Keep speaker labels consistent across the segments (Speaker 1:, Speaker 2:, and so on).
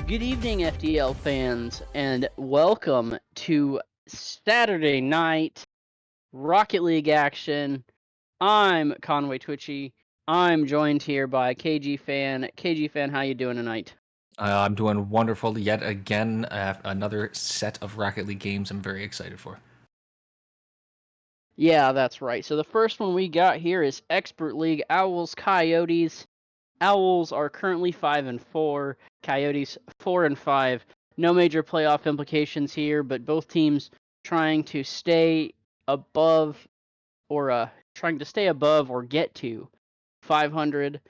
Speaker 1: Good evening, FDL fans, and welcome to Saturday night Rocket League action. I'm Conway Twitchy. I'm joined here by KG Fan. KG Fan, how you doing tonight?
Speaker 2: I'm doing wonderful yet again. Another set of Rocket League games I'm very excited for.
Speaker 1: Yeah, that's right. So the first one we got here is Expert League Owls Coyotes. Owls are currently 5-4. Coyotes 4-5. No major playoff implications here, but both teams trying to stay above or get to 500.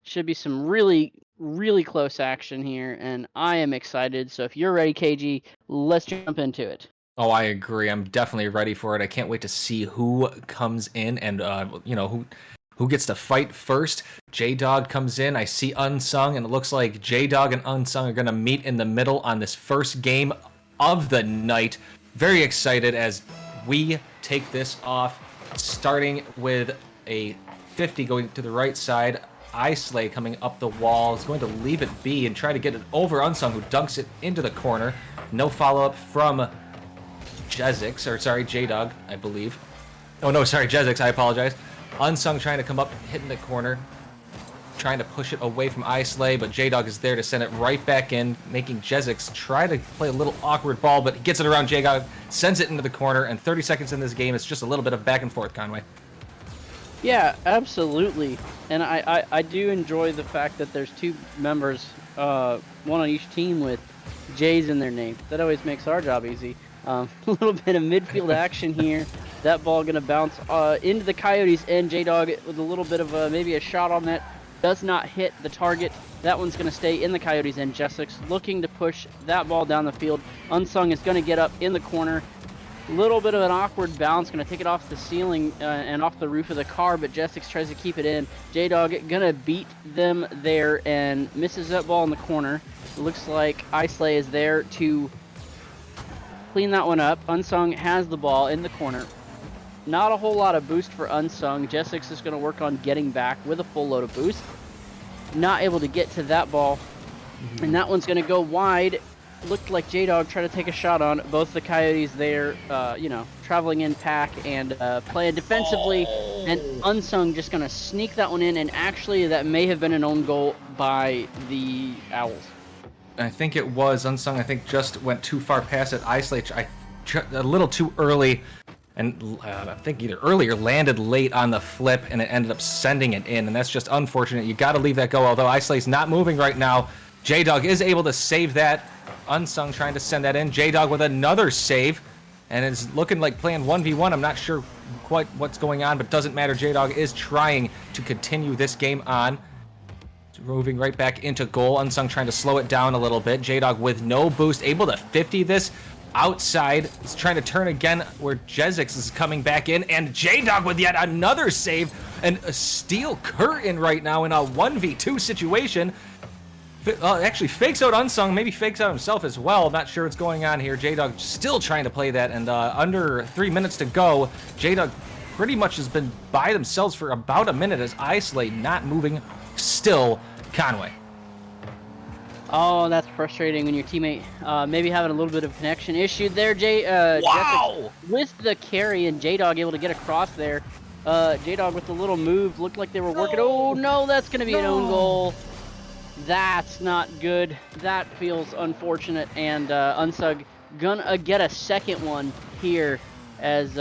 Speaker 1: Should be some really close action here, and I am excited. So if you're ready, KG, let's jump into it.
Speaker 2: Oh, I agree. I'm definitely ready for it. I can't wait to see who comes in and who gets to fight first. J-Dog comes in. I see Unsung, and it looks like J-Dog and Unsung are going to meet in the middle on this first game of the night. Very excited as we take this off, starting with a 50 going to the right side. Islay coming up the wall is going to leave it be and try to get it over Unsung, who dunks it into the corner. No follow-up from J-Dog, I believe. Oh no, sorry, Jezix, I apologize. Unsung trying to come up, hitting the corner, trying to push it away from Islay, but J-Dog is there to send it right back in, making Jezix try to play a little awkward ball, but he gets it around J-Dog, sends it into the corner, and 30 seconds in this game, it's just a little bit of back and forth, Conway.
Speaker 1: Yeah, absolutely. And I do enjoy the fact that there's two members, one on each team with J's in their name. That always makes our job easy. A little bit of midfield action here. That ball going to bounce into the Coyotes and J-Dog with a little bit of maybe a shot on that. Does not hit the target. That one's going to stay in the Coyotes and Jessix looking to push that ball down the field. Unsung is going to get up in the corner. Little bit of an awkward bounce, going to take it off the ceiling and off the roof of the car, but Jessix tries to keep it in. J-Dog going to beat them there and misses that ball in the corner. It looks like Islay is there to clean that one up. Unsung has the ball in the corner. Not a whole lot of boost for Unsung. Jessix is going to work on getting back with a full load of boost. Not able to get to that ball, and that one's going to go wide. Looked like J-Dog tried to take a shot on both the Coyotes there, traveling in pack and playing defensively, and Unsung just going to sneak that one in, and actually that may have been an own goal by the Owls.
Speaker 2: I think it was Unsung. I think just went too far past it. Islay, a little too early, and I think either early or landed late on the flip, and it ended up sending it in, and that's just unfortunate. You got to leave that go, although Islay's not moving right now. J-Dog is able to save that. Unsung trying to send that in. J-Dog with another save, and it's looking like playing 1v1. I'm not sure quite what's going on, but doesn't matter. J-Dog is trying to continue this game on. Moving right back into goal. Unsung trying to slow it down a little bit. J-Dog with no boost, able to 50 this outside. He's trying to turn again where Jezix is coming back in, and J-Dog with yet another save, and a steel curtain right now in a 1v2 situation. Actually fakes out Unsung, maybe fakes out himself as well. Not sure what's going on here. J-Dog still trying to play that, and under 3 minutes to go, J-Dog pretty much has been by themselves for about a minute as Islay not moving still. Conway.
Speaker 1: Oh, that's frustrating when your teammate maybe having a little bit of connection issue there.
Speaker 2: Wow!
Speaker 1: With the carry and J-Dog able to get across there. J-Dog with the little move, looked like they were working. Oh no, that's going to be an own goal. That's not good. That feels unfortunate, and Unsung gonna get a second one here as,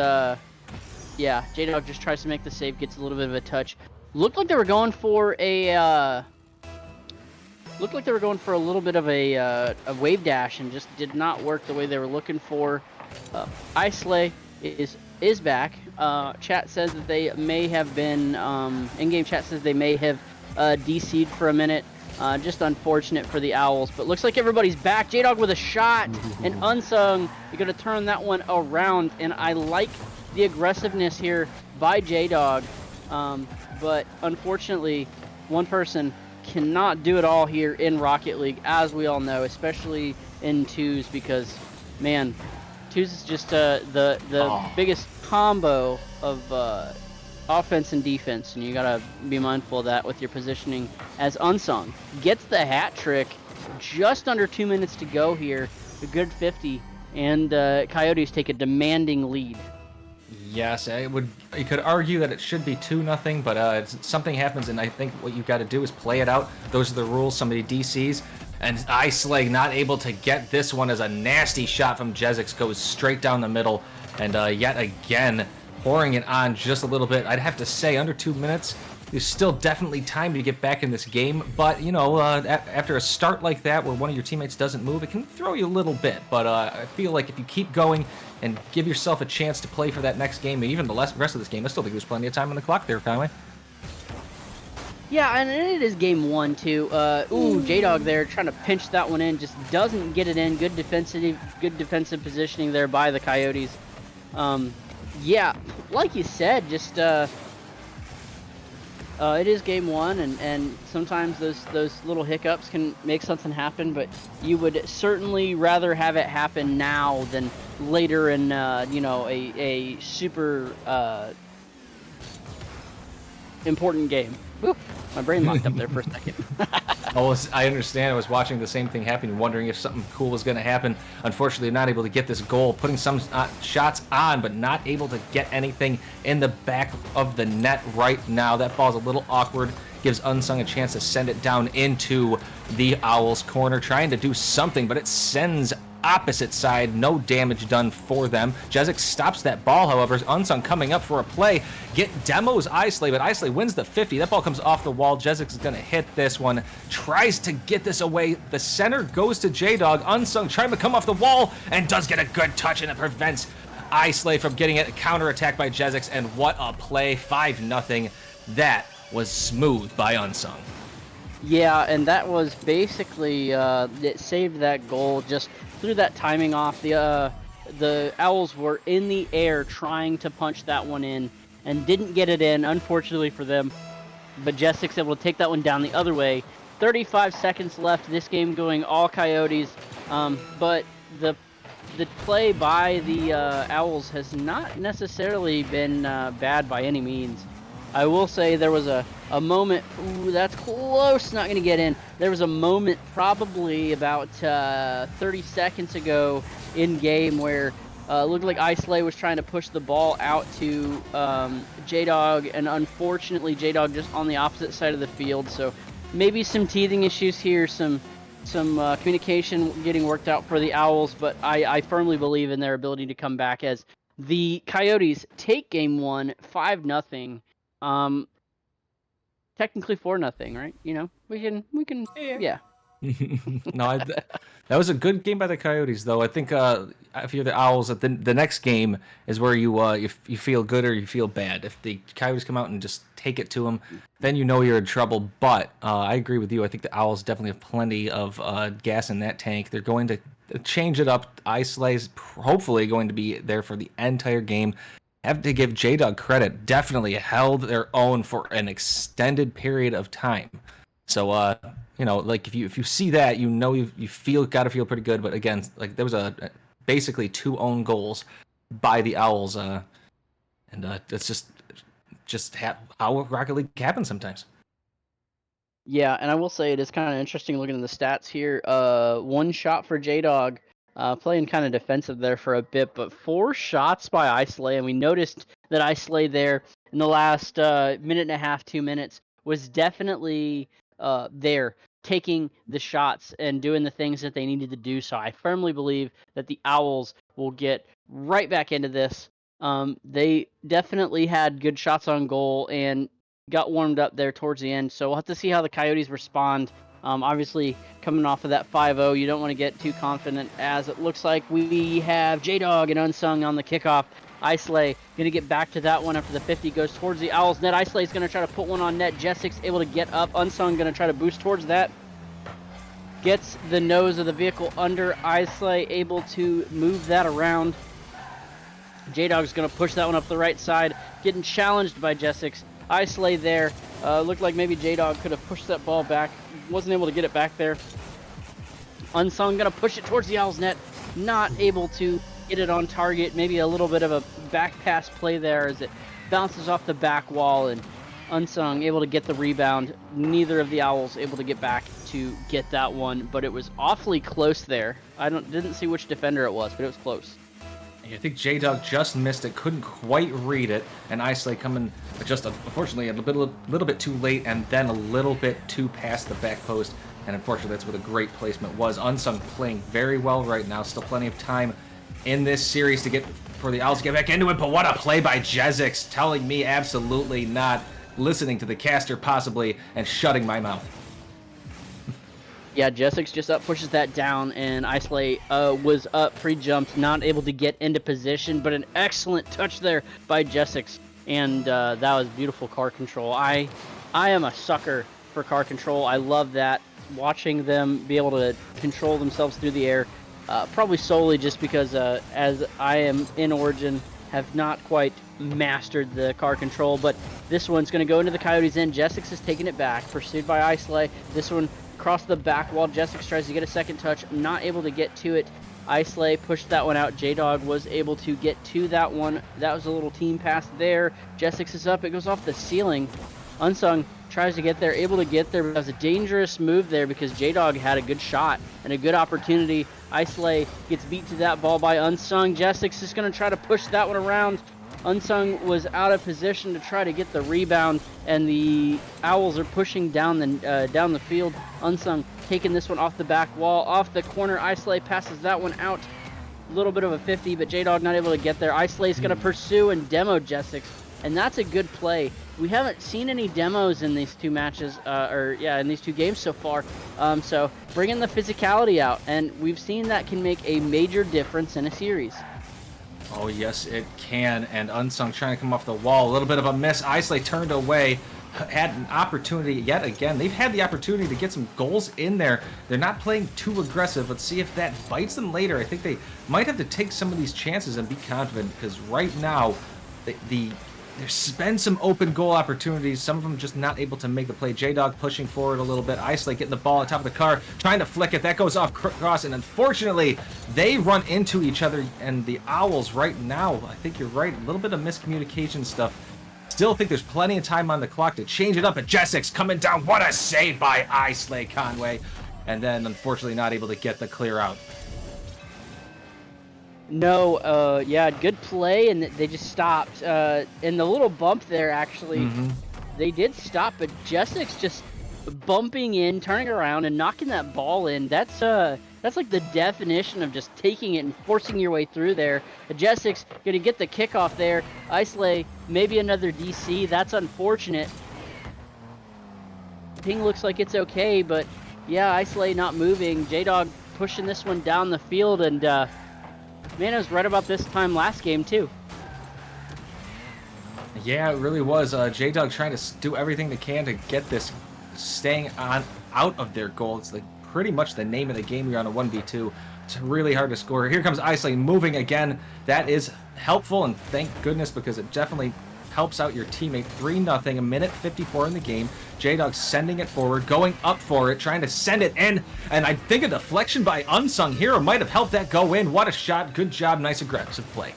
Speaker 1: J-Dog just tries to make the save, gets a little bit of a touch. Looked like they were going for a, little bit of a wave dash and just did not work the way they were looking for. Islay is back. Chat says that they may have been, in-game chat says they may have DC'd for a minute. Just unfortunate for the Owls, but looks like everybody's back. J-Dog with a shot, and Unsung, you're going to turn that one around, and I like the aggressiveness here by J-Dog, but unfortunately, one person cannot do it all here in Rocket League, as we all know, especially in twos, because, man, twos is just the biggest combo of offense and defense, and you gotta be mindful of that with your positioning. As Unsung gets the hat trick just under 2 minutes to go here. A good 50, and Coyotes take a demanding lead.
Speaker 2: Yes, you could argue that it should be 2-0, but something happens, and I think what you've got to do is play it out. Those are the rules. Somebody DCs, and Iceleg not able to get this one as a nasty shot from Jezik goes straight down the middle, and yet again pouring it on just a little bit. I'd have to say under 2 minutes. There's still definitely time to get back in this game, but you know, after a start like that where one of your teammates doesn't move, it can throw you a little bit. But I feel like if you keep going and give yourself a chance to play for that next game, and even the rest of this game, I still think there's plenty of time on the clock there, Conway.
Speaker 1: Yeah, and it is game 1 too. J-Dog there trying to pinch that one in, just doesn't get it in. Good defensive positioning there by the Coyotes. Yeah, like you said, just it is game 1, and sometimes those little hiccups can make something happen, but you would certainly rather have it happen now than later in you know, a super important game. Whew, my brain locked up there for a second.
Speaker 2: I understand. I was watching the same thing happen, wondering if something cool was going to happen. Unfortunately, not able to get this goal, putting some shots on, but not able to get anything in the back of the net right now. That ball's a little awkward. Gives Unsung a chance to send it down into the Owls' corner, trying to do something, but it sends opposite side. No damage done for them. Jezik stops that ball, however. Unsung coming up for a play. Demos Islay, but Islay wins the 50. That ball comes off the wall. Jezik is going to hit this one. Tries to get this away. The center goes to J-Dog. Unsung trying to come off the wall and does get a good touch, and it prevents Islay from getting it. Counter-attack by Jezik, and what a play. 5-0. That was smooth by Unsung.
Speaker 1: Yeah, and that was basically it saved that goal just through that timing off. The Owls were in the air trying to punch that one in and didn't get it in, unfortunately for them. But Jessic's able to take that one down the other way. 35 seconds left. This game going all Coyotes, but the play by the Owls has not necessarily been bad by any means. I will say there was a moment, ooh, that's close, not going to get in. There was a moment probably about 30 seconds ago in game where it looked like Islay was trying to push the ball out to J-Dog, and unfortunately J-Dog just on the opposite side of the field. So maybe some teething issues here, some communication getting worked out for the Owls, but I firmly believe in their ability to come back as the Coyotes take game 1, 5-0. Technically 4-0, right? You know, we can, yeah.
Speaker 2: No, that was a good game by the Coyotes, though. I think if you're the Owls, the next game is where you feel good or you feel bad. If the Coyotes come out and just take it to them, then you know you're in trouble. But I agree with you. I think the Owls definitely have plenty of gas in that tank. They're going to change it up. Islay's hopefully going to be there for the entire game. Have to give J-Dog credit. Definitely held their own for an extended period of time. So, you know, like if you see that, you know you gotta feel pretty good. But again, like there was basically 2 own goals by the Owls, and that's just how Rocket League happens sometimes.
Speaker 1: Yeah, and I will say it is kind of interesting looking at the stats here. 1 shot for J-Dog, playing kind of defensive there for a bit, but 4 shots by Islay, and we noticed that Islay there in the last minute and a half, 2 minutes, was definitely there taking the shots and doing the things that they needed to do. So I firmly believe that the Owls will get right back into this. They definitely had good shots on goal and got warmed up there towards the end. So we'll have to see how the Coyotes respond. Obviously, coming off of that 5-0, you don't want to get too confident, as it looks like we have J-Dog and Unsung on the kickoff. Islay going to get back to that one after the 50 goes towards the Owls net. Islay is going to try to put one on net. Jessik's able to get up. Unsung going to try to boost towards that. Gets the nose of the vehicle under. Islay able to move that around. J-Dog's going to push that one up the right side. Getting challenged by Jessik's. Islay there. Looked like maybe J-Dog could have pushed that ball back. Wasn't able to get it back there. Unsung going to push it towards the Owls net. Not able to get it on target. Maybe a little bit of a back pass play there as it bounces off the back wall, and Unsung able to get the rebound. Neither of the Owls able to get back to to get that one, but it was awfully close there. I didn't see which defender it was, but it was close.
Speaker 2: I think J-Dog just missed it, couldn't quite read it, and Islay coming just, unfortunately, a little bit too late, and then a little bit too past the back post, and unfortunately that's where the great placement was. Unsung playing very well right now, still plenty of time in this series for the Owls to get back into it, but what a play by Jezix, telling me absolutely not, listening to the caster possibly, and shutting my mouth.
Speaker 1: Yeah, Jessix just up pushes that down, and Islay was up pre-jumped, not able to get into position, but an excellent touch there by Jessix, and that was beautiful car control. I am a sucker for car control. I love that, watching them be able to control themselves through the air, probably solely just because as I am in Origin, have not quite mastered the car control, but this one's going to go into the Coyotes' end. Jessix is taking it back, pursued by Islay. This one across the back wall. Jessix tries to get a second touch, not able to get to it. Islay pushed that one out. J-Dog was able to get to that one. That was a little team pass there. Jessix is up. It goes off the ceiling. Unsung tries to get there, able to get there, but that was a dangerous move there because J-Dog had a good shot and a good opportunity. Islay gets beat to that ball by Unsung. Jessix is going to try to push that one around. Unsung was out of position to try to get the rebound, and the Owls are pushing down the field. Unsung taking this one off the back wall, off the corner. Islay passes that one out. A little bit of a 50, but J-Dog not able to get there. Islay's going to pursue and demo Jessix, and that's a good play. We haven't seen any demos in these two matches, in these two games so far. So bringing the physicality out, and we've seen that can make a major difference in a series.
Speaker 2: Oh, yes, it can. And Unsung trying to come off the wall. A little bit of a miss. Islay turned away. Had an opportunity yet again. They've had the opportunity to get some goals in there. They're not playing too aggressive. Let's see if that bites them later. I think they might have to take some of these chances and be confident, because right now, there's been some open goal opportunities. Some of them just not able to make the play. J-Dog pushing forward a little bit. Islay getting the ball on top of the car, trying to flick it. That goes off cross, and unfortunately, they run into each other. And the Owls right now, I think you're right, a little bit of miscommunication stuff. Still think there's plenty of time on the clock to change it up. And Jessix coming down. What a save by Islay Conway. And then, unfortunately, not able to get the clear out.
Speaker 1: No, yeah, good play, and they just stopped. In the little bump there, actually, they did stop, but Jessix just bumping in, turning around, and knocking that ball in. That's like the definition of just taking it and forcing your way through there. Jessix gonna get the kickoff there. Islay, maybe another DC. That's unfortunate. Ping looks like it's okay, but yeah, Islay not moving. J-Dog pushing this one down the field, and man, it was right about this time last game, too.
Speaker 2: Yeah, it really was. J-Dog trying to do everything they can to get this staying out of their goal. It's like pretty much the name of the game. We're on a 1v2. It's really hard to score. Here comes Islay moving again. That is helpful, and thank goodness, because it definitely helps out your teammate. 3-0, a minute 54 in the game. J-Dog sending it forward, going up for it, trying to send it in, and I think a deflection by Unsung Hero might have helped that go in. What a shot. Good job. Nice aggressive play.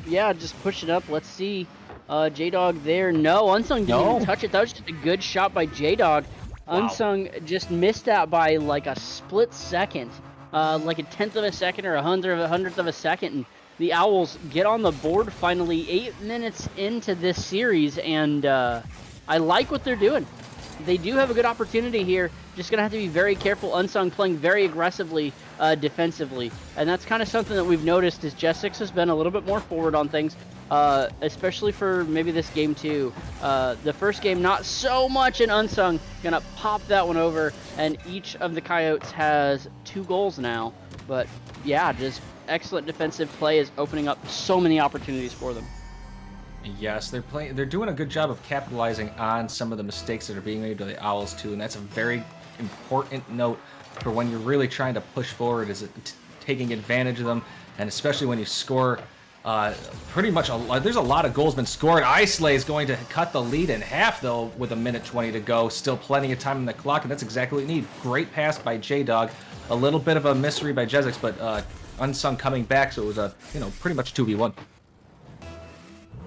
Speaker 1: Yeah, just push it up. Let's see. J-Dog there. No, Unsung didn't even touch it. That was just a good shot by J-Dog. Wow. Unsung just missed that by like a split second, like a tenth of a second or a hundredth of a second. And the Owls get on the board finally 8 minutes into this series, and I like what they're doing. They do have a good opportunity here. Just going to have to be very careful. Unsung playing very aggressively defensively. And that's kind of something that we've noticed is Jessix has been a little bit more forward on things, especially for maybe this game too. The first game, not so much, and Unsung going to pop that one over. And each of the Coyotes has 2 goals now. But yeah, just excellent defensive play is opening up so many opportunities for them.
Speaker 2: Yes, they're doing a good job of capitalizing on some of the mistakes that are being made by the Owls too, and that's a very important note for when you're really trying to push forward, is taking advantage of them, and especially when you score pretty much there's a lot of goals been scored. Islay is going to cut the lead in half though with a minute 20 to go. Still plenty of time on the clock, and that's exactly what you need. Great pass by J-Dog. A little bit of a mystery by Jezix, but Unsung coming back, so it was a pretty much 2v1.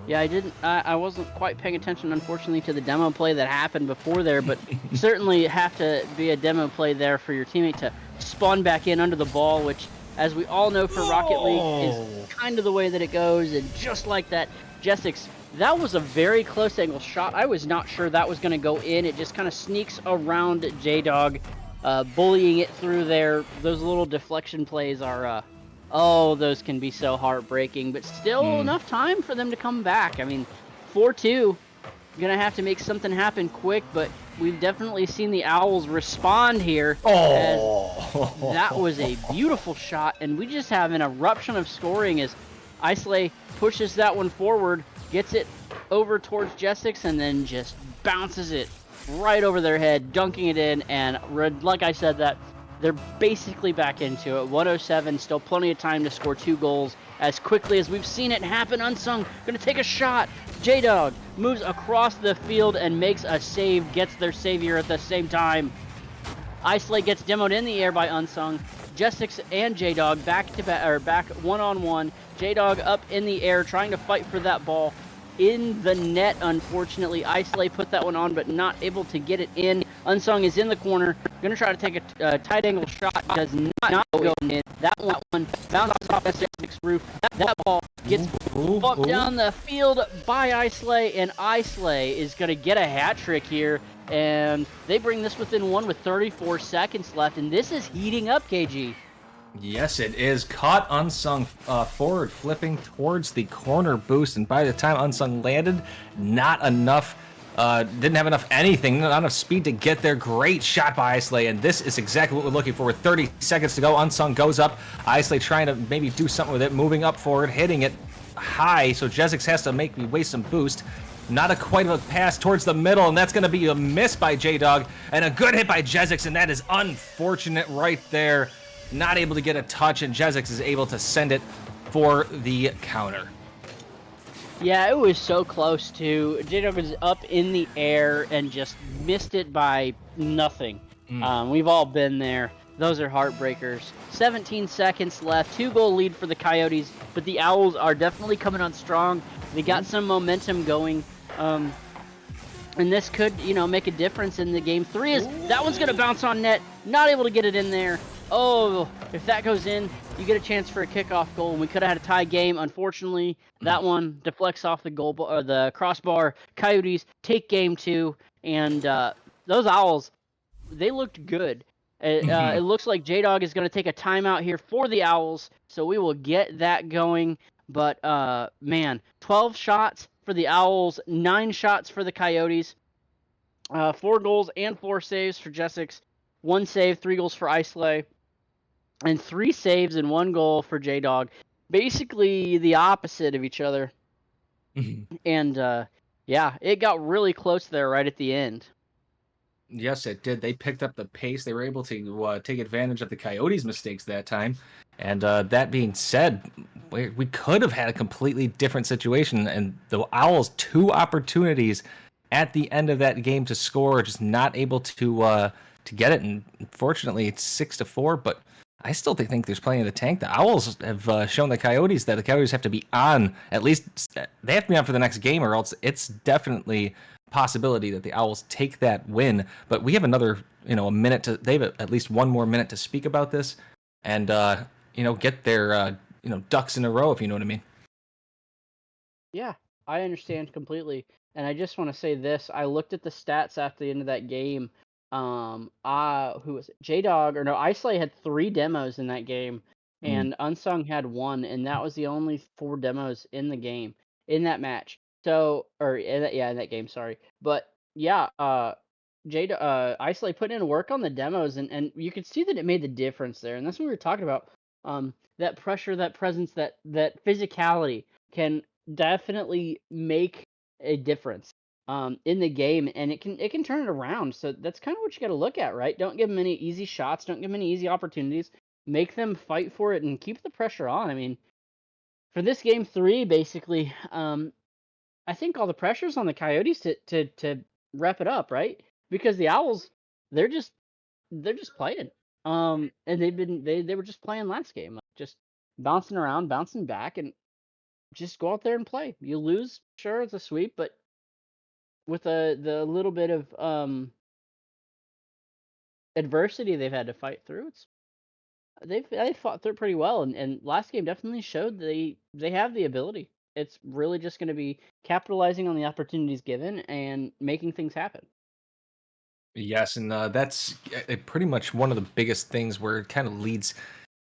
Speaker 1: Yeah, I didn't. I wasn't quite paying attention, unfortunately, to the demo play that happened before there, but certainly have to be a demo play there for your teammate to spawn back in under the ball, which, as we all know for Rocket League, is
Speaker 2: Oh.
Speaker 1: kind of the way that it goes. And just like that, Jessix, that was a very close angle shot. I was not sure that was going to go in. It just kind of sneaks around J-Dog, bullying it through there. Those little deflection plays are oh, those can be so heartbreaking, but still enough time for them to come back. I mean, 4-2, gonna have to make something happen quick, but we've definitely seen the Owls respond here, as that was a beautiful shot, and we just have an eruption of scoring as Islay pushes that one forward, gets it over towards Jessix, and then just bounces it right over their head, dunking it in, and like I said, that they're basically back into it. 107, still plenty of time to score 2 goals as quickly as we've seen it happen. Unsung, gonna take a shot. J-Dog moves across the field and makes a save, gets their savior at the same time. Islay gets demoed in the air by Unsung. Jessix and J-Dog back one-on-one. J-Dog up in the air trying to fight for that ball. In the net, unfortunately. Islay put that one on, but not able to get it in. Unsung is in the corner. Going to try to take a tight angle shot. Does not go in. That one bounces off Jessix's roof. That ball gets bumped down the field by Islay, and Islay is going to get a hat trick here. And they bring this within 1 with 34 seconds left, and this is heating up, KG.
Speaker 2: Yes, it is. Caught Unsung forward, flipping towards the corner boost, and by the time Unsung landed, not enough, didn't have enough anything, not enough speed to get there. Great shot by Islay, and this is exactly what we're looking for. With 30 seconds to go, Unsung goes up. Islay trying to maybe do something with it, moving up forward, hitting it high, so Jessix has to make me waste some boost. Not a quite of a pass towards the middle, and that's going to be a miss by J-Dog, and a good hit by Jessix, and that is unfortunate right there. Not able to get a touch, and Jessix is able to send it for the counter.
Speaker 1: Yeah, it was so close to. J-Dog was up in the air and just missed it by nothing. We've all been there. Those are heartbreakers. 17 seconds left. 2-goal lead for the Coyotes, but the Owls are definitely coming on strong. They got some momentum going. And this could, make a difference in the game. 3 is that one's going to bounce on net. Not able to get it in there. Oh, if that goes in, you get a chance for a kickoff goal, and we could have had a tie game. Unfortunately, that one deflects off the goal or the crossbar. Coyotes take game 2, and those Owls, they looked good. It looks like J-Dog is going to take a timeout here for the Owls, so we will get that going. But, man, 12 shots for the Owls, 9 shots for the Coyotes, 4 goals and 4 saves for Jessix, 1 save, 3 goals for Islay, and 3 saves and 1 goal for J-Dog. Basically the opposite of each other. And, yeah, it got really close there right at the end.
Speaker 2: Yes, it did. They picked up the pace. They were able to take advantage of the Coyotes' mistakes that time. And that being said, we could have had a completely different situation. And the Owls, 2 opportunities at the end of that game to score, just not able to get it. And unfortunately, it's 6-4. But I still think there's plenty in the tank. The Owls have shown the Coyotes that the Coyotes have to be on. At least they have to be on for the next game, or else it's definitely possibility that the Owls take that win. But we have another, a minute to. They have at least one more minute to speak about this, and get their ducks in a row, if you know what I mean.
Speaker 1: Yeah, I understand completely. And I just want to say this. I looked at the stats after the end of that game. Who was it? J-Dog, or no, Islay had 3 demos in that game, and Unsung had 1, and that was the only 4 demos in the game, in that match. So, or, in that game, sorry. But, yeah, Islay put in work on the demos, and you could see that it made the difference there. And that's what we were talking about. That pressure, that presence, that physicality can definitely make a difference in the game, and it can turn it around. So that's kind of what you got to look at, right? Don't give them any easy shots, don't give them any easy opportunities. Make them fight for it and keep the pressure on. I mean, for this game 3, basically, I think all the pressure's on the Coyotes to wrap it up, right? Because the Owls, they're just playing. And they were just playing last game, like just bouncing around, bouncing back, and just go out there and play. You lose, sure, it's a sweep, but with the little bit of adversity they've had to fight through, they fought through pretty well, and last game definitely showed they have the ability. It's really just going to be capitalizing on the opportunities given and making things happen.
Speaker 2: Yes, and that's pretty much one of the biggest things where it kind of leads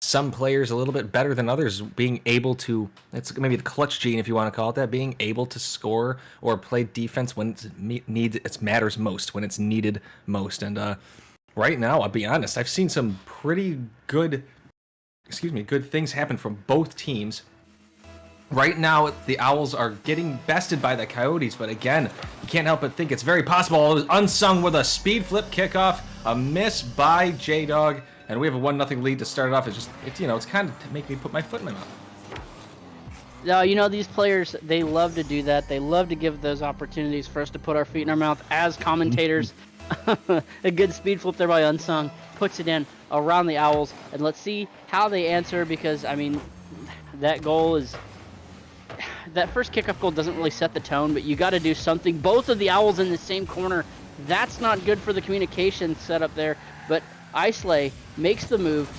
Speaker 2: some players a little bit better than others, being able to, it's maybe the clutch gene if you want to call it that, being able to score or play defense when it matters most, when it's needed most. And right now, I'll be honest, I've seen some pretty good, good things happen from both teams. Right now, the Owls are getting bested by the Coyotes, but again, you can't help but think it's very possible. It was Unsung with a speed flip kickoff, a miss by J-Dog, and we have a 1-0 lead to start it off. It's kind of to make me put my foot in my mouth.
Speaker 1: Now, these players, they love to do that. They love to give those opportunities for us to put our feet in our mouth as commentators. A good speed flip there by Unsung puts it in around the Owls, and let's see how they answer, because I mean, that first kickoff goal doesn't really set the tone, but you got to do something. Both of the Owls in the same corner. That's not good for the communication setup there, but Islay makes the move,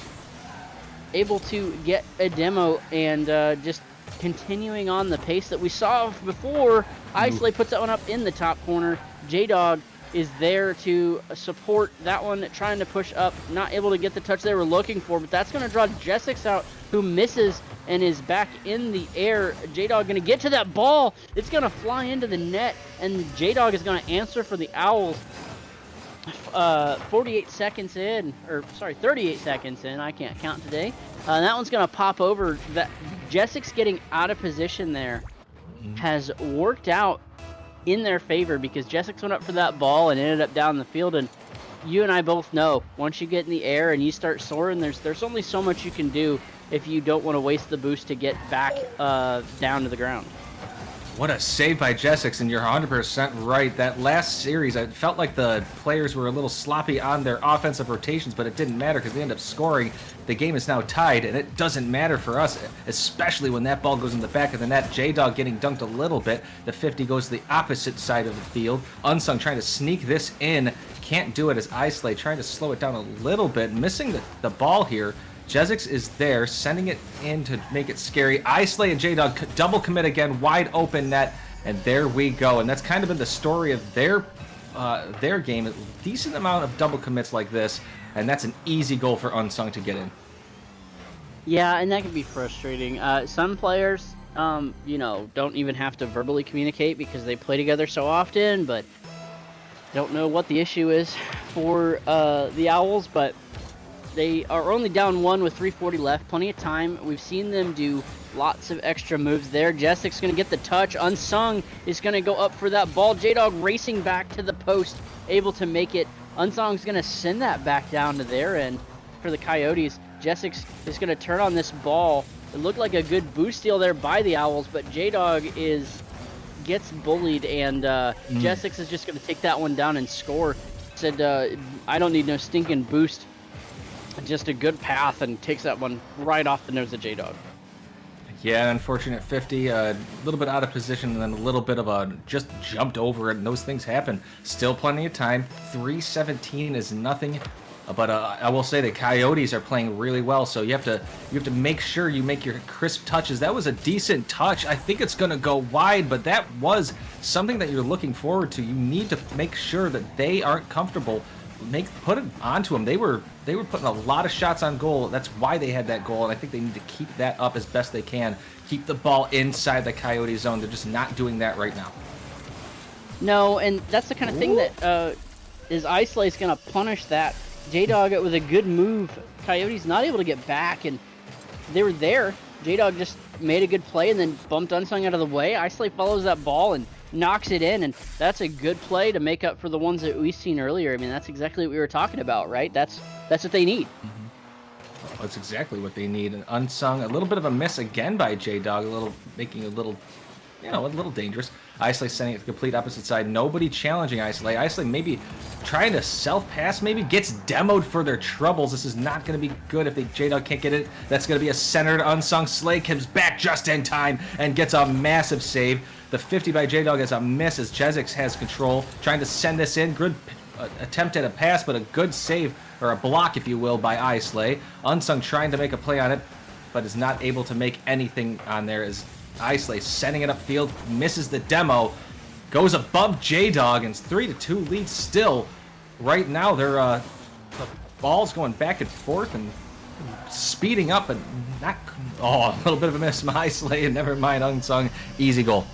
Speaker 1: able to get a demo, and just continuing on the pace that we saw before. Islay puts that one up in the top corner. J-Dog is there to support that one, trying to push up, not able to get the touch they were looking for, but that's going to draw Jessix out, who misses and is back in the air. J-Dog going to get to that ball. It's going to fly into the net, and J-Dog is going to answer for the Owls. 38 seconds in, or sorry, 38 seconds in. I can't count today. That one's going to pop over. That Jessix getting out of position there has worked out in their favor, because Jessix went up for that ball and ended up down the field. And you and I both know, once you get in the air and you start soaring, there's only so much you can do if you don't want to waste the boost to get back down to the ground.
Speaker 2: What a save by Jessix, and you're 100% right. That last series, I felt like the players were a little sloppy on their offensive rotations, but it didn't matter because they ended up scoring. The game is now tied, and it doesn't matter for us, especially when that ball goes in the back of the net. J-Dog getting dunked a little bit. The 50 goes to the opposite side of the field. Unsung trying to sneak this in. Can't do it as Islay trying to slow it down a little bit. Missing the ball here. Jessix is there, sending it in to make it scary. Islay and J-Dog double commit again, wide open net, and there we go. And that's kind of been the story of their game. A decent amount of double commits like this, and that's an easy goal for Unsung to get in.
Speaker 1: Yeah, and that can be frustrating. Some players, don't even have to verbally communicate because they play together so often, but don't know what the issue is for the Owls, but they are only down 1 with 3:40 left. Plenty of time. We've seen them do lots of extra moves there. Jessic's going to get the touch. Unsung is going to go up for that ball. J-Dog racing back to the post, able to make it. Unsung's going to send that back down to their end for the Coyotes. Jessix is going to turn on this ball. It looked like a good boost steal there by the Owls, but J-Dog gets bullied, and Jessix is just going to take that one down and score. Said, I don't need no stinking boost. Just a good path, and takes that one right off the nose of J-Dog.
Speaker 2: Yeah, unfortunate 50, a little bit out of position, and then a little bit of a just jumped over it, and those things happen. Still plenty of time. 3:17 is nothing, but I will say the Coyotes are playing really well, so you have to make sure you make your crisp touches. That was a decent touch. I think it's going to go wide, but that was something that you're looking forward to. You need to make sure that they aren't comfortable. Put it onto them. They were putting a lot of shots on goal. That's why they had that goal, and I think they need to keep that up as best they can. Keep the ball inside the Coyote zone. They're just not doing that right now.
Speaker 1: No, and that's the kind of thing that is Islay's going to punish that. J-Dog with a good move. Coyotes not able to get back, and they were there. J-Dog just made a good play and then bumped Unsung out of the way. Islay follows that ball and knocks it in, and that's a good play to make up for the ones that we've seen earlier. I mean, that's exactly what we were talking about, right? That's what they need.
Speaker 2: Well, that's exactly what they need. And Unsung, a little bit of a miss again by J-Dog, making a little a little dangerous. Islay sending it to the complete opposite side. Nobody challenging Islay. Islay maybe trying to self-pass, maybe gets demoed for their troubles. This is not going to be good if J-Dog can't get it. That's going to be a centered unsung Slay. Comes back just in time and gets a massive save. The 50 by J-Dog is a miss as Jezix has control. Trying to send this in. Good attempt at a pass, but a good save, or a block, if you will, by Islay. Unsung trying to make a play on it, but is not able to make anything on there as Islay sending it upfield, misses the demo, goes above J-Dog, and it's 3-2 lead still. Right now, the ball's going back and forth and speeding up, and not. Oh, a little bit of a miss from Islay, and never mind, Unsung, easy goal.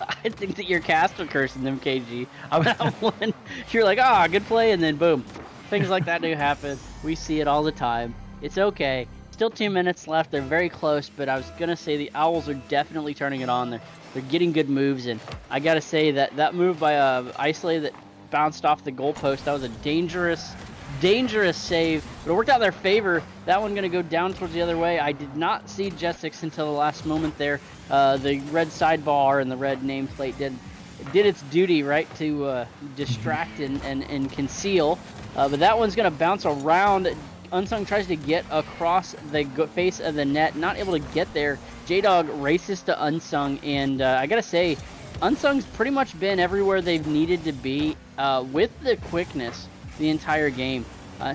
Speaker 1: I think that you're caster cursing them, KG. That one, you're like, good play, and then boom. Things like that do happen. We see it all the time. It's okay. Still 2 minutes left. They're very close, but I was going to say the Owls are definitely turning it on. They're getting good moves, and I got to say that move by Islay that bounced off the goalpost, that was a dangerous save, but it worked out in their favor. That one going to go down towards the other way. I did not see Jessix until the last moment there. The red sidebar and the red nameplate did its duty, right, to distract and conceal. But that one's going to bounce around. Unsung tries to get across the face of the net, not able to get there. J-Dog races to Unsung, and I gotta say, Unsung's pretty much been everywhere they've needed to be with the quickness the entire game.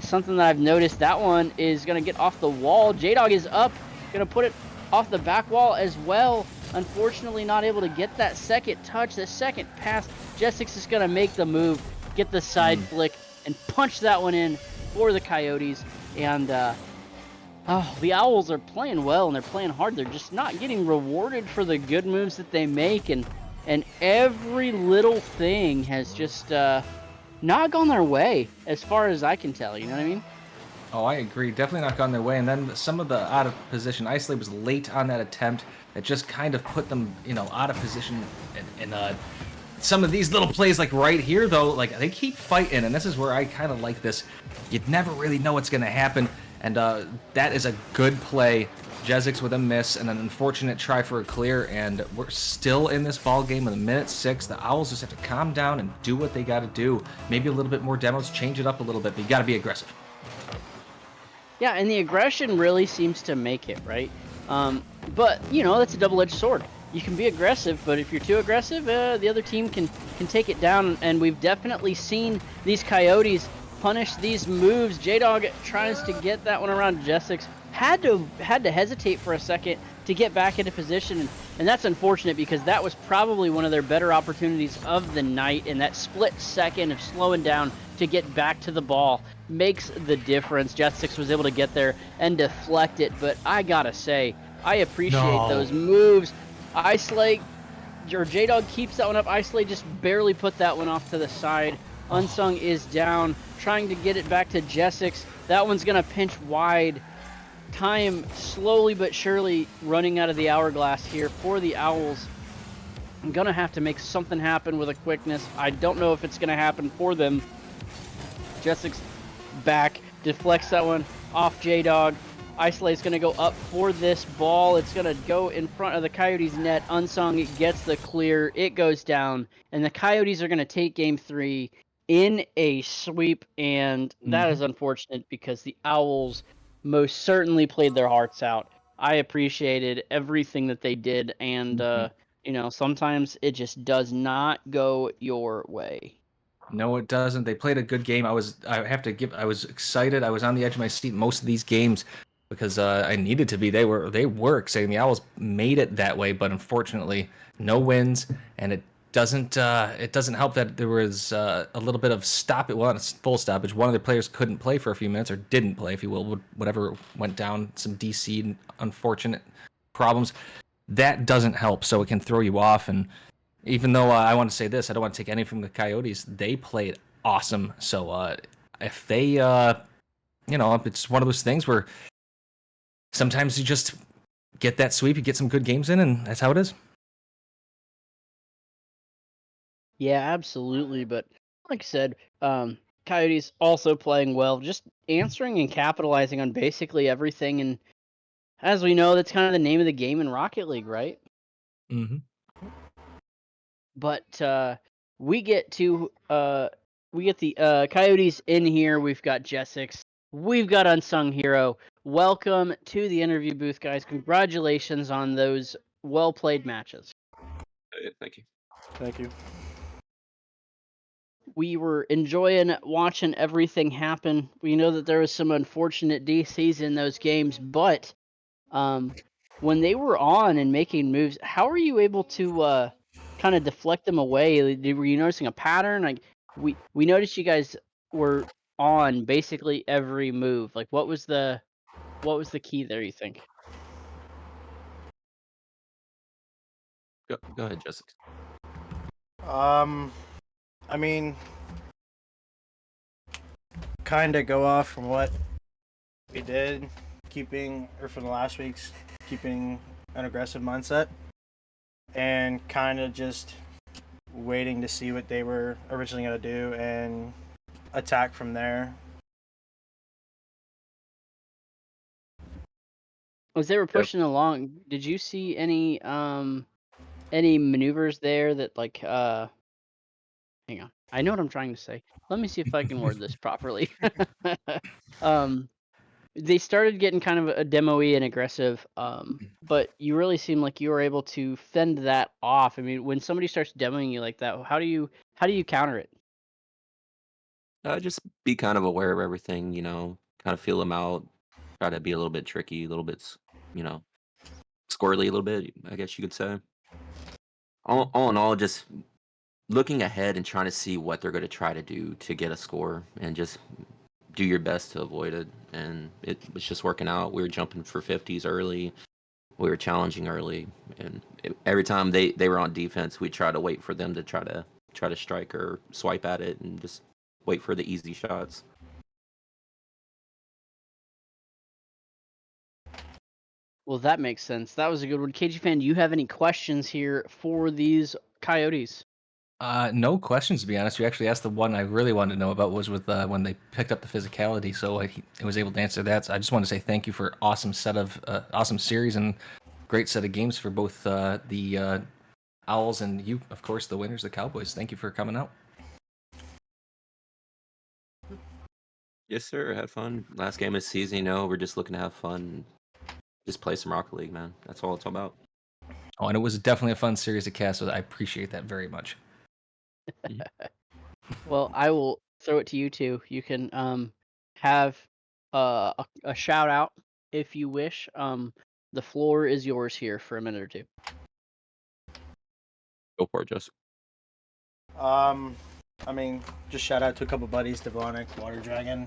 Speaker 1: Something that I've noticed, that one is gonna get off the wall. J-Dog is up, gonna put it off the back wall as well. Unfortunately, not able to get that second touch, the second pass. Jessix is gonna make the move, get the side flick, and punch that one in for the Coyotes. And the Owls are playing well and they're playing hard. They're just not getting rewarded for the good moves that they make, and every little thing has just not gone their way as far as I can tell. You know what I mean?
Speaker 2: Oh, I agree. Definitely not gone their way. And then some of the out of position. Islay was late on that attempt. It just kind of put them, out of position. And some of these little plays, like right here, though, like they keep fighting. And this is where I kind of like this. You'd never really know what's going to happen. And that is a good play. Jezix with a miss and an unfortunate try for a clear. And we're still in this ball game with a minute 6. The Owls just have to calm down and do what they got to do. Maybe a little bit more demos, change it up a little bit. But you got to be aggressive.
Speaker 1: Yeah, and the aggression really seems to make it, right? But, that's a double-edged sword. You can be aggressive, but if you're too aggressive, the other team can take it down, and we've definitely seen these Coyotes punish these moves. J-Dog tries to get that one around Jessix. Had to hesitate for a second to get back into position, and that's unfortunate because that was probably one of their better opportunities of the night, and that split second of slowing down to get back to the ball makes the difference. Jessix was able to get there and deflect it, but I gotta say, I appreciate those moves. Islay, or J-Dog keeps that one up. Islay just barely put that one off to the side. Unsung is down, trying to get it back to Jessix. That one's gonna pinch wide. Time slowly but surely running out of the hourglass here for the Owls. I'm gonna have to make something happen with a quickness. I don't know if it's gonna happen for them. Jessix back, deflects that one off J-Dog. Islay's gonna go up for this ball. It's gonna go in front of the Coyotes net. Unsung gets the clear. It goes down, and the Coyotes are gonna take game 3 in a sweep, and that is unfortunate because the Owls most certainly played their hearts out. I appreciated everything that they did, and sometimes it just does not go your way.
Speaker 2: No, it doesn't. They played a good game. I was excited. I was on the edge of my seat most of these games because I needed to be. They were exciting. The Owls made it that way, but unfortunately, no wins, and it doesn't help that there was a little bit of a full stoppage. One of the players couldn't play for a few minutes, or didn't play, if you will, whatever went down. Some DC unfortunate problems. That doesn't help, so it can throw you off. And even though I want to say this, I don't want to take anything from the Coyotes. They played awesome. So if they, it's one of those things where sometimes you just get that sweep, you get some good games in, and that's how it is.
Speaker 1: Yeah, absolutely. But like I said, Coyotes also playing well, just answering and capitalizing on basically everything. And as we know, that's kind of the name of the game in Rocket League, right?
Speaker 2: Hmm.
Speaker 1: But we get to we get the Coyotes in here. We've got Jessix. We've got Unsung Hero. Welcome to the interview booth, guys. Congratulations on those well played matches.
Speaker 3: Thank you.
Speaker 4: Thank you.
Speaker 1: We were enjoying watching everything happen. We know that there was some unfortunate DCs in those games, but when they were on and making moves, how are you able to kind of deflect them away? Were you noticing a pattern? Like we noticed you guys were on basically every move. Like what was the key there, you think?
Speaker 3: Go ahead, Jessica.
Speaker 4: I mean, kind of go off from what we did, from the last week's, keeping an aggressive mindset, and kind of just waiting to see what they were originally going to do and attack from there.
Speaker 1: As they were pushing along, did you see any maneuvers there that like hang on. I know what I'm trying to say. Let me see if I can word this properly. um they started getting kind of a demo-y and aggressive, but you really seem like you were able to fend that off. I mean, when somebody starts demoing you like that, how do you counter it?
Speaker 3: Just be kind of aware of everything, kind of feel them out, try to be a little bit tricky, a little bit, you know, squirrely a little bit, I guess you could say. All in all, just looking ahead and trying to see what they're going to try to do to get a score and just do your best to avoid it. And it was just working out. We were jumping for 50s early. We were challenging early, and every time they were on defense, we try to wait for them to try to strike or swipe at it, and just wait for the easy shots.
Speaker 1: Well, that makes sense. That was a good one. KG fan, do you have any questions here for these Coyotes?
Speaker 2: No questions, to be honest. You actually asked the one I really wanted to know about was with when they picked up the physicality, so I was able to answer that. So I just want to say thank you for awesome awesome series and great set of games for both the Owls and you, of course, the winners, the Cowboys. Thank you for coming out.
Speaker 3: Yes, sir. Had fun. Last game of the season, we're just looking to have fun, just play some Rocket League, man. That's all it's all about.
Speaker 2: Oh, and it was definitely a fun series of cast, so I appreciate that very much.
Speaker 3: Mhm.
Speaker 1: Well, I will throw it to you two. You can have a shout out if you wish. The floor is yours here for a minute or two.
Speaker 3: Go for it, Joseph.
Speaker 4: I mean, just shout out to a couple buddies, Devonic, Water Dragon,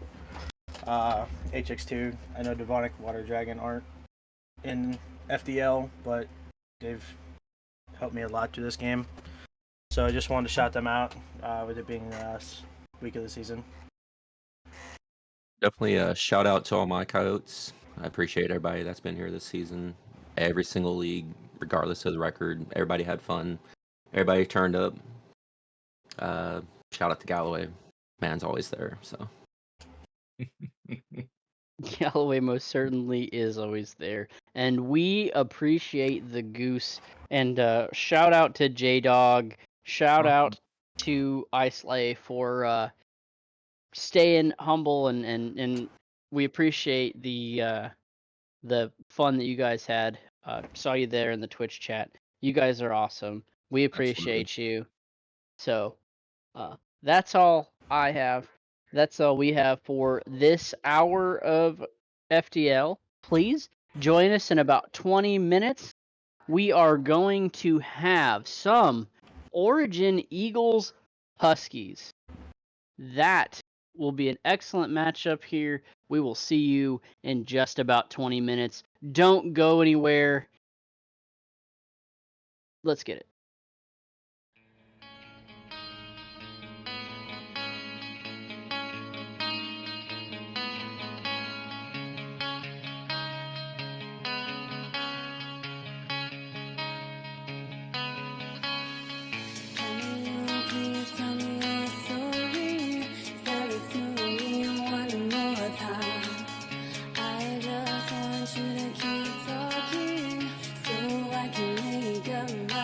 Speaker 4: HX2. I know Devonic, Water Dragon aren't in FDL, but they've helped me a lot through this game. So I just wanted to shout them out with it being the last week of the season.
Speaker 3: Definitely a shout out to all my Coyotes. I appreciate everybody that's been here this season. Every single league, regardless of the record, everybody had fun. Everybody turned up. Uh, Shout out to Galloway. Man's always there. So
Speaker 1: Galloway most certainly is always there, and we appreciate the goose. And shout out to J Dog. Shout out to Icelay for staying humble, and we appreciate the fun that you guys had. Saw you there in the Twitch chat. You guys are awesome. We
Speaker 3: absolutely.
Speaker 1: appreciate you. So that's all I have. That's all we have for this hour of FTL. Please join us in about 20 minutes. We are going to have some Origin Eagles Huskies. That will be an excellent matchup here. We will see you in just about 20 minutes. Don't go anywhere. Let's get it.
Speaker 5: I just want you to keep talking so I can make up my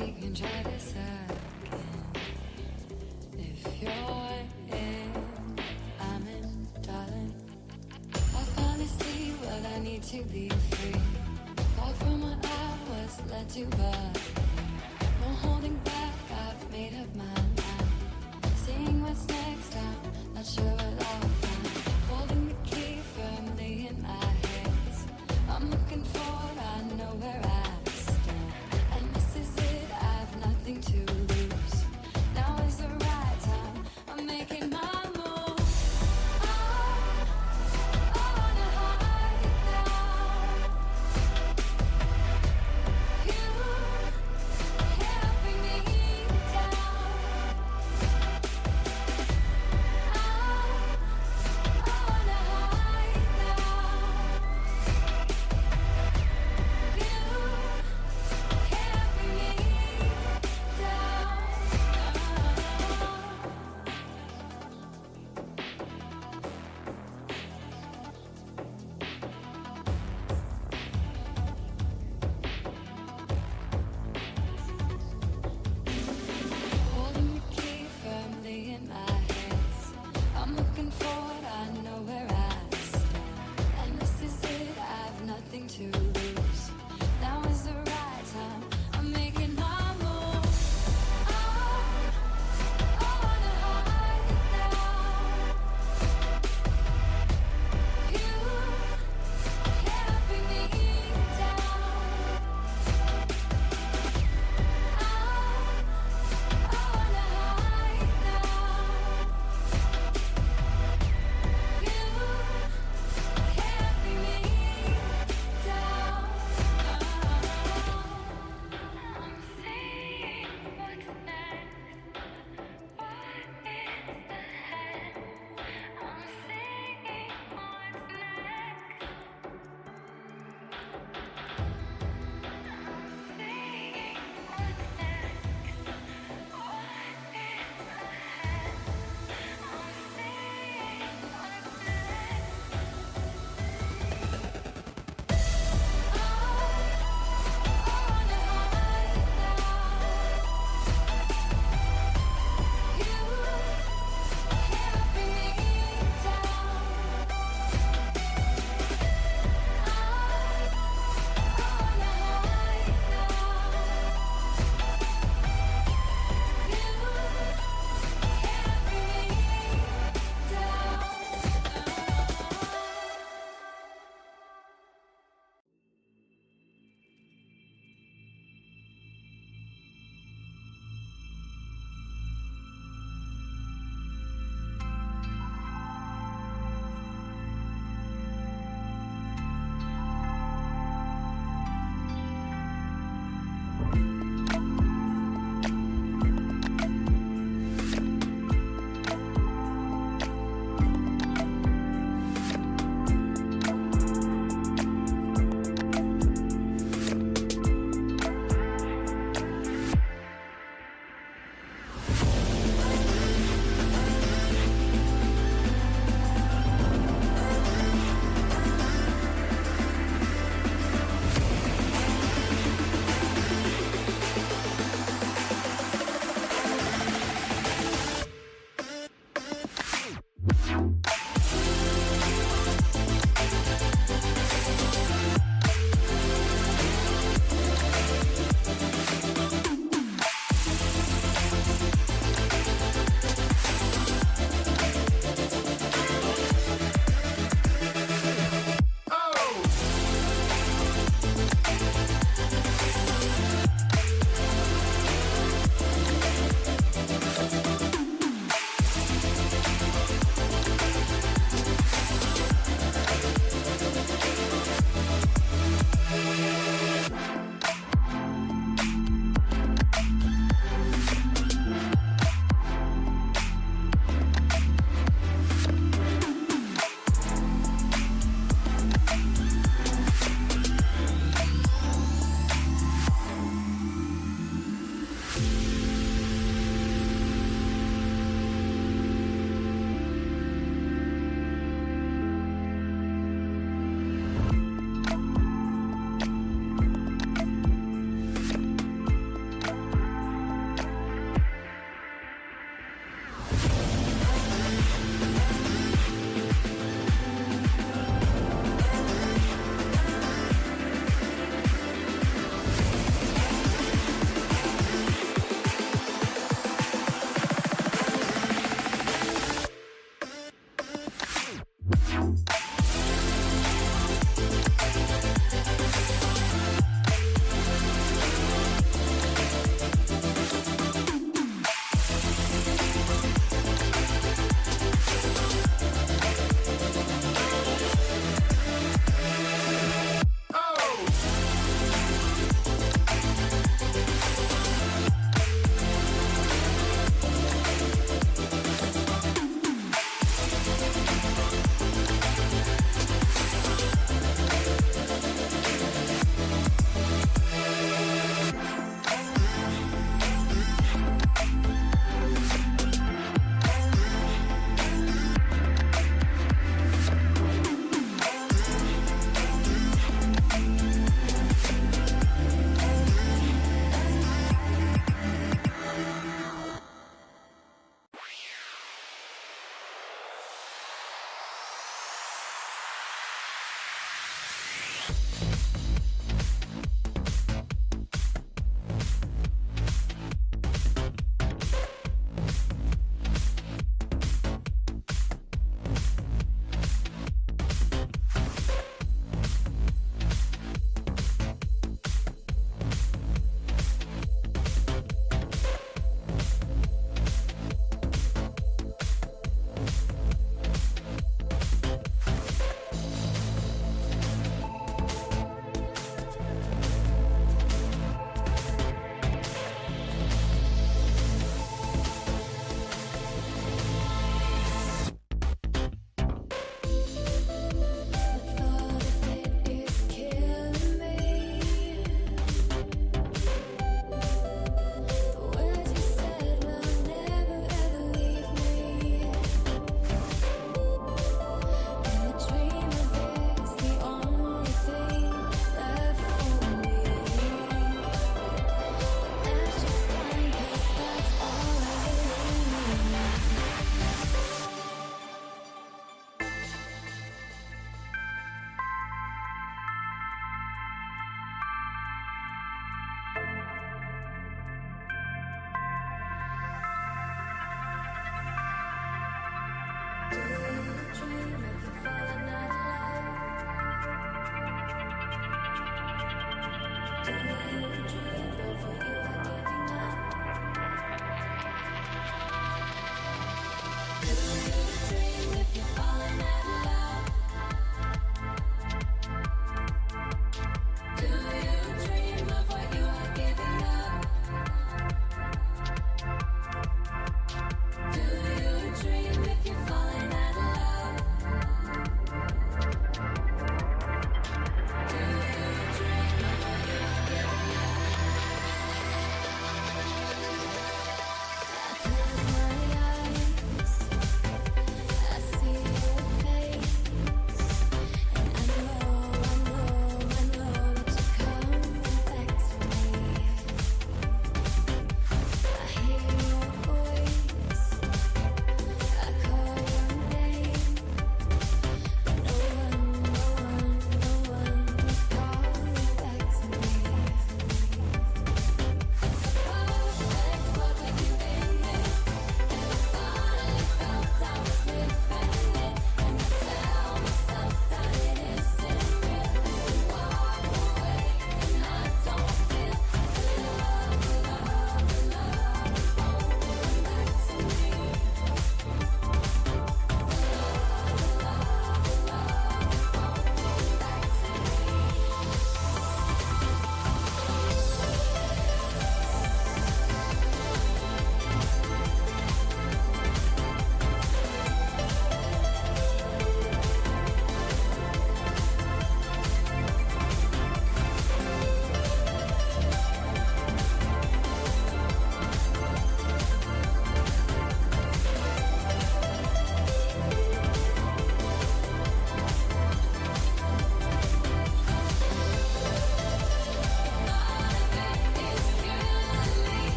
Speaker 5: we can try this again. If you're in, I'm in, darling. I finally see what I need to be free. Far from what I was led to, but no holding back, I've made up my mind. Seeing what's next, I'm not sure what I'll find. Holding the key firmly in my hands. I'm looking forward, I know where I stand. And this is it, I've nothing to lose. Now is the right time, I'm making my move. I wanna hide now. You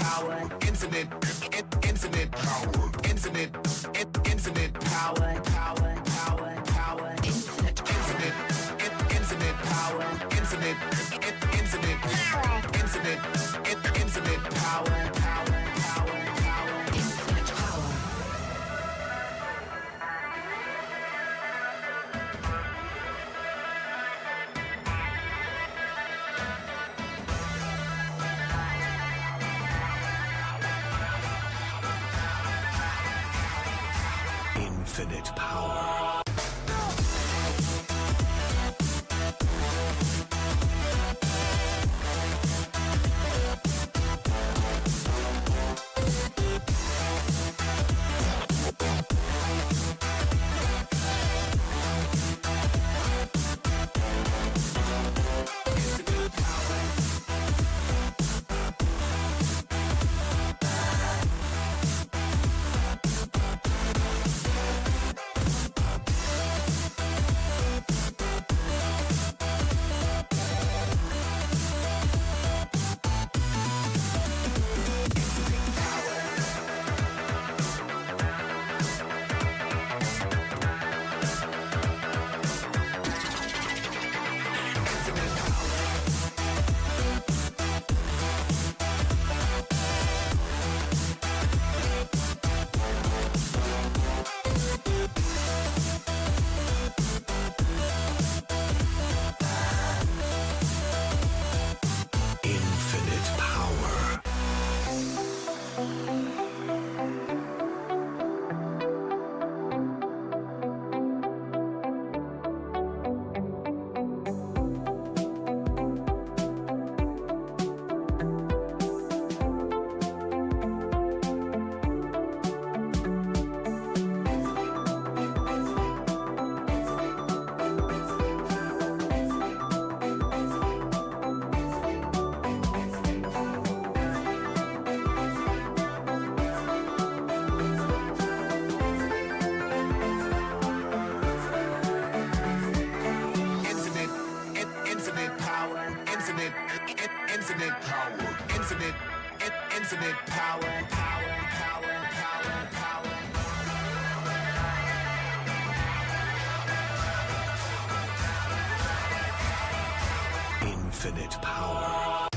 Speaker 5: power, infinite power, infinite power, power, power, power, infinite power, infinite power, infinite power, power, power, power, infinite power.
Speaker 6: Infinite power. Infinite power. Infinite power, infinite power, infinite power, power, power, power, power. Infinite power.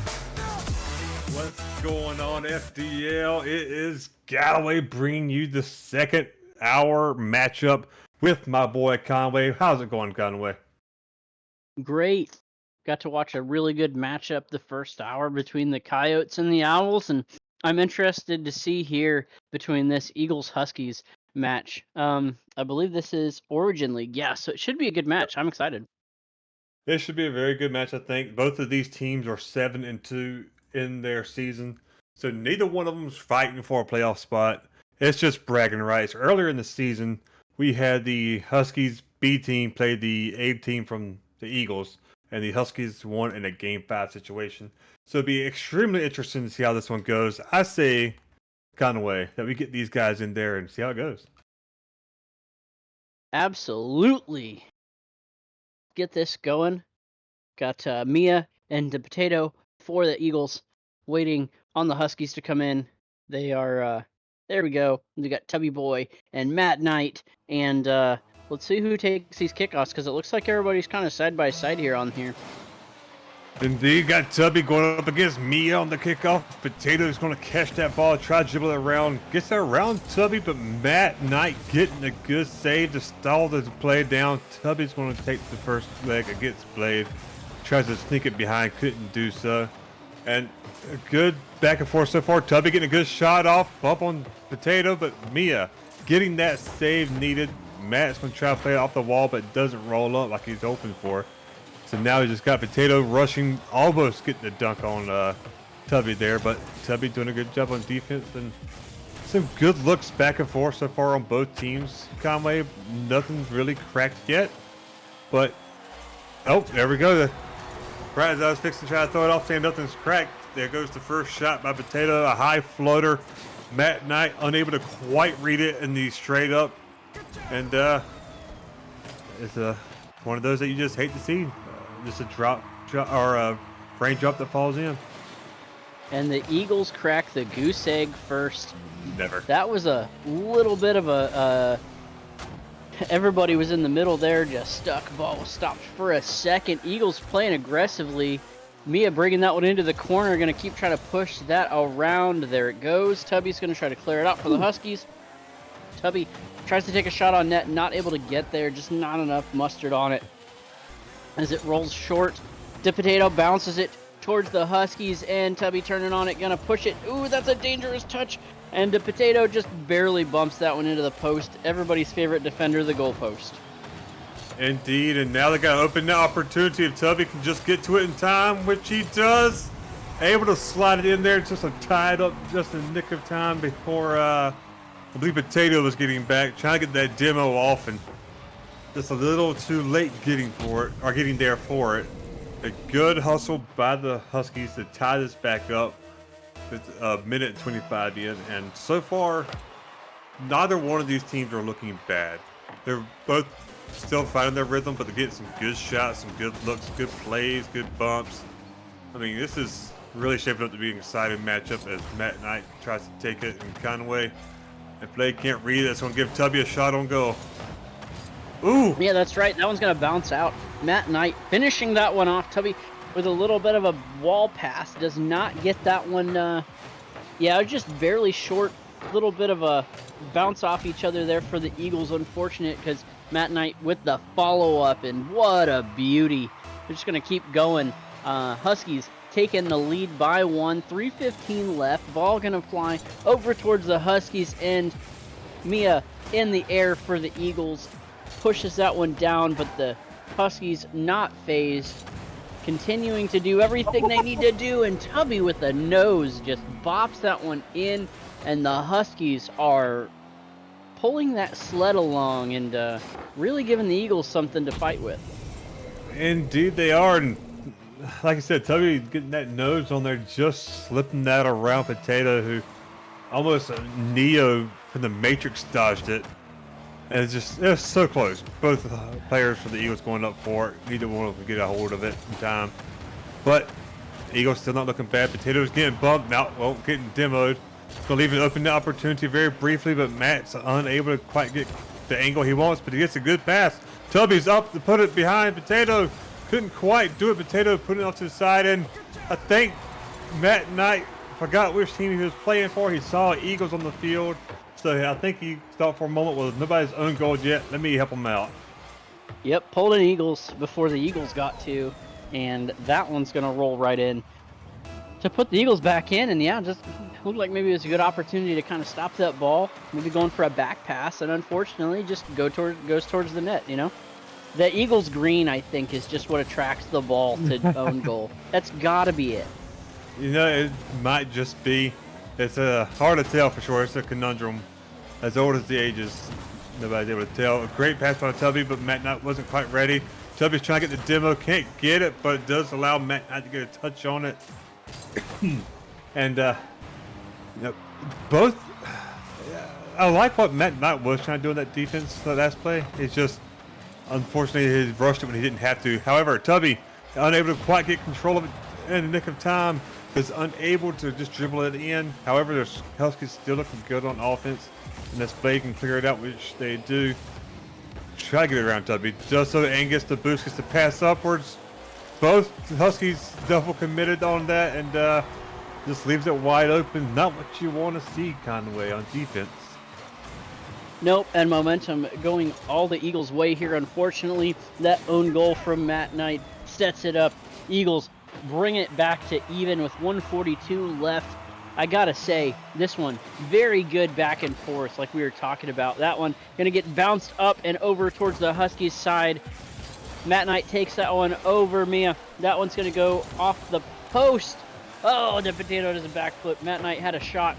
Speaker 7: What's going on, FDL? It is Galloway bringing you the second hour matchup with my boy Conway. How's it going, Conway?
Speaker 1: Great. Got to watch a really good matchup the first hour between the Coyotes and the Owls, and I'm interested to see here between this Eagles Huskies match. I believe this is Origin League, yeah, so it should be a good match. I'm excited.
Speaker 7: This should be a very good match, I think. Both of these teams are 7-2 in their season, so neither one of them is fighting for a playoff spot. It's just bragging rights. Earlier in the season, we had the Huskies B team play the A team from the Eagles, and the Huskies won in a Game 5 situation. So it'd be extremely interesting to see how this one goes. I say, Conway, that we get these guys in there and see how it goes.
Speaker 1: Absolutely. Get this going. Got Mia and the Potato for the Eagles waiting on the Huskies to come in. They are, there we go. We got Tubby Boy and Matt Knight. And let's see who takes these kickoffs, because it looks like everybody's kind of side by side here on here.
Speaker 7: Indeed, got Tubby going up against Mia on the kickoff. Potato's going to catch that ball, try to dribble it around. Gets that around Tubby, but Matt Knight getting a good save to stall the play down. Tubby's going to take the first leg against Blade. Tries to sneak it behind, couldn't do so. And a good back and forth so far. Tubby getting a good shot off, bump on Potato, but Mia getting that save needed. Matt's going to try to play it off the wall, but it doesn't roll up like he's hoping for. So now he just got Potato rushing, almost getting the dunk on Tubby there, but Tubby doing a good job on defense, and some good looks back and forth so far on both teams. Conway, nothing's really cracked yet, but oh, there we go. Right as I was fixing to try to throw it off, saying nothing's cracked, there goes the first shot by Potato, a high floater. Matt Knight unable to quite read it in the straight up, and it's one of those that you just hate to see. Just a drop or a raindrop that falls in.
Speaker 1: and the Eagles crack the goose egg first.
Speaker 7: Never.
Speaker 1: That was a little bit of a everybody was in the middle there, just stuck. Ball was stopped for a second. Eagles playing aggressively. Mia bringing that one into the corner, going to keep trying to push that around. There it goes. Tubby's going to try to clear it out for the Huskies. Tubby tries to take a shot on net, not able to get there, just not enough mustard on it. As it rolls short, DePotato bounces it towards the Huskies, and Tubby turning on it, going to push it. Ooh, that's a dangerous touch. And DePotato just barely bumps that one into the post. Everybody's favorite defender, the goalpost.
Speaker 7: Indeed, and now they got to open the opportunity if Tubby can just get to it in time, which he does. Able to slide it in there, just tied up just in the nick of time before I believe Potato was getting back, trying to get that demo off, and just a little too late getting there for it. A good hustle by the Huskies to tie this back up. With a minute 25 in, and so far, neither one of these teams are looking bad. They're both still finding their rhythm, but they're getting some good shots, some good looks, good plays, good bumps. I mean, this is really shaping up to be an exciting matchup as Matt Knight tries to take it in Conway. If Blake can't read it, it's going to give Tubby a shot on goal. Ooh!
Speaker 1: Yeah, that's right. That one's going to bounce out. Matt Knight finishing that one off. Tubby with a little bit of a wall pass, does not get that one. Yeah, just barely short, little bit of a bounce off each other there for the Eagles. Unfortunate because Matt Knight with the follow-up, and what a beauty. They're just going to keep going. Huskies taking the lead by 1, 3:15 left. Ball going to fly over towards the Huskies, and Mia in the air for the Eagles. Pushes that one down, but the Huskies not phased. Continuing to do everything they need to do, and Tubby with the nose just bops that one in, and the Huskies are pulling that sled along and really giving the Eagles something to fight with.
Speaker 7: Indeed they are, and like I said, Tubby getting that nose on there, just slipping that around Potato, who almost Neo from the Matrix dodged it. And it's so close. Both players for the Eagles going up for it. Neither one of them get a hold of it in time. But Eagles still not looking bad. Potato's getting bumped out, well, getting demoed. Gonna leave it open the opportunity very briefly, but Matt's unable to quite get the angle he wants, but he gets a good pass. Tubby's up to put it behind Potato. Couldn't quite do it. Potato put it off to the side, and I think Matt Knight forgot which team he was playing for. He saw Eagles on the field. So I think he thought for a moment, well, nobody's own goal yet. Let me help him out.
Speaker 1: Yep, pulled in Eagles before the Eagles got to, and that one's going to roll right in to put the Eagles back in. And yeah, just looked like maybe it was a good opportunity to kind of stop that ball, maybe going for a back pass, and unfortunately just goes towards the net, you know? The Eagles green, I think, is just what attracts the ball to own goal. That's got to be it.
Speaker 7: You know, it might just be. It's hard to tell for sure. It's a conundrum. As old as the ages, nobody's able to tell. A great pass by Tubby, but Matt Knight wasn't quite ready. Tubby's trying to get the demo, can't get it, but it does allow Matt Knight to get a touch on it. And both. I like what Matt Knight was trying to do in that defense, the last play. It's just, unfortunately, he rushed it when he didn't have to. However, Tubby, unable to quite get control of it in the nick of time, is unable to just dribble it in. However, the Huskies still looking good on offense, and this play can clear it out, which they do. Try to get it around Tubby, just so Angus the boost gets to pass upwards. Both Huskies double committed on that, and just leaves it wide open. Not what you want to see, Conway, on defense.
Speaker 1: Nope, and momentum going all the Eagles' way here. Unfortunately, that own goal from Matt Knight sets it up. Eagles bring it back to even with 1:42 left. I gotta say, this one, very good back and forth like we were talking about. That one gonna get bounced up and over towards the Huskies side. Matt Knight takes that one over Mia. That one's gonna go off the post. Oh, the Potato does a back foot. Matt Knight had a shot.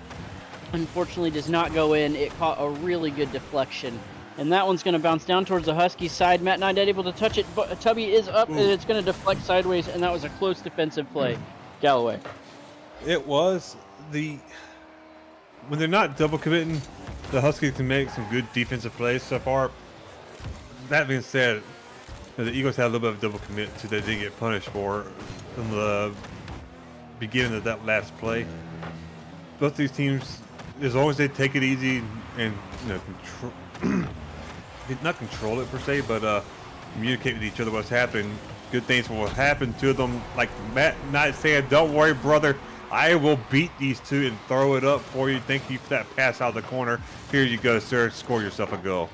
Speaker 1: Unfortunately, does not go in. It caught a really good deflection. And that one's going to bounce down towards the Huskies side. Matt Knight able to touch it, but Tubby is up, and it's going to deflect sideways, and that was a close defensive play. Galloway.
Speaker 7: It was when they're not double committing, the Huskies can make some good defensive plays so far. That being said, the Eagles had a little bit of double commit too they didn't get punished for in the beginning of that last play. Both these teams, as long as they take it easy and control, not control it per se, but communicate with each other what's happening, good things will happen to them. Like Matt Knight saying, "Don't worry, brother. I will beat these two and throw it up for you. Thank you for that pass out of the corner. Here you go, sir. Score yourself a goal."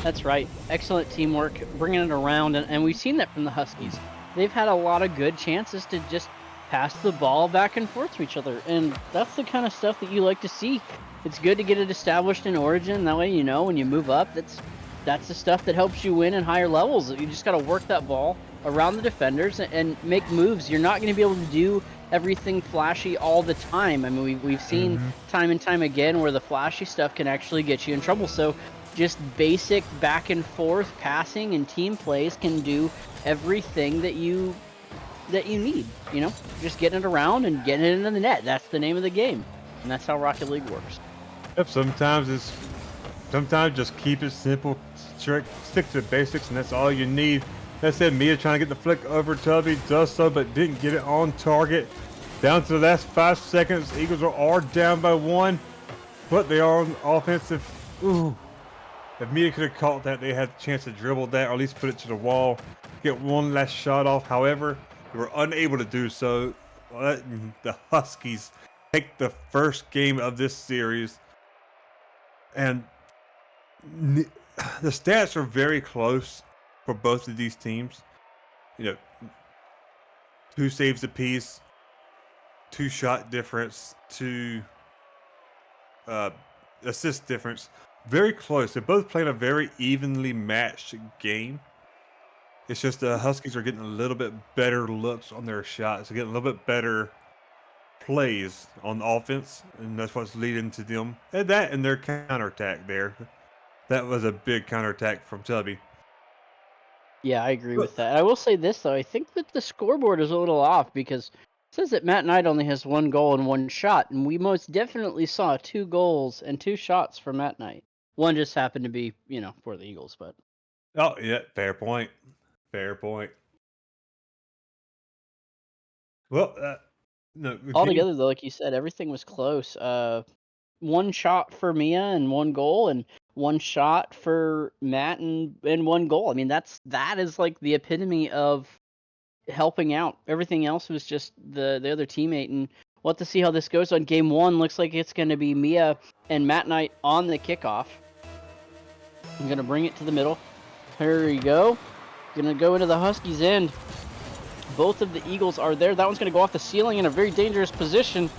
Speaker 1: That's right. Excellent teamwork, bringing it around, and we've seen that from the Huskies. They've had a lot of good chances to just pass the ball back and forth to each other, and that's the kind of stuff that you like to see. It's good to get it established in Origin. That way, when you move up, that's the stuff that helps you win in higher levels. You just got to work that ball around the defenders and make moves. You're not going to be able to do everything flashy all the time. I mean, we've seen time and time again where the flashy stuff can actually get you in trouble. So just basic back and forth passing and team plays can do everything that you need. Just getting it around and getting it into the net. That's the name of the game, and that's how Rocket League works.
Speaker 7: Yep, sometimes just keep it simple, stick to the basics, and that's all you need. That said, Mia trying to get the flick over Tubby, does so, but didn't get it on target. Down to the last 5 seconds, Eagles are down by 1, but they are on offensive. Ooh, if Mia could have caught that, they had a chance to dribble that, or at least put it to the wall, get one last shot off. However, they were unable to do so. Letting the Huskies take the first game of this series, and the stats are very close for both of these teams. 2 saves apiece, 2 shot difference, 2 assist difference. Very close. They're both playing a very evenly matched game. It's just the Huskies are getting a little bit better looks on their shots. They're getting a little bit better plays on offense, and that's what's leading to them. And that and their counterattack there. That was a big counterattack from Tubby.
Speaker 1: Yeah, I agree with that. I will say this, though. I think that the scoreboard is a little off because it says that Matt Knight only has 1 goal and 1 shot, and we most definitely saw 2 goals and 2 shots from Matt Knight. One just happened to be, for the Eagles, but...
Speaker 7: Oh, yeah, fair point. Fair point. Well, no.
Speaker 1: Altogether, though, like you said, everything was close. 1 shot for Mia and 1 goal, and 1 shot for Matt and 1 goal. I mean, that is like the epitome of helping out. Everything else was just the other teammate, and we'll have to see how this goes on game 1. Looks like it's going to be Mia and Matt Knight on the kickoff. I'm going to bring it to the middle. Here we go. Going to go into the Huskies' end. Both of the Eagles are there. That one's going to go off the ceiling in a very dangerous position.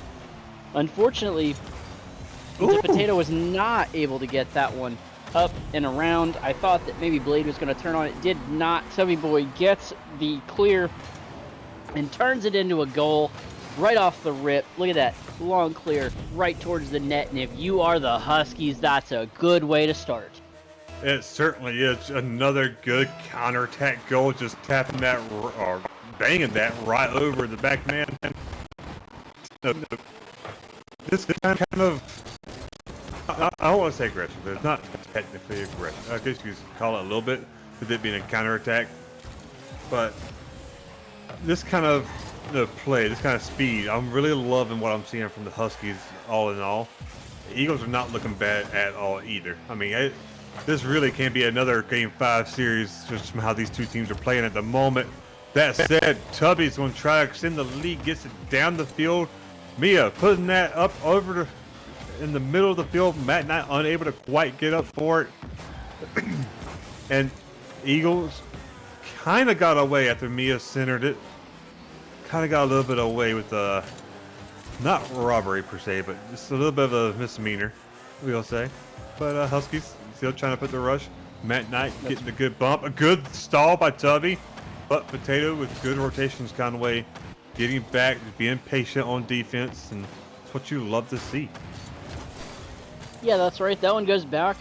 Speaker 1: Unfortunately, the Potato was not able to get that one up and around. I thought that maybe Blade was going to turn on. It did not. Tubby Boy gets the clear and turns it into a goal right off the rip. Look at that. Long clear right towards the net. And if you are the Huskies, that's a good way to start.
Speaker 7: It certainly is. Another good counterattack goal. Just tapping that or banging that right over the back man. This kind of... I don't want to say aggressive, but it's not technically aggressive. I guess you could call it a little bit, with it being a counterattack. But this kind of play, this kind of speed, I'm really loving what I'm seeing from the Huskies all in all. The Eagles are not looking bad at all either. I mean, this really can be another Game 5 series just from how these two teams are playing at the moment. That said, Tubby's going to try to extend the lead, gets it down the field. Mia putting that up over in the middle of the field. Matt Knight unable to quite get up for it. And Eagles kind of got away after Mia centered it. Kind of got a little bit away with not robbery per se, but just a little bit of a misdemeanor, we'll say. But Huskies still trying to put the rush. Matt Knight getting a good bump. A good stall by Tubby. But Potato with good rotations kind of way. Getting back, being patient on defense, and it's what you love to see.
Speaker 1: Yeah, that's right. That one goes back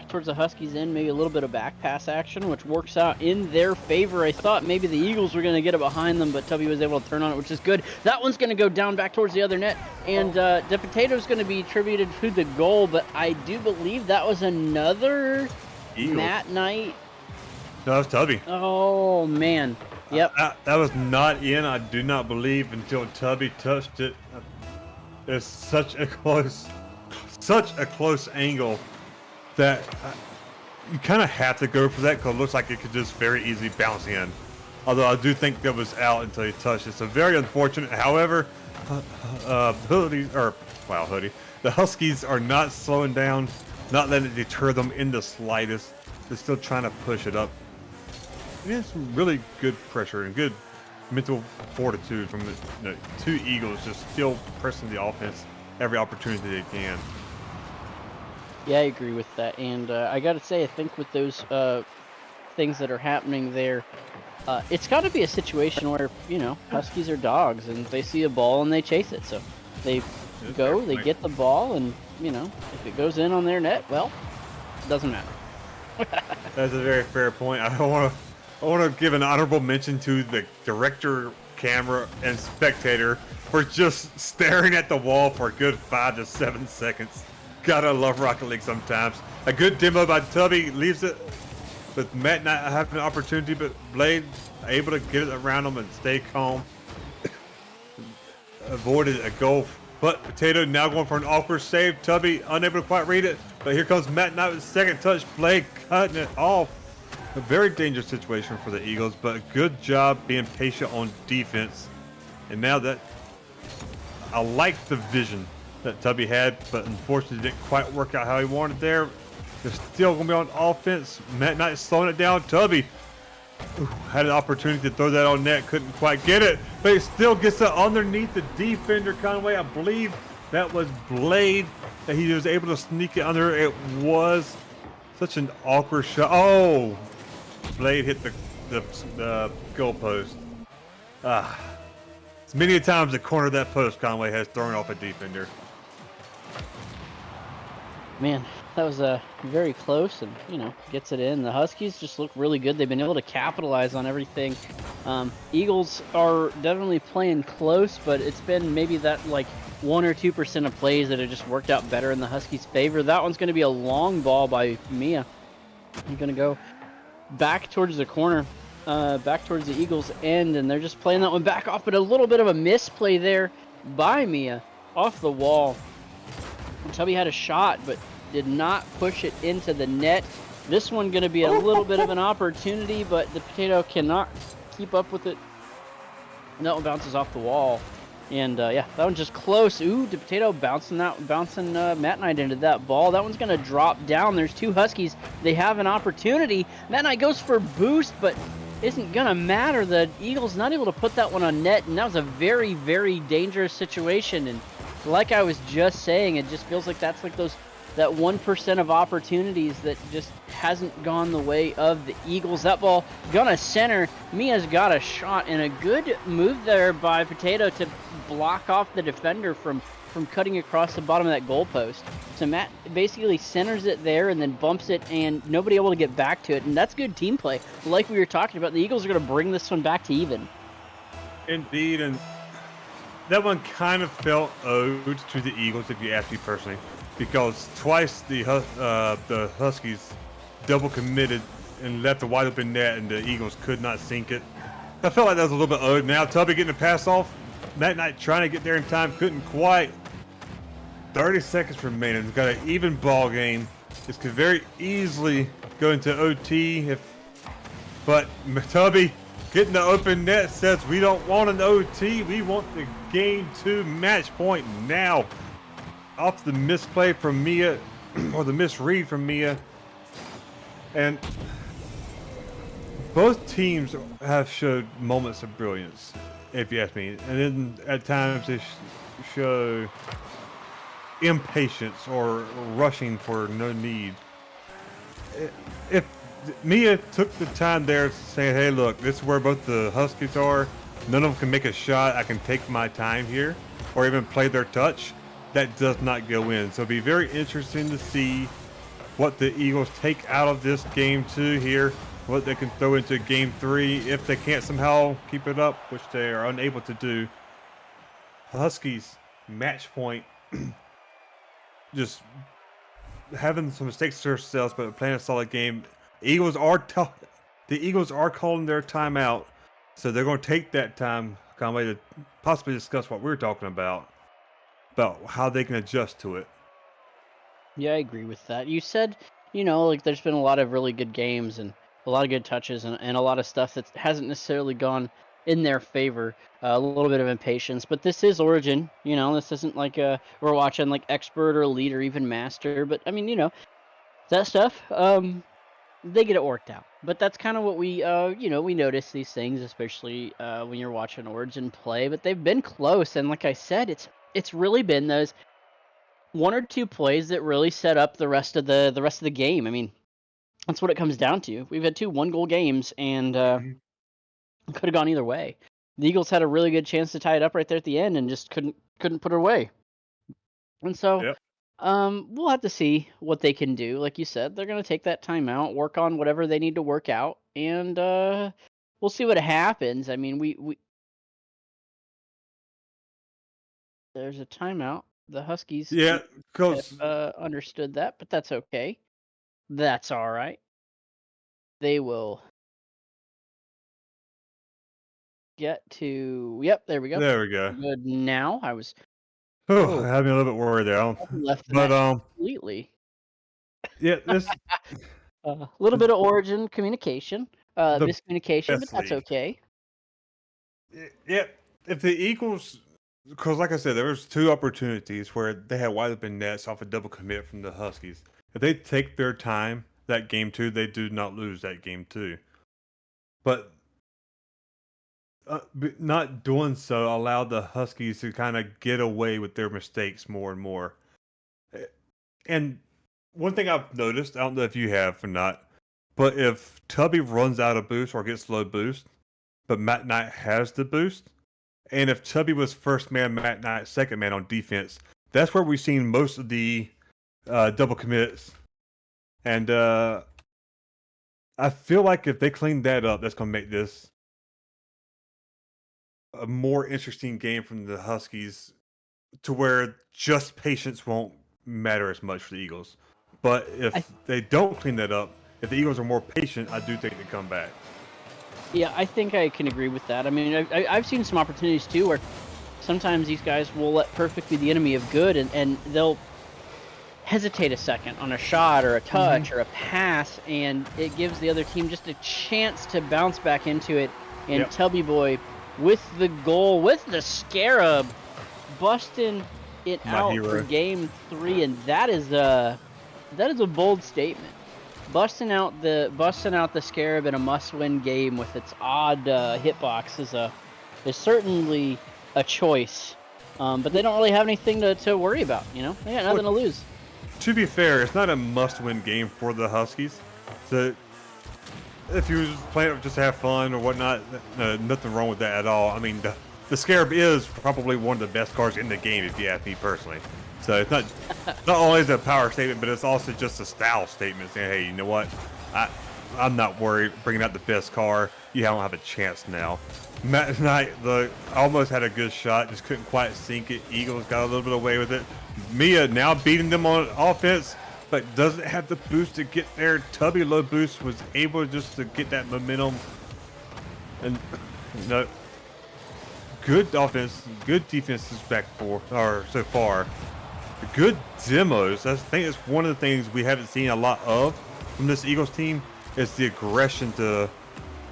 Speaker 1: towards the Huskies end. Maybe a little bit of back pass action, which works out in their favor. I thought maybe the Eagles were going to get it behind them, but Tubby was able to turn on it, which is good. That one's going to go down back towards the other net, and the Potato's going to be attributed to the goal, but I do believe that was another
Speaker 7: Eagles.
Speaker 1: Matt Knight.
Speaker 7: No, that was Tubby.
Speaker 1: Oh, man. Yep.
Speaker 7: That was not in, I do not believe, until Tubby touched it. It's such a close angle that you kind of have to go for that because it looks like it could just very easily bounce in. Although I do think that was out until he touched it. So very unfortunate. However, Hoodie, the Huskies are not slowing down, not letting it deter them in the slightest. They're still trying to push it up. And it's some really good pressure and good mental fortitude from the two Eagles, just still pressing the offense every opportunity they can.
Speaker 1: Yeah, I agree with that. And I got to say, I think with those things that are happening there, it's got to be a situation where, Huskies are dogs and they see a ball and they chase it. So they go, they get the ball, and, if it goes in on their net, well, it doesn't matter.
Speaker 7: That's a very fair point. I want to give an honorable mention to the director, camera, and spectator for just staring at the wall for a good 5 to 7 seconds. Gotta love Rocket League sometimes. A good demo by Tubby leaves it with Matt not having an opportunity, but Blade able to get it around him and stay calm. Avoided a goal. But Potato now going for an awkward save. Tubby unable to quite read it. But here comes Matt Knight with second touch. Blade cutting it off. A very dangerous situation for the Eagles, but a good job being patient on defense. And now that I like the vision that Tubby had, but unfortunately didn't quite work out how he wanted there. They're still going to be on offense. Matt Knight slowing it down. Tubby had an opportunity to throw that on net, couldn't quite get it, but he still gets it underneath the defender, Conway. I believe that was Blade that he was able to sneak it under. It was such an awkward shot. Oh, Blade hit the goal post. As many times the corner of that post Conway has thrown off a defender.
Speaker 1: Man, that was very close, and gets it in. The Huskies just look really good. They've been able to capitalize on everything. Eagles are definitely playing close, but it's been maybe that 1 or 2% of plays that have just worked out better in the Huskies' favor. That one's going to be a long ball by Mia. He's going to go back towards the corner, back towards the Eagles' end, and they're just playing that one back off, but a little bit of a misplay there by Mia off the wall. Tubby had a shot, but did not push it into the net. This one going to be a little bit of an opportunity, but the Potato cannot keep up with it. And that one bounces off the wall. And yeah, that one's just close. Ooh, the Potato bouncing Matt Knight into that ball. That one's going to drop down. There's two Huskies. They have an opportunity. Matt Knight goes for boost, but isn't going to matter. The Eagles not able to put that one on net, and that was a very, very dangerous situation. And like I was just saying, it just feels like that's that 1% of opportunities that just hasn't gone the way of the Eagles. That ball gonna center. Mia's got a shot, and a good move there by Potato to block off the defender from cutting across the bottom of that goalpost. So Matt basically centers it there and then bumps it, and nobody able to get back to it. And that's good team play. Like we were talking about, the Eagles are gonna bring this one back to even.
Speaker 7: Indeed, and that one kind of felt owed to the Eagles, if you ask me personally, because twice the Huskies double committed and left a wide open net, and the Eagles could not sink it. I felt like that was a little bit owed. Now Tubby getting a pass off. Matt Knight trying to get there in time, couldn't quite. 30 seconds remaining. We've got an even ball game. This could very easily go into OT but Tubby getting the open net says we don't want an OT. We want the game 2 match point now. Off the misplay from Mia, or the misread from Mia. And both teams have showed moments of brilliance, if you ask me. And then at times they show impatience or rushing for no need. If Mia took the time there saying, hey, look, this is where both the Huskies are. None of them can make a shot. I can take my time here, or even play their touch. That does not go in. So it'll be very interesting to see what the Eagles take out of this game 2 here, what they can throw into game 3 if they can't somehow keep it up, which they are unable to do. Huskies match point, just having some mistakes to themselves, but playing a solid game. The Eagles are calling their timeout. So they're going to take that time, Conway, to possibly discuss what we're talking about how they can adjust to it.
Speaker 1: Yeah, I agree with that. You said, like there's been a lot of really good games and a lot of good touches and a lot of stuff that hasn't necessarily gone in their favor. A little bit of impatience, but this is Origin. This isn't like we're watching like expert or elite or even master. But I mean, that stuff. They get it worked out. But that's kind of what we we notice these things, especially when you're watching Origin play. But they've been close, and like I said, it's really been those one or two plays that really set up the rest of the game. I mean, that's what it comes down to. We've had 2 1-goal games, and could have gone either way. The Eagles had a really good chance to tie it up right there at the end, and just couldn't put it away. And so,
Speaker 7: Yep.
Speaker 1: we'll have to see what they can do. Like you said, they're gonna take that time out, work on whatever they need to work out, and we'll see what happens. I mean, we there's a timeout. The Huskies
Speaker 7: Yeah,
Speaker 1: have
Speaker 7: because
Speaker 1: understood that, but that's okay. That's all right. They will get to. Yep, there we go.
Speaker 7: there we go.
Speaker 1: Good now. I was
Speaker 7: Oh, I had me a little bit worried there.
Speaker 1: left the
Speaker 7: But
Speaker 1: net completely.
Speaker 7: yeah, this
Speaker 1: A little bit of Origin communication,
Speaker 7: the
Speaker 1: miscommunication, but
Speaker 7: best
Speaker 1: that's
Speaker 7: league.
Speaker 1: okay.
Speaker 7: Yeah, if the Eagles, because like I said, there was 2 opportunities where they had wide open nets off a double commit from the Huskies. If they take their time that game 2, they do not lose that game 2. But not doing so allowed the Huskies to kind of get away with their mistakes more and more. And one thing I've noticed, I don't know if you have or not, but if Tubby runs out of boost or gets low boost, but Matt Knight has the boost, and if Tubby was first man, Matt Knight second man on defense, that's where we've seen most of the double commits. And I feel like if they clean that up, that's going to make this a more interesting game from the Huskies, to where just patience won't matter as much for the Eagles. But if they don't clean that up, if the Eagles are more patient, I do think they come back.
Speaker 1: Yeah, I think I can agree with that. I mean, I've seen some opportunities too where sometimes these guys will let perfect be the enemy of good, and they'll hesitate a second on a shot or a touch or a pass, and it gives the other team just a chance to bounce back into it. And
Speaker 7: Yep.
Speaker 1: Tubby Boy with the goal, with the scarab, busting it
Speaker 7: My
Speaker 1: out
Speaker 7: hero.
Speaker 1: for game 3, and that is a bold statement. Busting out the scarab in a must-win game with its odd hitbox is certainly a choice. But they don't really have anything to worry about. They got nothing to lose.
Speaker 7: To be fair, it's not a must-win game for the Huskies. So if you were just playing it just to have fun or whatnot, nothing wrong with that at all. I mean, the Scarab is probably one of the best cards in the game, if you ask me personally. So it's not only is it a power statement, but it's also just a style statement saying, hey, you know what? I'm not worried bringing out the best card. You don't have a chance now. Matt Knight almost had a good shot, just couldn't quite sink it. Eagles got a little bit away with it. Mia now beating them on offense, but doesn't have the boost to get there. Tubby low boost was able just to get that momentum. And good offense, good defenses so far. Good demos. I think it's one of the things we haven't seen a lot of from this Eagles team is the aggression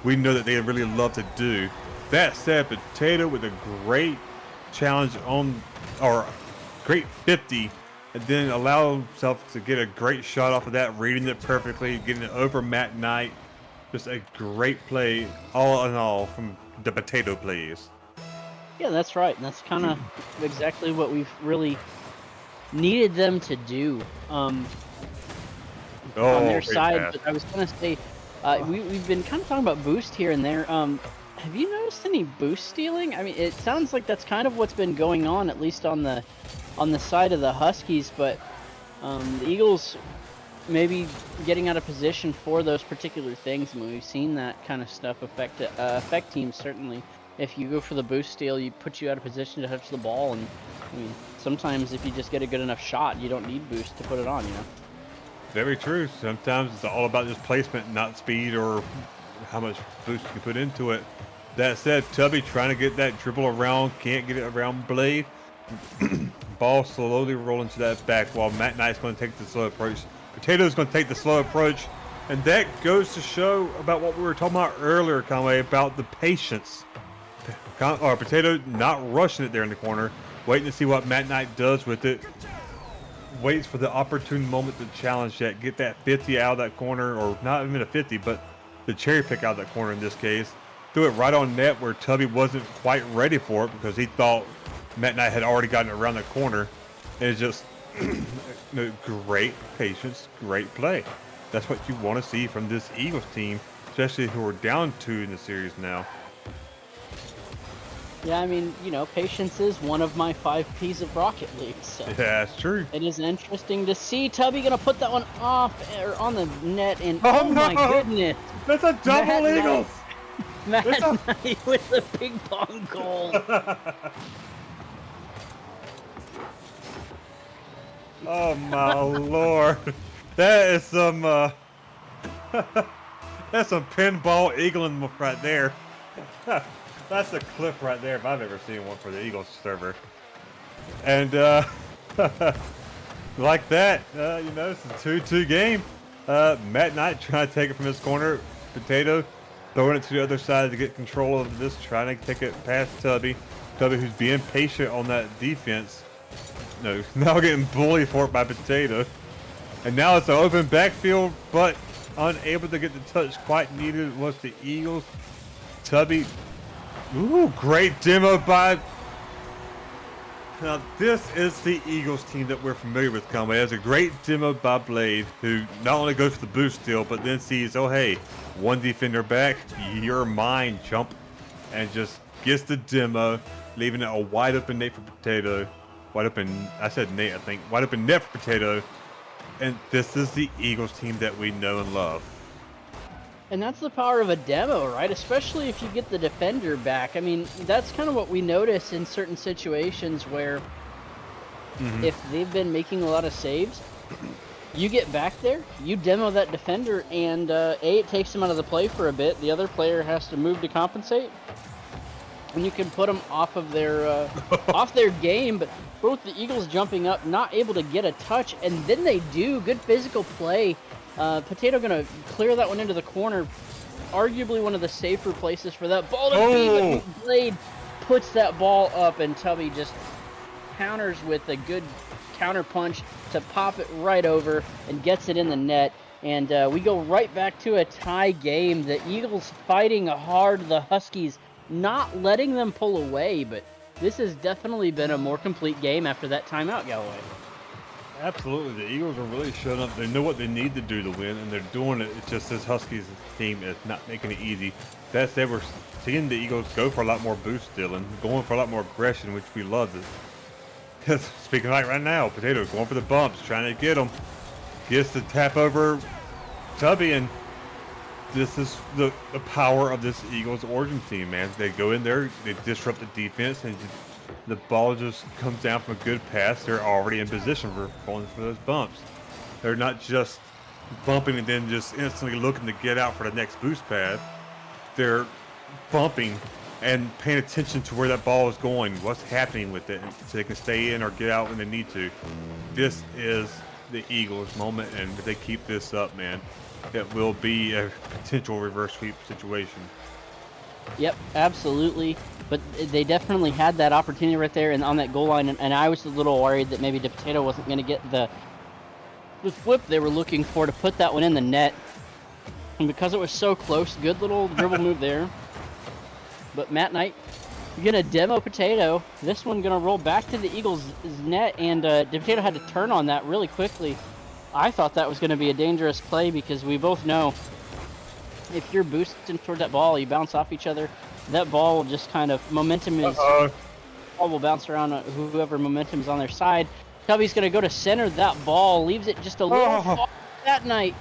Speaker 7: we know that they really love to do. That said, Potato with a great challenge great 50, and then allow himself to get a great shot off of that, reading it perfectly, getting it over Matt Knight. Just a great play, all in all, from the Potato plays.
Speaker 1: Yeah, that's right. And that's kind of exactly what we've really needed them to do on their
Speaker 7: great
Speaker 1: side.
Speaker 7: pass.
Speaker 1: But I was going to say, we've been kind of talking about boost here and there. Have you noticed any boost stealing? I mean, it sounds like that's kind of what's been going on, at least on the side of the Huskies. But the Eagles maybe getting out of position for those particular things. I mean, we've seen that kind of stuff affect teams, certainly. If you go for the boost steal, you put you out of position to touch the ball, and I mean, sometimes if you just get a good enough shot, you don't need boost to put it on.
Speaker 7: Very true. Sometimes it's all about just placement, not speed or how much boost you can put into it. That said, Tubby trying to get that dribble around, can't get it around Blade. Ball slowly rolling to that back wall. Matt Knight's going to take the slow approach. Potato's going to take the slow approach. And that goes to show about what we were talking about earlier, Conway, about the patience. Potato not rushing it there in the corner, waiting to see what Matt Knight does with it. Waits for the opportune moment to challenge that, get that 50 out of that corner, or not even a 50, but the cherry pick out of that corner in this case. Threw it right on net where Tubby wasn't quite ready for it because he thought Matt Knight had already gotten it around the corner. And it's just great patience, great play. That's what you want to see from this Eagles team, especially who are down 2 in the series now.
Speaker 1: Yeah, I mean, patience is one of my 5 P's of Rocket League. So
Speaker 7: Yeah, that's true.
Speaker 1: it is interesting to see Tubby gonna put that one off or on the net, and
Speaker 7: Oh,
Speaker 1: my
Speaker 7: no!
Speaker 1: goodness,
Speaker 7: That's a double
Speaker 1: Matt
Speaker 7: Eagles!
Speaker 1: Matt
Speaker 7: It's a-
Speaker 1: Knight with the ping pong goal.
Speaker 7: Oh my lord. That is some that's some pinball eagling right there. That's a clip right there if I've ever seen one for the Eagles server. And like that, it's a 2-2 game. Matt Knight trying to take it from his corner. Potato throwing it to the other side to get control of this, trying to take it past Tubby. Tubby who's being patient on that defense. No, now getting bullied for it by Potato. And now it's an open backfield, but unable to get the touch quite needed was the Eagles. Tubby, ooh, great demo by... Now this is the Eagles team that we're familiar with, Conway. It's a great demo by Blade, who not only goes for the boost steal, but then sees, oh hey, one defender back, you're mine, chump. And just gets the demo, leaving it a wide open net for Potato. Wide open, I said Nate, I think. Wide open net for Potato. And this is the Eagles team that we know and love.
Speaker 1: And that's the power of a demo, right? Especially if you get the defender back. I mean, that's kind of what we notice in certain situations where if they've been making a lot of saves, you get back there, you demo that defender, and it takes them out of the play for a bit. The other player has to move to compensate. And you can put them off of their game, but both the Eagles jumping up, not able to get a touch, and then they do good physical play. Potato gonna clear that one into the corner, arguably one of the safer places for that ball to be, but Blade puts that ball up, and Tubby just counters with a good counter punch to pop it right over and gets it in the net. And we go right back to a tie game. The Eagles fighting hard, the Huskies not letting them pull away, but this has definitely been a more complete game after that timeout, Galloway.
Speaker 7: Absolutely, the Eagles are really showing up. They know what they need to do to win, and they're doing it. It's just this Huskies team is not making it easy. That said, we're seeing the Eagles go for a lot more boost stealing, going for a lot more aggression, which we love. Speaking like right now, Potato going for the bumps, trying to get them. Gets the tap over Tubby, and this is the power of this Eagles origin team, man. They go in there, they disrupt the defense, and the ball just comes down from a good pass. They're already in position for going for those bumps. They're not just bumping and then just instantly looking to get out for the next boost pad. They're bumping and paying attention to where that ball is going, what's happening with it, so they can stay in or get out when they need to. This is the Eagles moment, and if they keep this up, man, it will be a potential reverse sweep situation.
Speaker 1: Yep, absolutely. But they definitely had that opportunity right there and on that goal line, and I was a little worried that maybe Potato wasn't going to get the flip they were looking for to put that one in the net. And because it was so close, good little dribble move there. But Matt Knight going to demo Potato. This one going to roll back to the Eagles' net, and Potato had to turn on that really quickly. I thought that was going to be a dangerous play because we both know if you're boosting toward that ball, you bounce off each other. That ball will just kind of momentum is ball will bounce around whoever momentum is on their side. Tubby's going to go to center that ball, leaves it just a little far. That Knight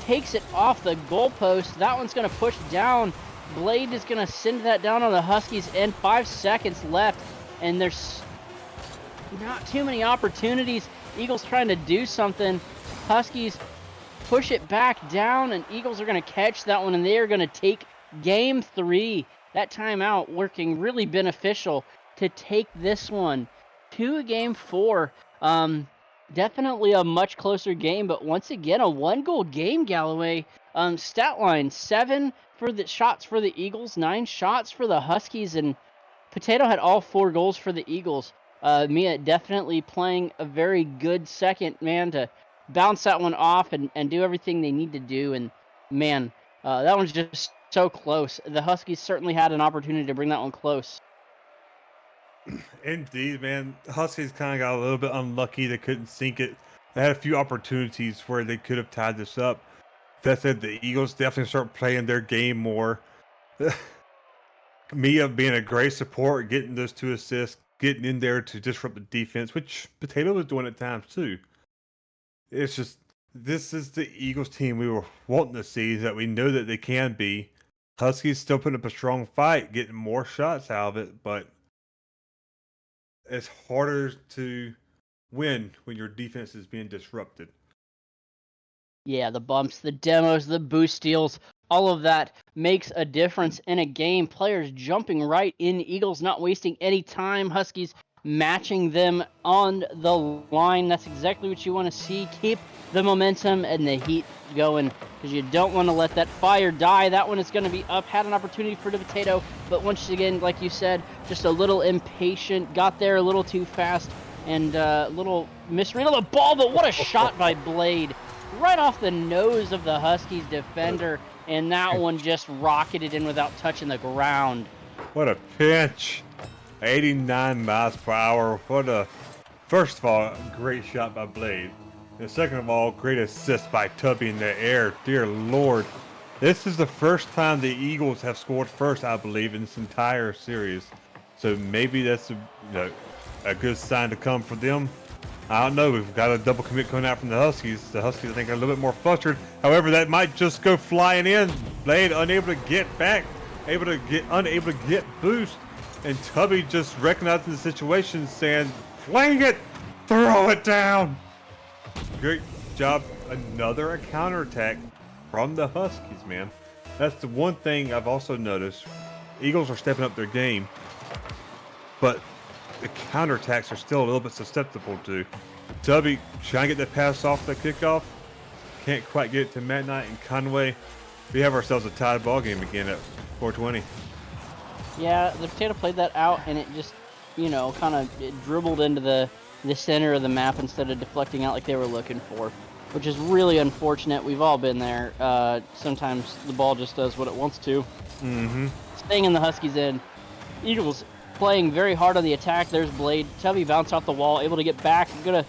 Speaker 1: takes it off the goalpost. That one's going to push down. Blade is going to send that down on the Huskies end. 5 seconds left, and there's not too many opportunities. Eagles trying to do something. Huskies push it back down, and Eagles are going to catch that one, and they are going to take game 3 that timeout working really beneficial to take this one to a game 4. Definitely a much closer game, but once again, a 1-goal game, Galloway. Stat line, 7 for the shots for the Eagles, 9 shots for the Huskies, and Potato had all 4 goals for the Eagles. Mia definitely playing a very good second, man, to bounce that one off and do everything they need to do. And, man, that one's just so close. The Huskies certainly had an opportunity to bring that one close.
Speaker 7: Indeed, man. Huskies kind of got a little bit unlucky. They couldn't sink it. They had a few opportunities where they could have tied this up. That said, the Eagles definitely start playing their game more. Mia being a great support, getting those 2 assists, getting in there to disrupt the defense, which Potato was doing at times too. It's just, this is the Eagles team we were wanting to see, that we know that they can be. Huskies still putting up a strong fight, getting more shots out of it, but it's harder to win when your defense is being disrupted.
Speaker 1: Yeah, the bumps, the demos, the boost steals, all of that makes a difference in a game. Players jumping right in, Eagles not wasting any time, Huskies matching them on the line. That's exactly what you want to see. Keep the momentum and the heat going, because you don't want to let that fire die. That one is going to be up. Had an opportunity for the Potato, but once again, like you said, just a little impatient. Got there a little too fast, and a little misread on the ball, but what a shot by Blade. Right off the nose of the Huskies defender, and that one just rocketed in without touching the ground.
Speaker 7: What a pinch! 89 miles per hour. First of all, great shot by Blade. And second of all, great assist by Tubby in the air. Dear Lord. This is the first time the Eagles have scored first, I believe, in this entire series. So maybe that's a good sign to come for them. I don't know. We've got a double commit coming out from the Huskies. The Huskies, I think, are a little bit more flustered. However, that might just go flying in. Blade unable to get back, unable to get boost, and Tubby just recognizing the situation, saying, "Fling it, throw it down." Great job. Another counterattack from the Huskies, man. That's the one thing I've also noticed. Eagles are stepping up their game, but the counterattacks are still a little bit susceptible to. Tubby trying to get the pass off the kickoff. Can't quite get it to Matt Knight and Conway. We have ourselves a tied ball game again at 4:20.
Speaker 1: Yeah, the Potato played that out, and it just, kind of dribbled into the center of the map instead of deflecting out like they were looking for, which is really unfortunate. We've all been there. Sometimes the ball just does what it wants to.
Speaker 7: Mm-hmm.
Speaker 1: Staying in the Huskies' end. Eagles playing very hard on the attack. There's Blade. Tubby bounced off the wall, able to get back. Gonna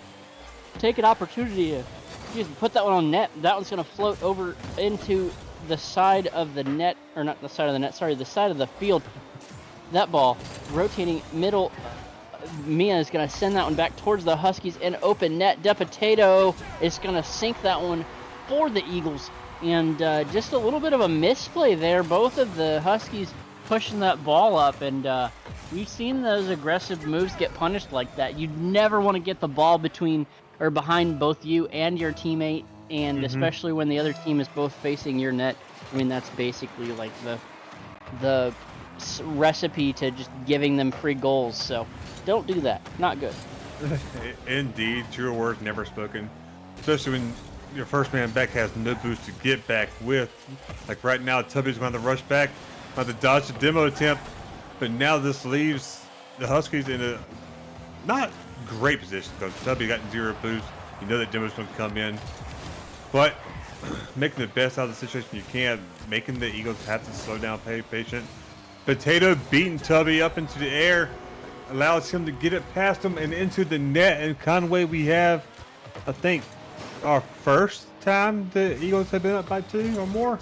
Speaker 1: take an opportunity to put that one on net. That one's gonna float over into the side of the net, or not the side of the net, sorry, the side of the field. That ball rotating middle. Mia is gonna send that one back towards the Huskies in open net. Potato is gonna sink that one for the Eagles. And just a little bit of a misplay there. Both of the Huskies pushing that ball up, and we've seen those aggressive moves get punished like that. You never want to get the ball between or behind both you and your teammate, and especially when the other team is both facing your net. I mean, that's basically like the recipe to just giving them free goals. So don't do that. Not good.
Speaker 7: Indeed, true words never spoken. Especially when your first man back has no boost to get back with. Like right now, Tubby's going to rush back, going to dodge the demo attempt. But now this leaves the Huskies in a not great position, because Tubby got 0 boost. You know that demo's going to come in. But making the best out of the situation you can, making the Eagles have to slow down, pay patient. Potato beating Tubby up into the air, allows him to get it past him and into the net. And Conway, we have, I think, our first time the Eagles have been up by 2 or more.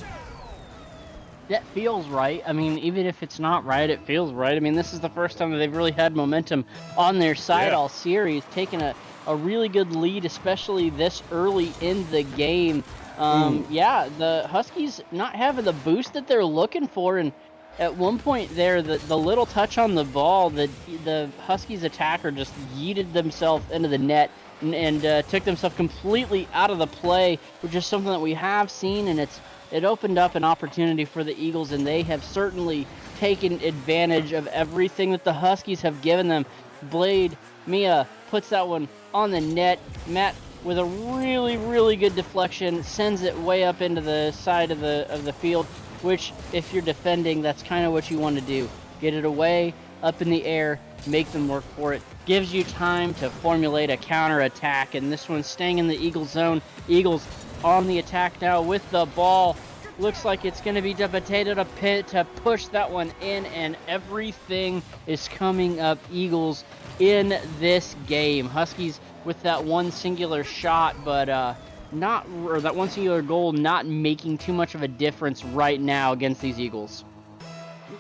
Speaker 1: That feels right. I mean, even if it's not right, it feels right. I mean, this is the first time that they've really had momentum on their side all series, taking a really good lead, especially this early in the game. Yeah, the Huskies not having the boost that they're looking for, and at one point there, the little touch on the ball, the Huskies attacker just yeeted themselves into the net and took themselves completely out of the play, which is something that we have seen, and it opened up an opportunity for the Eagles, and they have certainly taken advantage of everything that the Huskies have given them. Blade Mia puts that one on the net. Matt with a really, really good deflection sends it way up into the side of the field, which if you're defending, that's kind of what you want to do. Get it away, up in the air, make them work for it. Gives you time to formulate a counter attack, and this one's staying in the Eagles zone. Eagles on the attack now with the ball. Looks like it's going to be Potato to push that one in, and everything is coming up Eagles in this game. Huskies with that one singular shot, but that one singular goal not making too much of a difference right now against these Eagles.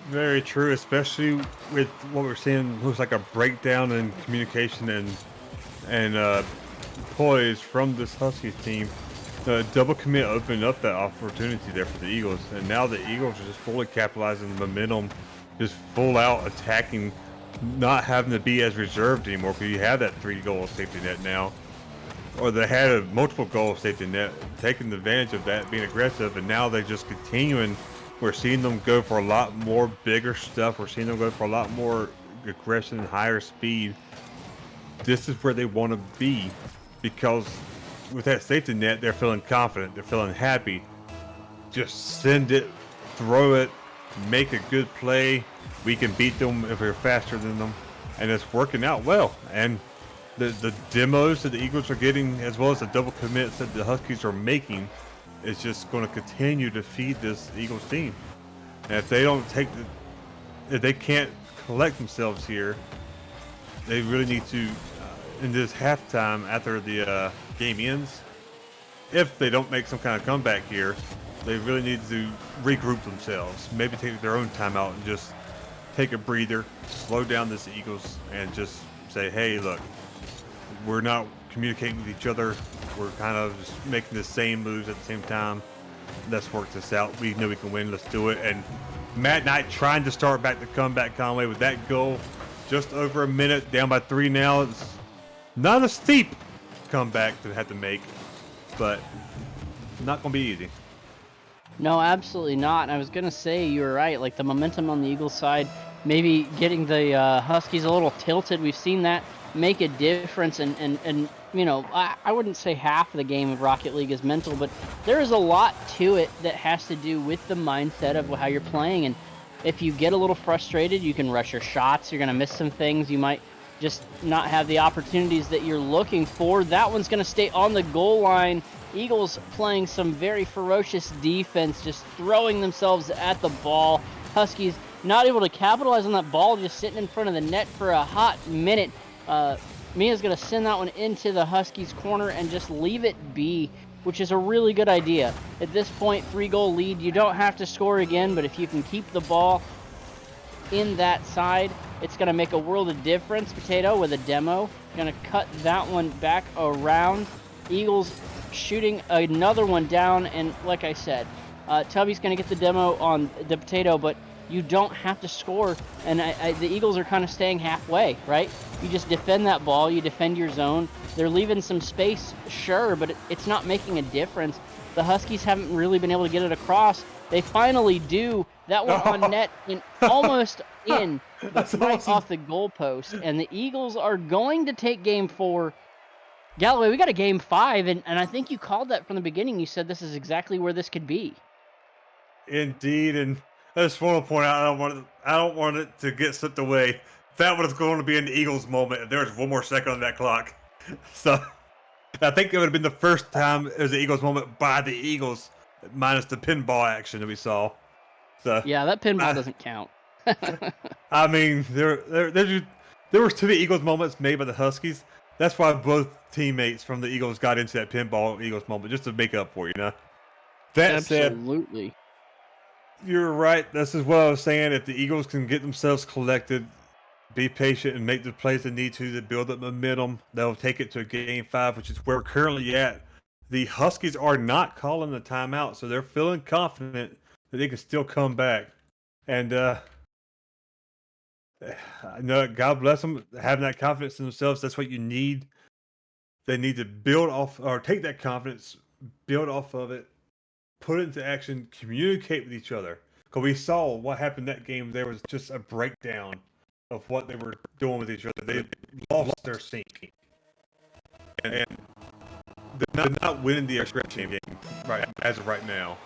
Speaker 7: Very true, especially with what we're seeing. Looks like a breakdown in communication and poise from this Huskies team. The double commit opened up that opportunity there for the Eagles, and now the Eagles are just fully capitalizing the momentum, just full out attacking, not having to be as reserved anymore because you have that 3-goal safety net now, or they had a multiple goal safety net, taking advantage of that, being aggressive, and now they're just continuing. We're seeing them go for a lot more bigger stuff. We're seeing them go for a lot more aggression and higher speed. This is where they want to be because with that safety net, they're feeling confident. They're feeling happy. Just send it, throw it, make a good play. We can beat them if we're faster than them. And it's working out well. And the demos that the Eagles are getting, as well as the double commits that the Huskies are making, is just going to continue to feed this Eagles team. And if they don't if they can't collect themselves here, they really need to, in this halftime after the game ends, if they don't make some kind of comeback here, they really need to regroup themselves. Maybe take their own timeout and just take a breather, slow down this Eagles, and just say, hey, look, we're not communicating with each other. We're kind of just making the same moves at the same time. Let's work this out. We know we can win. Let's do it. And Matt Knight trying to start back the comeback Conway with that goal. Just over a minute, down by 3 now. It's not a steep comeback to have to make, but not going to be easy.
Speaker 1: No, absolutely not. And I was going to say, you were right. Like, the momentum on the Eagles side, maybe getting the Huskies a little tilted. We've seen that make a difference. And you know, I wouldn't say half of the game of Rocket League is mental, but there is a lot to it that has to do with the mindset of how you're playing. And if you get a little frustrated, you can rush your shots. You're going to miss some things. You might just not have the opportunities that you're looking for. That one's going to stay on the goal line. Eagles playing some very ferocious defense, just throwing themselves at the ball. Huskies not able to capitalize on that ball, just sitting in front of the net for a hot minute. Mia's going to send that one into the Huskies corner and just leave it be, which is a really good idea. At this point, 3-goal lead. You don't have to score again, but if you can keep the ball in that side, it's going to make a world of difference. Potato with a demo. Going to cut that one back around. Eagles shooting another one down, and like I said, Tubby's going to get the demo on the Potato, but you don't have to score, and the Eagles are kind of staying halfway, right? You just defend that ball, you defend your zone. They're leaving some space, sure, but it's not making a difference. The Huskies haven't really been able to get it across. They finally do. That one on net and almost in, but right
Speaker 7: awesome.
Speaker 1: off the goalpost, and the Eagles are going to take game 4. Galloway, we got a game 5, and I think you called that from the beginning. You said this is exactly where this could be.
Speaker 7: Indeed, and I just want to point out, I don't want it to get slipped away. That was going to be an Eagles moment if there was one more second on that clock. So I think it would have been the first time it was an Eagles moment by the Eagles, minus the pinball action that we saw. So
Speaker 1: Yeah, that pinball doesn't count.
Speaker 7: I mean, there was 2 Eagles moments made by the Huskies. That's why both teammates from the Eagles got into that pinball Eagles moment, just to make up for, you know. That said,
Speaker 1: Absolutely.
Speaker 7: you're right. This is what I was saying. If the Eagles can get themselves collected, be patient, and make the plays they need to build up momentum, they'll take it to game 5, which is where we're currently at. The Huskies are not calling the timeout, so they're feeling confident that they can still come back. And no, God bless them, having that confidence in themselves. That's what you need. They need to build off, or take that confidence, build off of it, put it into action, communicate with each other. Because we saw what happened that game. There was just a breakdown of what they were doing with each other. They lost their sync. And they're not winning the aggression game right as of right now.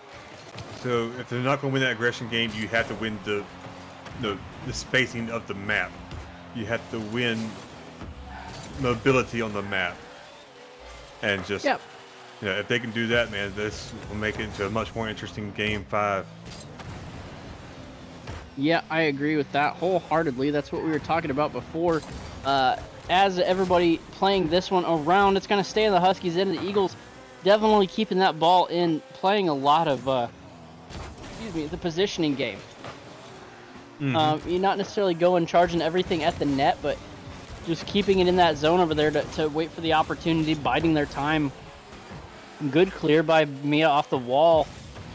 Speaker 7: So if they're not going to win that aggression game, you have to win the spacing of the map. You have to win mobility on the map. And just, if they can do that, man, this will make it into a much more interesting game 5.
Speaker 1: Yeah, I agree with that wholeheartedly. That's what we were talking about before. As everybody playing this one around, it's going to stay in the Huskies' end. The Eagles definitely keeping that ball in, playing a lot of, the positioning game. You're not necessarily going charging everything at the net, but just keeping it in that zone over there to wait for the opportunity, biding their time. Good clear by Mia off the wall.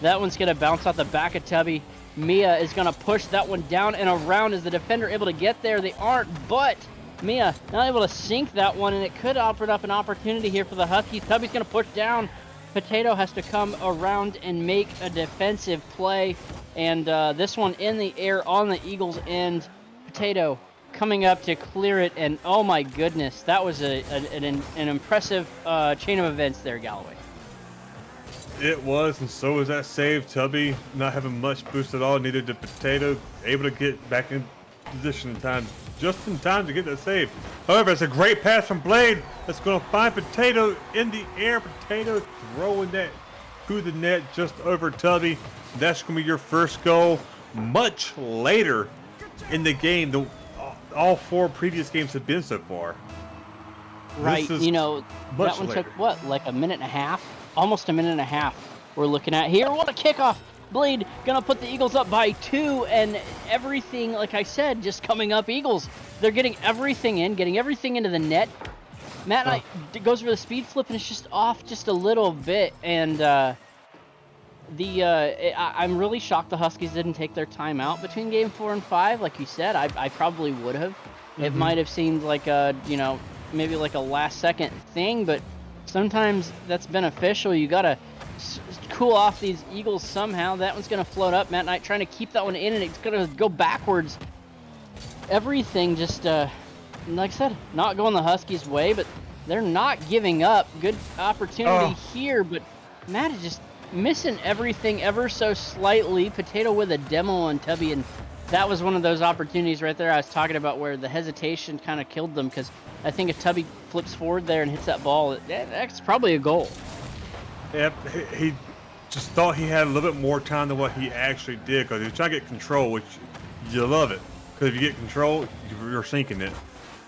Speaker 1: That one's going to bounce out the back of Tubby. Mia is going to push that one down and around. Is the defender able to get there? They aren't, but Mia not able to sink that one, and it could offer up an opportunity here for the Huskies. Tubby's going to push down. Potato has to come around and make a defensive play, and this one in the air on the Eagles' end. Potato coming up to clear it, and oh my goodness, that was an impressive chain of events there, Galloway.
Speaker 7: It was, and so was that save. Tubby not having much boost at all, needed the Potato, able to get back in position in time, just in time to get that save. However, it's a great pass from Blade that's going to find Potato in the air. Potato throwing that through the net just over Tubby. That's going to be your first goal. Much later in the game than all 4 previous games have been so far.
Speaker 1: Right, that one
Speaker 7: later.
Speaker 1: took, what, like a minute and a half? Almost a minute and a half we're looking at here. What a kickoff. Blade gonna put the Eagles up by 2, and everything, like I said, just coming up Eagles. They're getting everything in, getting everything into the net. Matt Knight goes for the speed flip, and it's just off just a little bit, and I'm really shocked the Huskies didn't take their time out between game 4 and 5. Like you said, I probably would have. It might have seemed like maybe like a last second thing, but sometimes that's beneficial. You gotta cool off these Eagles somehow. That one's gonna float up. Matt Knight trying to keep that one in, and it's gonna go backwards. Everything just, like I said, not going the Huskies' way, but they're not giving up. Good opportunity here, but Matt is just missing everything ever so slightly. Potato with a demo on Tubby, and that was one of those opportunities right there I was talking about where the hesitation kind of killed them, because I think if Tubby flips forward there and hits that ball, that's probably a goal.
Speaker 7: Yep, he just thought he had a little bit more time than what he actually did, because he was trying to get control, which you love it. Because if you get control, you're sinking it.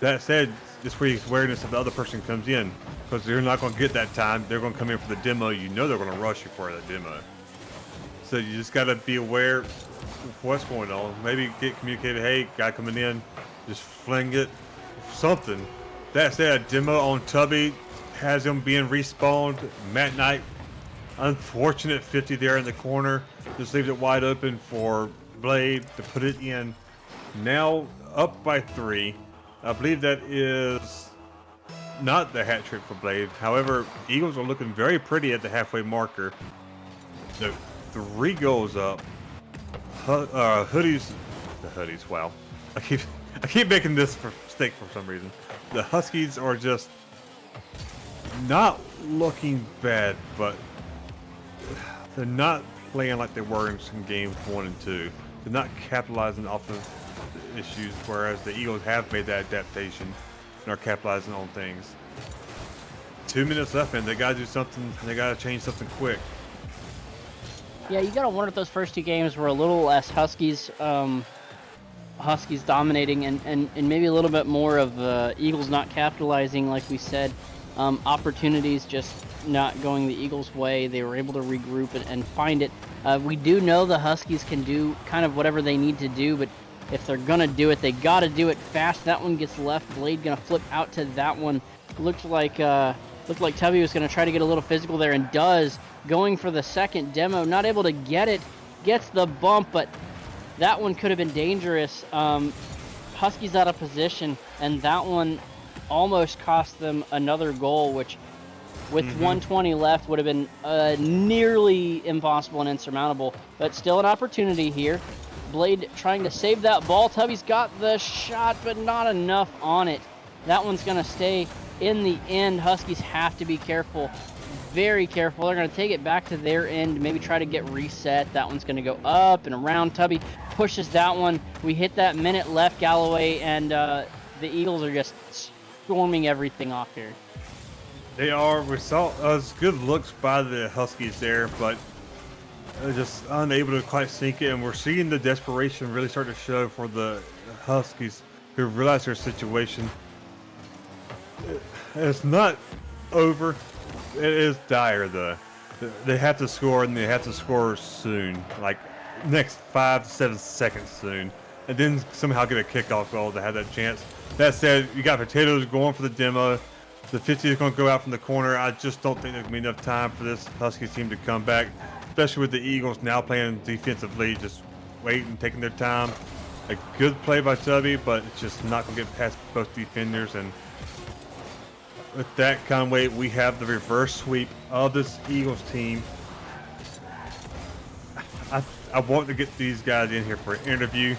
Speaker 7: That said, just where the awareness of the other person comes in, because they're not going to get that time. They're going to come in for the demo. You know they're going to rush you for that demo. So you just got to be aware of what's going on. Maybe get communicated, hey, guy coming in, just fling it, something. That said, demo on Tubby has him being respawned. Matt Knight, unfortunate 50 there in the corner. Just leaves it wide open for Blade to put it in. Now up by 3. I believe that is not the hat trick for Blade. However, Eagles are looking very pretty at the halfway marker. The 3 goals up. Hoodies. Wow. I keep making this mistake for some reason. The Huskies are just not looking bad, but they're not playing like they were in games 1 and 2. They're not capitalizing off of issues, whereas the Eagles have made that adaptation and are capitalizing on things. 2 minutes left, and they gotta do something. They gotta change something quick.
Speaker 1: Yeah, you gotta wonder if those first 2 games were a little less Huskies dominating, and maybe a little bit more of Eagles not capitalizing, like we said. Opportunities just not going the Eagles' way. They were able to regroup and find it. We do know the Huskies can do kind of whatever they need to do, but if they're gonna do it, they gotta do it fast. That one gets left. Blade gonna flip out to that one. Looked like Tubby was gonna try to get a little physical there, and does. Going for the second demo, not able to get it. Gets the bump, but that one could have been dangerous. Huskies out of position, and that one almost cost them another goal, which with 120 left would have been nearly impossible and insurmountable, but still an opportunity here. Blade trying to save that ball. Tubby's got the shot, but not enough on it. That one's going to stay in the end. Huskies have to be careful, very careful. They're going to take it back to their end, maybe try to get reset. That one's going to go up and around. Tubby pushes that one. We hit that minute left, Galloway, and the Eagles are just storming everything off here.
Speaker 7: They are. We saw us good looks by the Huskies there, but just unable to quite sink it. And we're seeing the desperation really start to show for the Huskies, who realize their situation. It's not over. It is dire, though. They have to score, and they have to score soon, like next 5 to 7 seconds soon, and then somehow get a kickoff goal to have that chance. That said, you got Potatoes going for the demo. The 50 is going to go out from the corner. I just don't think there's going to be enough time for this Huskies team to come back, especially with the Eagles now playing defensively, just waiting, taking their time. A good play by Tubby, but it's just not going to get past both defenders. And with that, Conway, we have the reverse sweep of this Eagles team. I want to get these guys in here for an interview.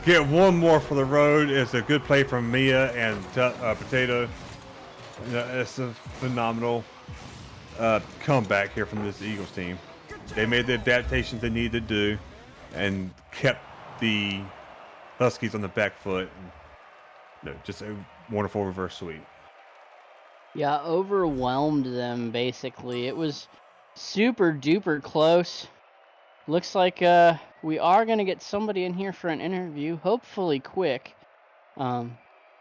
Speaker 7: Get one more for the road. It's a good play from Mia and Potato. It's a phenomenal comeback here from this Eagles team. They made the adaptations they needed to do and kept the Huskies on the back foot. Just a wonderful reverse sweep.
Speaker 1: Yeah, overwhelmed them, basically. It was super duper close. Looks like we are going to get somebody in here for an interview, hopefully quick. They're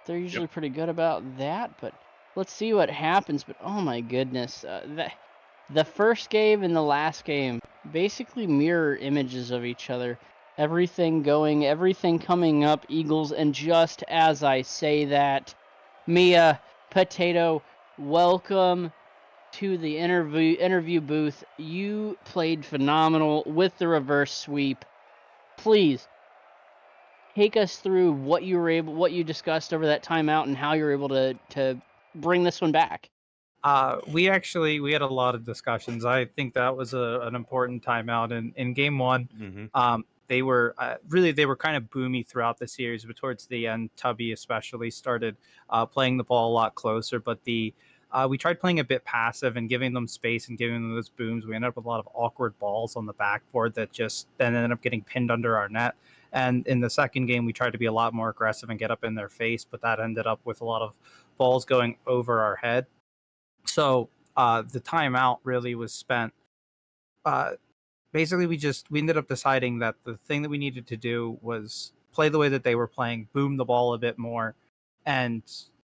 Speaker 1: usually pretty good about that, but let's see what happens. But oh my goodness, the first game and the last game basically mirror images of each other. Everything going, everything coming up, Eagles, and just as I say that, Mia, Potato, welcome to the interview booth. You played phenomenal with the reverse sweep. Please take us through what you discussed over that timeout and how you were able to bring this one back.
Speaker 8: We had a lot of discussions. I think that was an important timeout in game one.
Speaker 7: Mm-hmm.
Speaker 8: They were kind of boomy throughout the series, but towards the end, Tubby especially started playing the ball a lot closer. But we tried playing a bit passive and giving them space and giving them those booms. We ended up with a lot of awkward balls on the backboard that just then ended up getting pinned under our net. And in the second game, we tried to be a lot more aggressive and get up in their face, but that ended up with a lot of balls going over our head. So the timeout really was spent. Basically, we ended up deciding that the thing that we needed to do was play the way that they were playing, boom the ball a bit more, and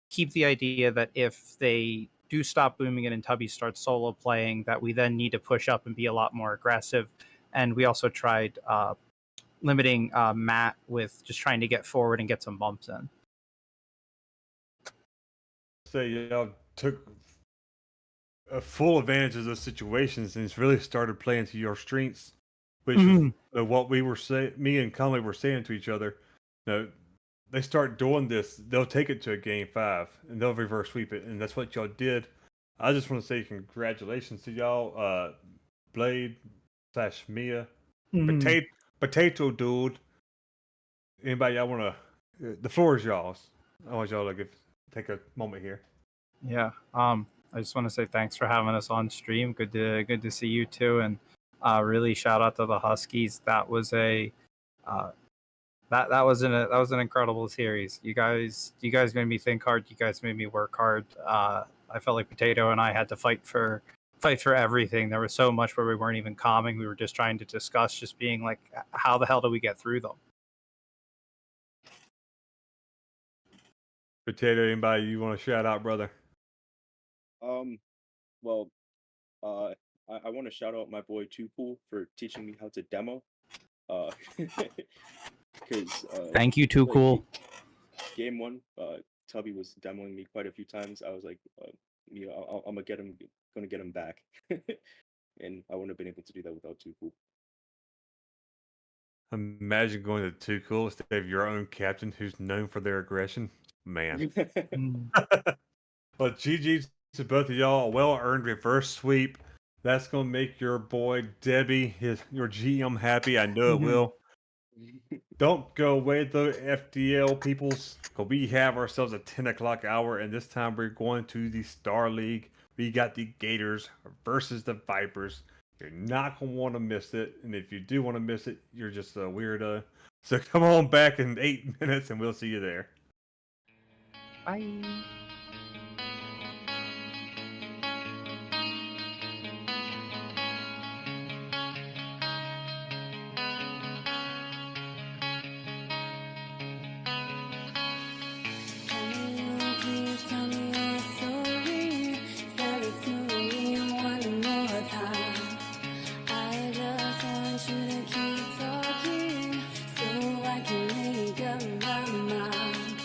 Speaker 8: keep the idea that if they do stop booming it and Tubby starts solo playing, that we then need to push up and be a lot more aggressive. And we also tried limiting Matt with just trying to get forward and get some bumps in.
Speaker 7: Y'all took a full advantage of those situations and it's really started playing to your strengths, which is what we were saying. Me and Conley were saying to each other. They start doing this, they'll take it to a game 5 and they'll reverse sweep it, and that's what y'all did. I just want to say congratulations to y'all, Blade / Mia, Potato Dude. Anybody y'all want to? The floor is y'all's. I want y'all to take a moment here.
Speaker 8: Yeah. I just want to say thanks for having us on stream. Good to see you too, and really shout out to the Huskies. That was that was an incredible series. You guys made me think hard. You guys made me work hard. I felt like Potato and I had to fight for everything. There was so much where we weren't even calming. We were just trying to discuss, just being like, how the hell do we get through them?
Speaker 7: Potato, anybody you want to shout out, brother?
Speaker 9: Well, I want to shout out my boy Too Cool for teaching me how to demo. Because
Speaker 8: thank you, Too Cool.
Speaker 9: Game 1, Tubby was demoing me quite a few times. I was like, I'm gonna get him back, and I wouldn't have been able to do that without Too Cool.
Speaker 7: Imagine going to Too Cool instead of your own captain who's known for their aggression. Man. Well, GG to both of y'all. A well-earned reverse sweep. That's gonna make your boy Debbie, your GM, happy. I know it will. Don't go away though, FDL peoples. 'Cause we have ourselves a 10 o'clock hour, and this time we're going to the Star League. We got the Gators versus the Vipers. You're not gonna want to miss it, and if you do want to miss it, you're just a weirdo. So come on back in 8 minutes, and we'll see you there.
Speaker 8: Bye.
Speaker 5: Can you please tell me your story? Tell it to me one more time. I just want you to keep talking so I can make up my mind.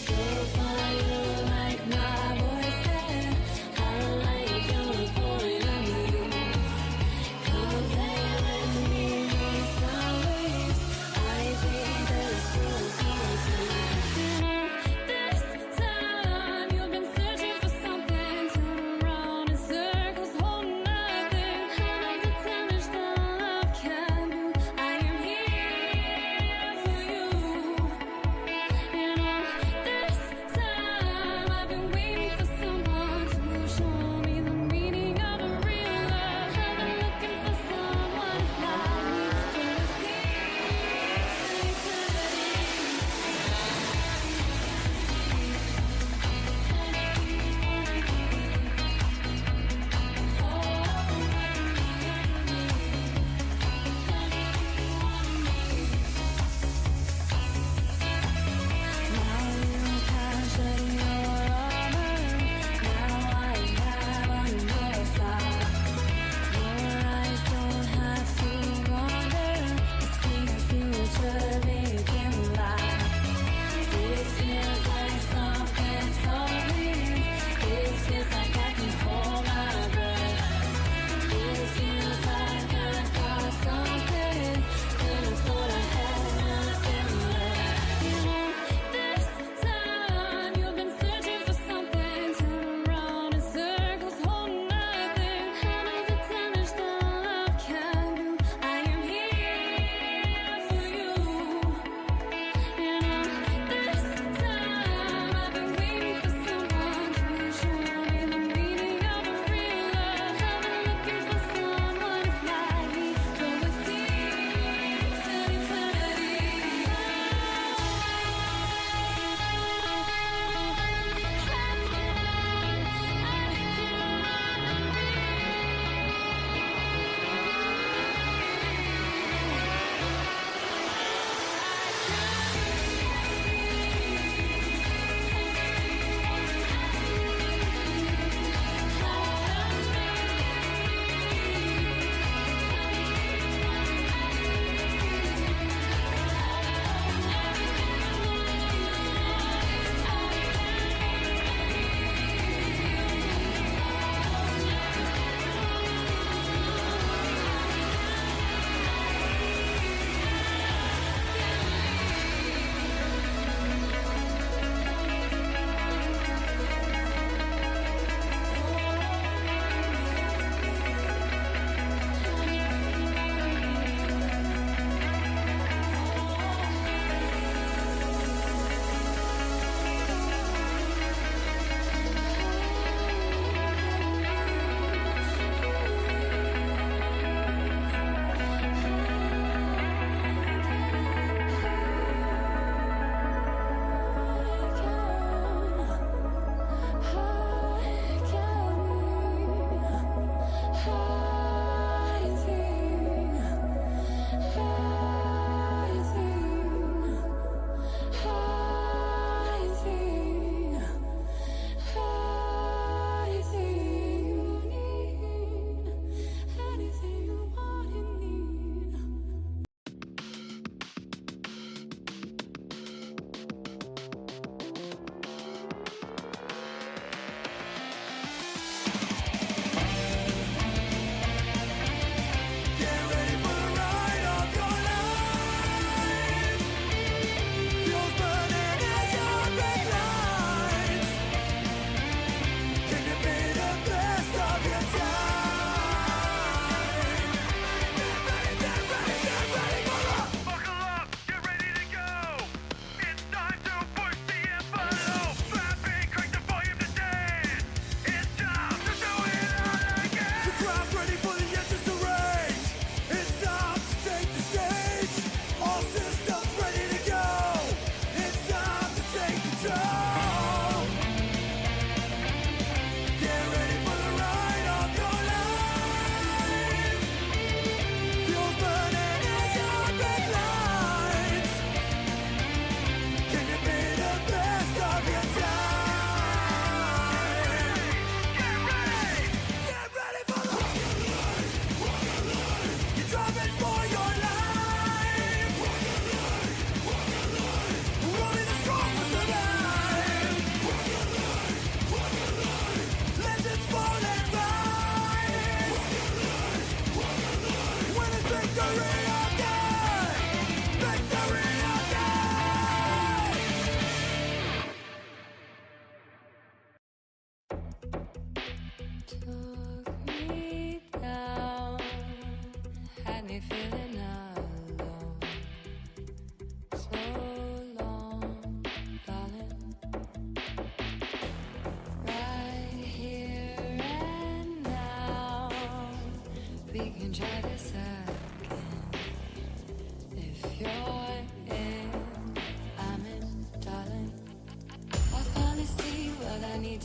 Speaker 5: So far you like my voice said, I like your point of view. Come play with me some ways. I think there's room for two. This time you've been searching for something, turn around in circles, holding nothing. I know the damage that love can do. I am here for you.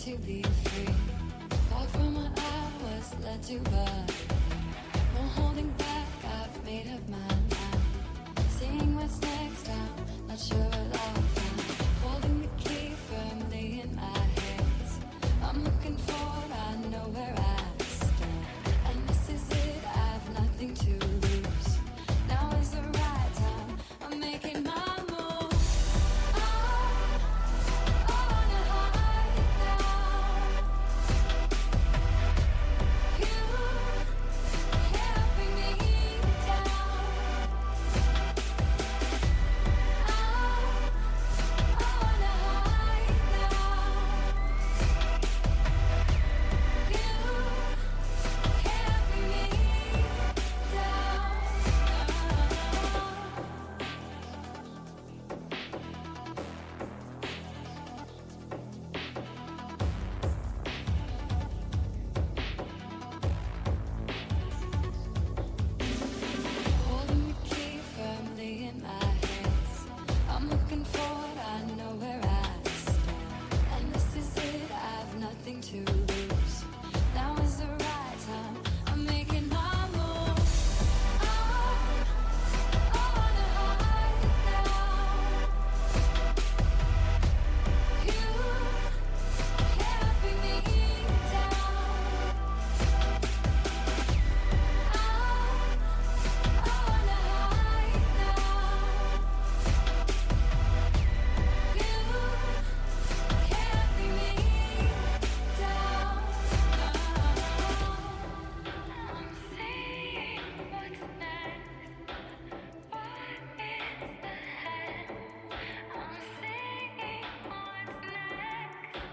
Speaker 5: to be free. Far from what I was led to, but no holding back. I've made up my mind. Seeing what's next, I'm not sure what I'll find. Holding the key firmly in my hands. I'm looking forward, I know where I stand. And this is it, I've nothing to lose. Now is the right time, I'm making my move. I wanna hide now. You can't bring me down. I wanna hide now. You can't bring me down. Holding the key firmly in my hands. I'm looking forward, I know where I stand. And this is it, I've nothing to lose. Now is the right time, I'm making my move. I wanna hide now. You can't bring me down. I wanna hide now. You can't bring me down. I'm seeing what's next. What is ahead? I'm seeing what's next. I'm seeing what's next. What is ahead? I'm seeing what's next.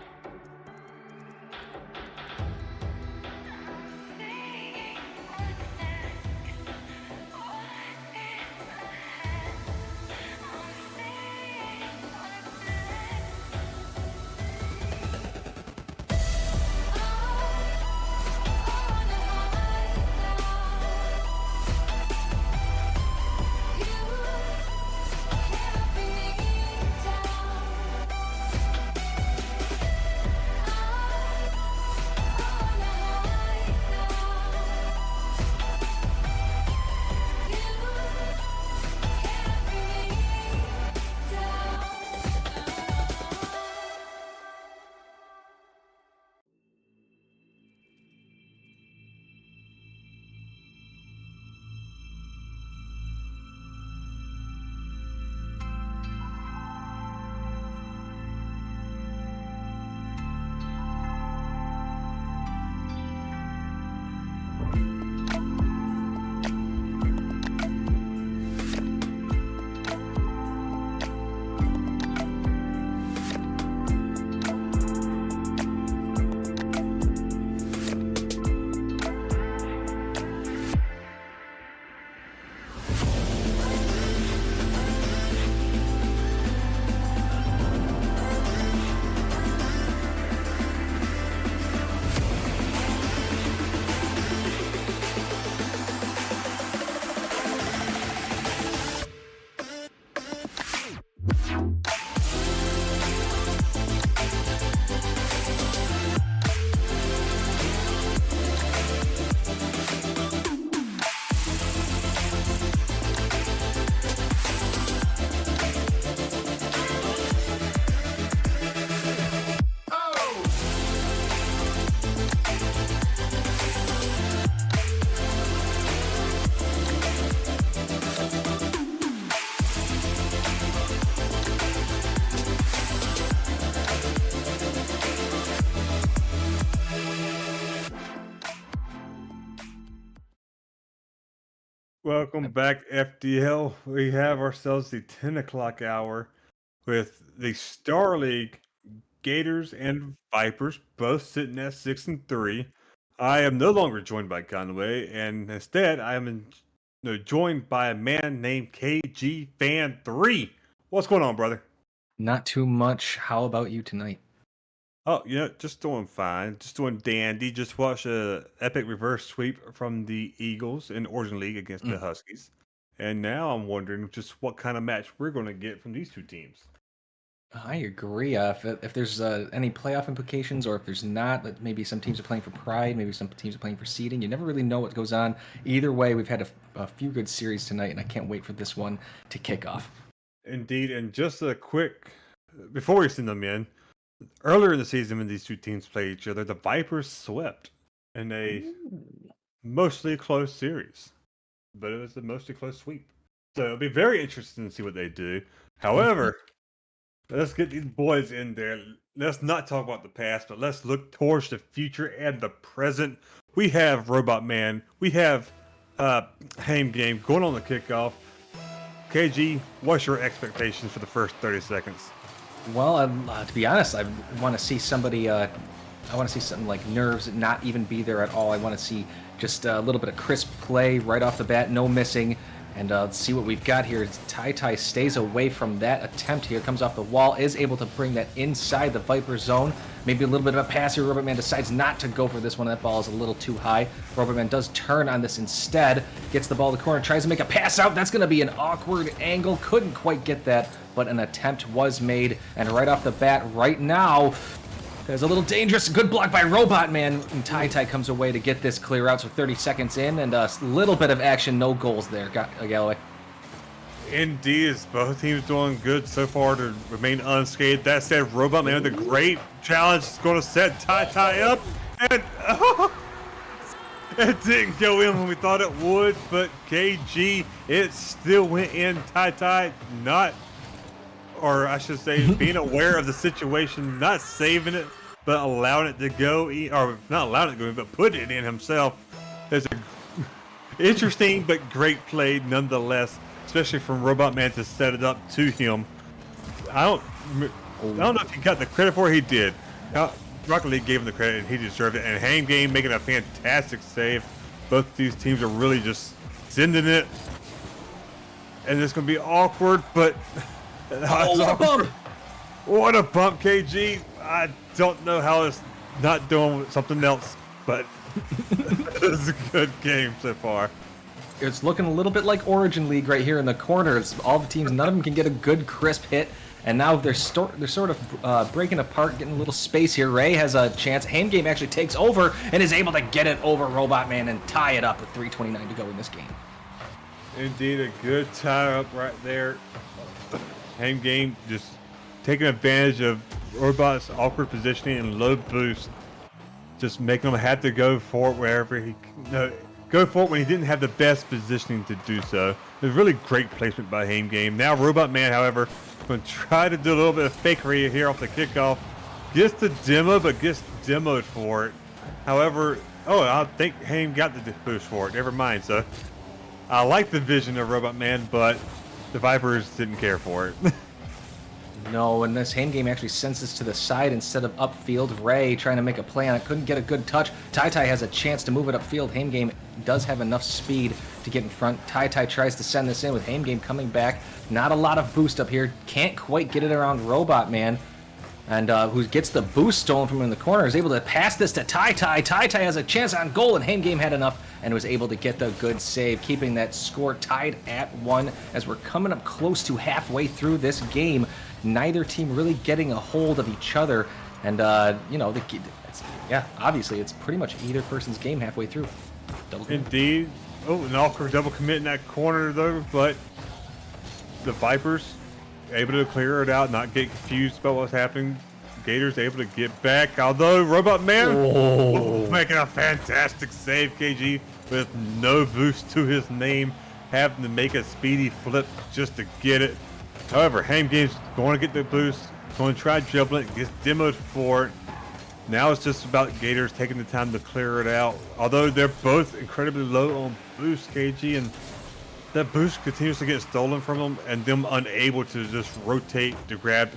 Speaker 7: Welcome back, FDL. We have ourselves the 10 o'clock hour with the Star League Gators and Vipers both sitting at 6-3. I am no longer joined by Conway, and instead I am joined by a man named KG Fan 3. What's going on, brother?
Speaker 2: Not too much. How about you tonight?
Speaker 7: Oh, just doing fine. Just doing dandy. Just watched a epic reverse sweep from the Eagles in Origin League against the Huskies. And now I'm wondering just what kind of match we're going to get from these two teams.
Speaker 2: I agree. If there's any playoff implications, or if there's not, that maybe some teams are playing for pride, maybe some teams are playing for seeding. You never really know what goes on. Either way, we've had a few good series tonight, and I can't wait for this one to kick off.
Speaker 7: Indeed, and just a quick before we send them in, earlier in the season when these two teams played each other, the Vipers swept in a mostly close series, but it was a mostly close sweep. So it'll be very interesting to see what they do. However, let's get these boys in there. Let's not talk about the past, but let's look towards the future and the present. We have Robot Man. We have Haim Game going on the kickoff. KG, what's your expectations for the first 30 seconds?
Speaker 2: Well, to be honest, I want to see somebody. I want to see something like Nerves not even be there at all. I want to see just a little bit of crisp play right off the bat, no missing. And let's see what we've got here. Tai stays away from that attempt here. Comes off the wall, is able to bring that inside the Viper zone. Maybe a little bit of a pass here. Robot Man decides not to go for this one. That ball is a little too high. Robot Man does turn on this instead. Gets the ball to the corner, tries to make a pass out. That's going to be an awkward angle. Couldn't quite get that, but an attempt was made. And right off the bat, right now, there's a little dangerous. Good block by Robot Man. And Tai comes away to get this clear out. So 30 seconds in, and a little bit of action. No goals there, Galloway.
Speaker 7: Indeed, both teams doing good so far to remain unscathed. That said, Robot Man with a great challenge is going to set Tai up. And it didn't go in when we thought it would, but KG, it still went in. Tai not, or I should say, being aware of the situation, not saving it, but allowing it to go, or not allowing it to go in, but putting it in himself. It's a interesting but great play nonetheless, especially from Robot Man to set it up to him. I don't know if he got the credit for it. He did. Rocket League gave him the credit, and he deserved it. And Haim Game making a fantastic save. Both these teams are really just sending it, and it's going to be awkward, but
Speaker 2: What a bump!
Speaker 7: What a bump, KG. I don't know how it's not doing something else, but it's a good game so far.
Speaker 2: It's looking a little bit like Origin League right here in the corner. It's all the teams, none of them can get a good crisp hit, and now they're sort of breaking apart, getting a little space here. Ray has a chance. Haim Game actually takes over and is able to get it over Robot Man and tie it up with 3:29 to go in this game.
Speaker 7: Indeed, a good tie up right there. Haim Game just taking advantage of Robot's awkward positioning and low boost, just making him have to go for it wherever he go for it when he didn't have the best positioning to do so. It was really great placement by Haim Game. Now Robot Man, however, going to try to do a little bit of fakery here off the kickoff. Gets the demo, but gets demoed for it. However, I think Haim got the boost for it. Never mind. So I like the vision of Robot Man, but the Vipers didn't care for it.
Speaker 2: No, and this Haim Game actually sends this to the side instead of upfield. Ray trying to make a play on it, couldn't get a good touch. Tai has a chance to move it upfield. Haim Game does have enough speed to get in front. Tai tries to send this in with Haim Game coming back. Not a lot of boost up here. Can't quite get it around Robot Man. And who gets the boost stolen from him in the corner, is able to pass this to Tai. Tai has a chance on goal, and Haim Game had enough and was able to get the good save, keeping that score tied at 1 as we're coming up close to halfway through this game. Neither team really getting a hold of each other, and obviously it's pretty much either person's game halfway through.
Speaker 7: Indeed. Oh, an awkward double commit in that corner though, but the Vipers able to clear it out, not get confused about what's happening. Gators able to get back, although Robot Man making a fantastic save, KG, with no boost to his name, having to make a speedy flip just to get it. However, Haim Game's going to get the boost, going to try dribbling it, gets demoed for it. Now it's just about Gators taking the time to clear it out, although they're both incredibly low on boost, KG, and that boost continues to get stolen from them, and them unable to just rotate to grab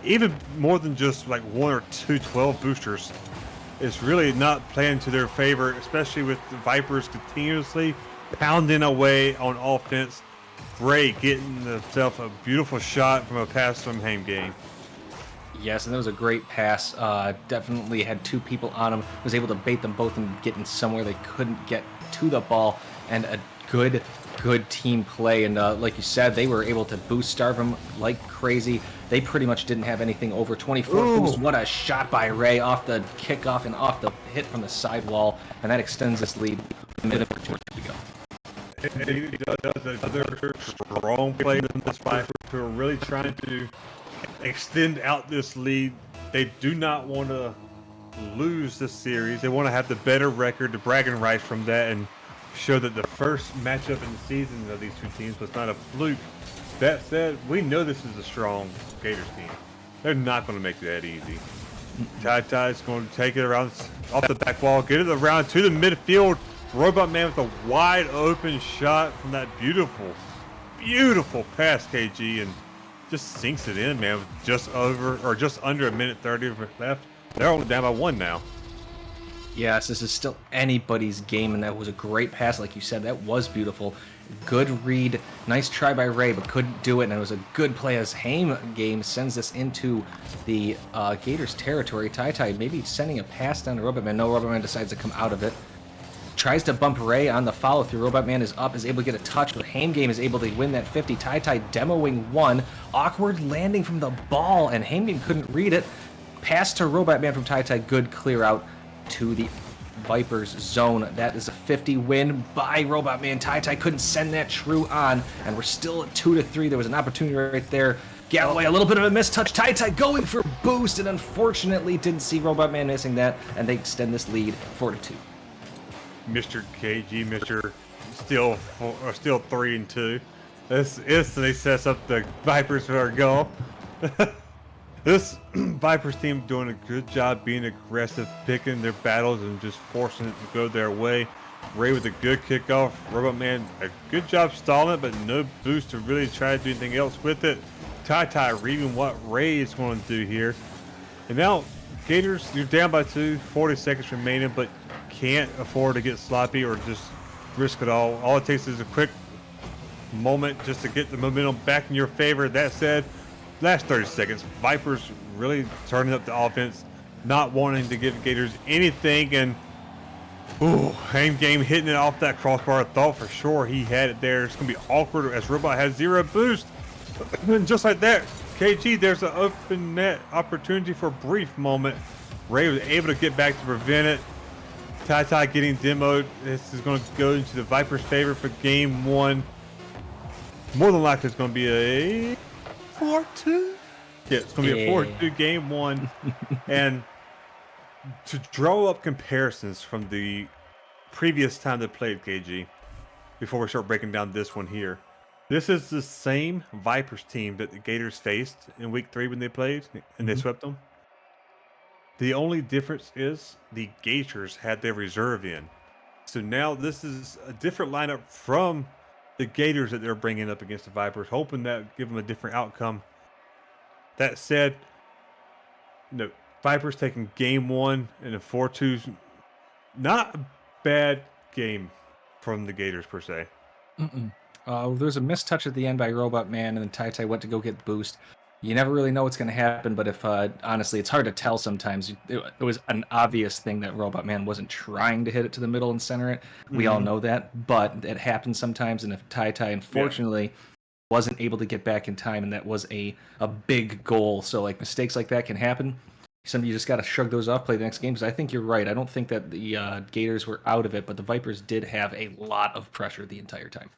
Speaker 7: even more than just like 1 or 2 12 boosters. It's really not playing to their favor, especially with the Vipers continuously pounding away on offense. Ray getting himself a beautiful shot from a pass from Haim Game.
Speaker 2: Yes, and that was a great pass. Definitely had 2 people on him. Was able to bait them both and get in somewhere they couldn't get to the ball. And a good good team play, and like you said, they were able to boost starve them like crazy. They pretty much didn't have anything over 24 boost. What a shot by Ray off the kickoff and off the hit from the sidewall, and that extends this lead a minute or two to go.
Speaker 7: And he does another strong play in this fight. Who are really trying to extend out this lead. They do not want to lose this series. They want to have the better record, the bragging rights from that, and show that the first matchup in the season of these two teams was not a fluke. That said, we know this is a strong Gators team. They're not going to make that easy. Ty is going to take it around off the back wall, get it around to the midfield. Robot Man with a wide open shot from that beautiful pass, KG, and just sinks it in, man. With just under a minute 30 left. They're only down by 1 now.
Speaker 2: Yes, this is still anybody's game, and that was a great pass, like you said. That was beautiful. Good read. Nice try by Ray, but couldn't do it, and it was a good play as Haim game sends this into the Gators territory. Ty maybe sending a pass down to Robotman. No, Robotman decides to come out of it. Tries to bump Ray on the follow-through. Robotman is up, is able to get a touch, but Haim game is able to win that 50. Ty demoing 1. Awkward landing from the ball, and Haim game couldn't read it. Pass to Robotman from Ty. Good clear out to the Vipers zone. That is a 50 win by Robotman. Ty couldn't send that true on, and we're still at 2-3. There was an opportunity right there. Galloway, a little bit of a mistouch. Ty going for boost, and unfortunately didn't see Robotman missing that, and they extend this lead 4-2.
Speaker 7: Mr. KG, still 3-2. This instantly sets up the Vipers for a goal. This Vipers team doing a good job being aggressive, picking their battles and just forcing it to go their way. Ray with a good kickoff. Robotman, a good job stalling it, but no boost to really try to do anything else with it. Ty reading what Ray is going to do here. And now, Gators, you're down by 2, 40 seconds remaining, but can't afford to get sloppy or just risk it all. All it takes is a quick moment just to get the momentum back in your favor. That said, last 30 seconds, Vipers really turning up the offense, not wanting to give Gators anything, and Haim game hitting it off that crossbar. I thought for sure he had it there. It's going to be awkward as Robot has 0 boost. And just like that, KG, there's an open net opportunity for a brief moment. Ray was able to get back to prevent it. Ty getting demoed. This is going to go into the Vipers' favor for game 1. More than likely, it's going to be a 4-2. Yeah, it's going to be a 4-2 game 1. And to draw up comparisons from the previous time they played, KG, before we start breaking down this one here, this is the same Vipers team that the Gators faced in week 3 when they played, and they swept them. The only difference is the Gators had their reserve in. So now this is a different lineup from the Gators that they're bringing up against the Vipers, hoping that give them a different outcome. That said, Vipers taking game 1 in a 4-2. Not a bad game from the Gators per se.
Speaker 2: There was a mistouch at the end by Robotman, and then Ty went to go get the boost. You never really know what's going to happen, but if honestly, it's hard to tell sometimes. It was an obvious thing that Robotman wasn't trying to hit it to the middle and center it. We all know that, but it happens sometimes, and if Ty unfortunately wasn't able to get back in time, and that was a big goal. So like mistakes like that can happen. You just got to shrug those off, play the next game, because I think you're right. I don't think that the Gators were out of it, but the Vipers did have a lot of pressure the entire time.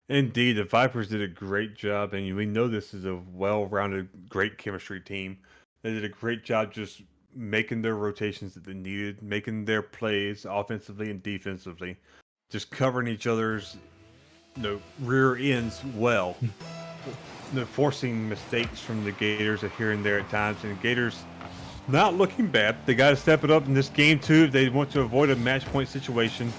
Speaker 7: Indeed, the Vipers did a great job, and we know this is a well-rounded, great chemistry team. They did a great job just making their rotations that they needed, making their plays offensively and defensively, just covering each other's rear ends well. Forcing mistakes from the Gators here and there at times, and the Gators not looking bad. They got to step it up in this game too if they want to avoid a match point situation.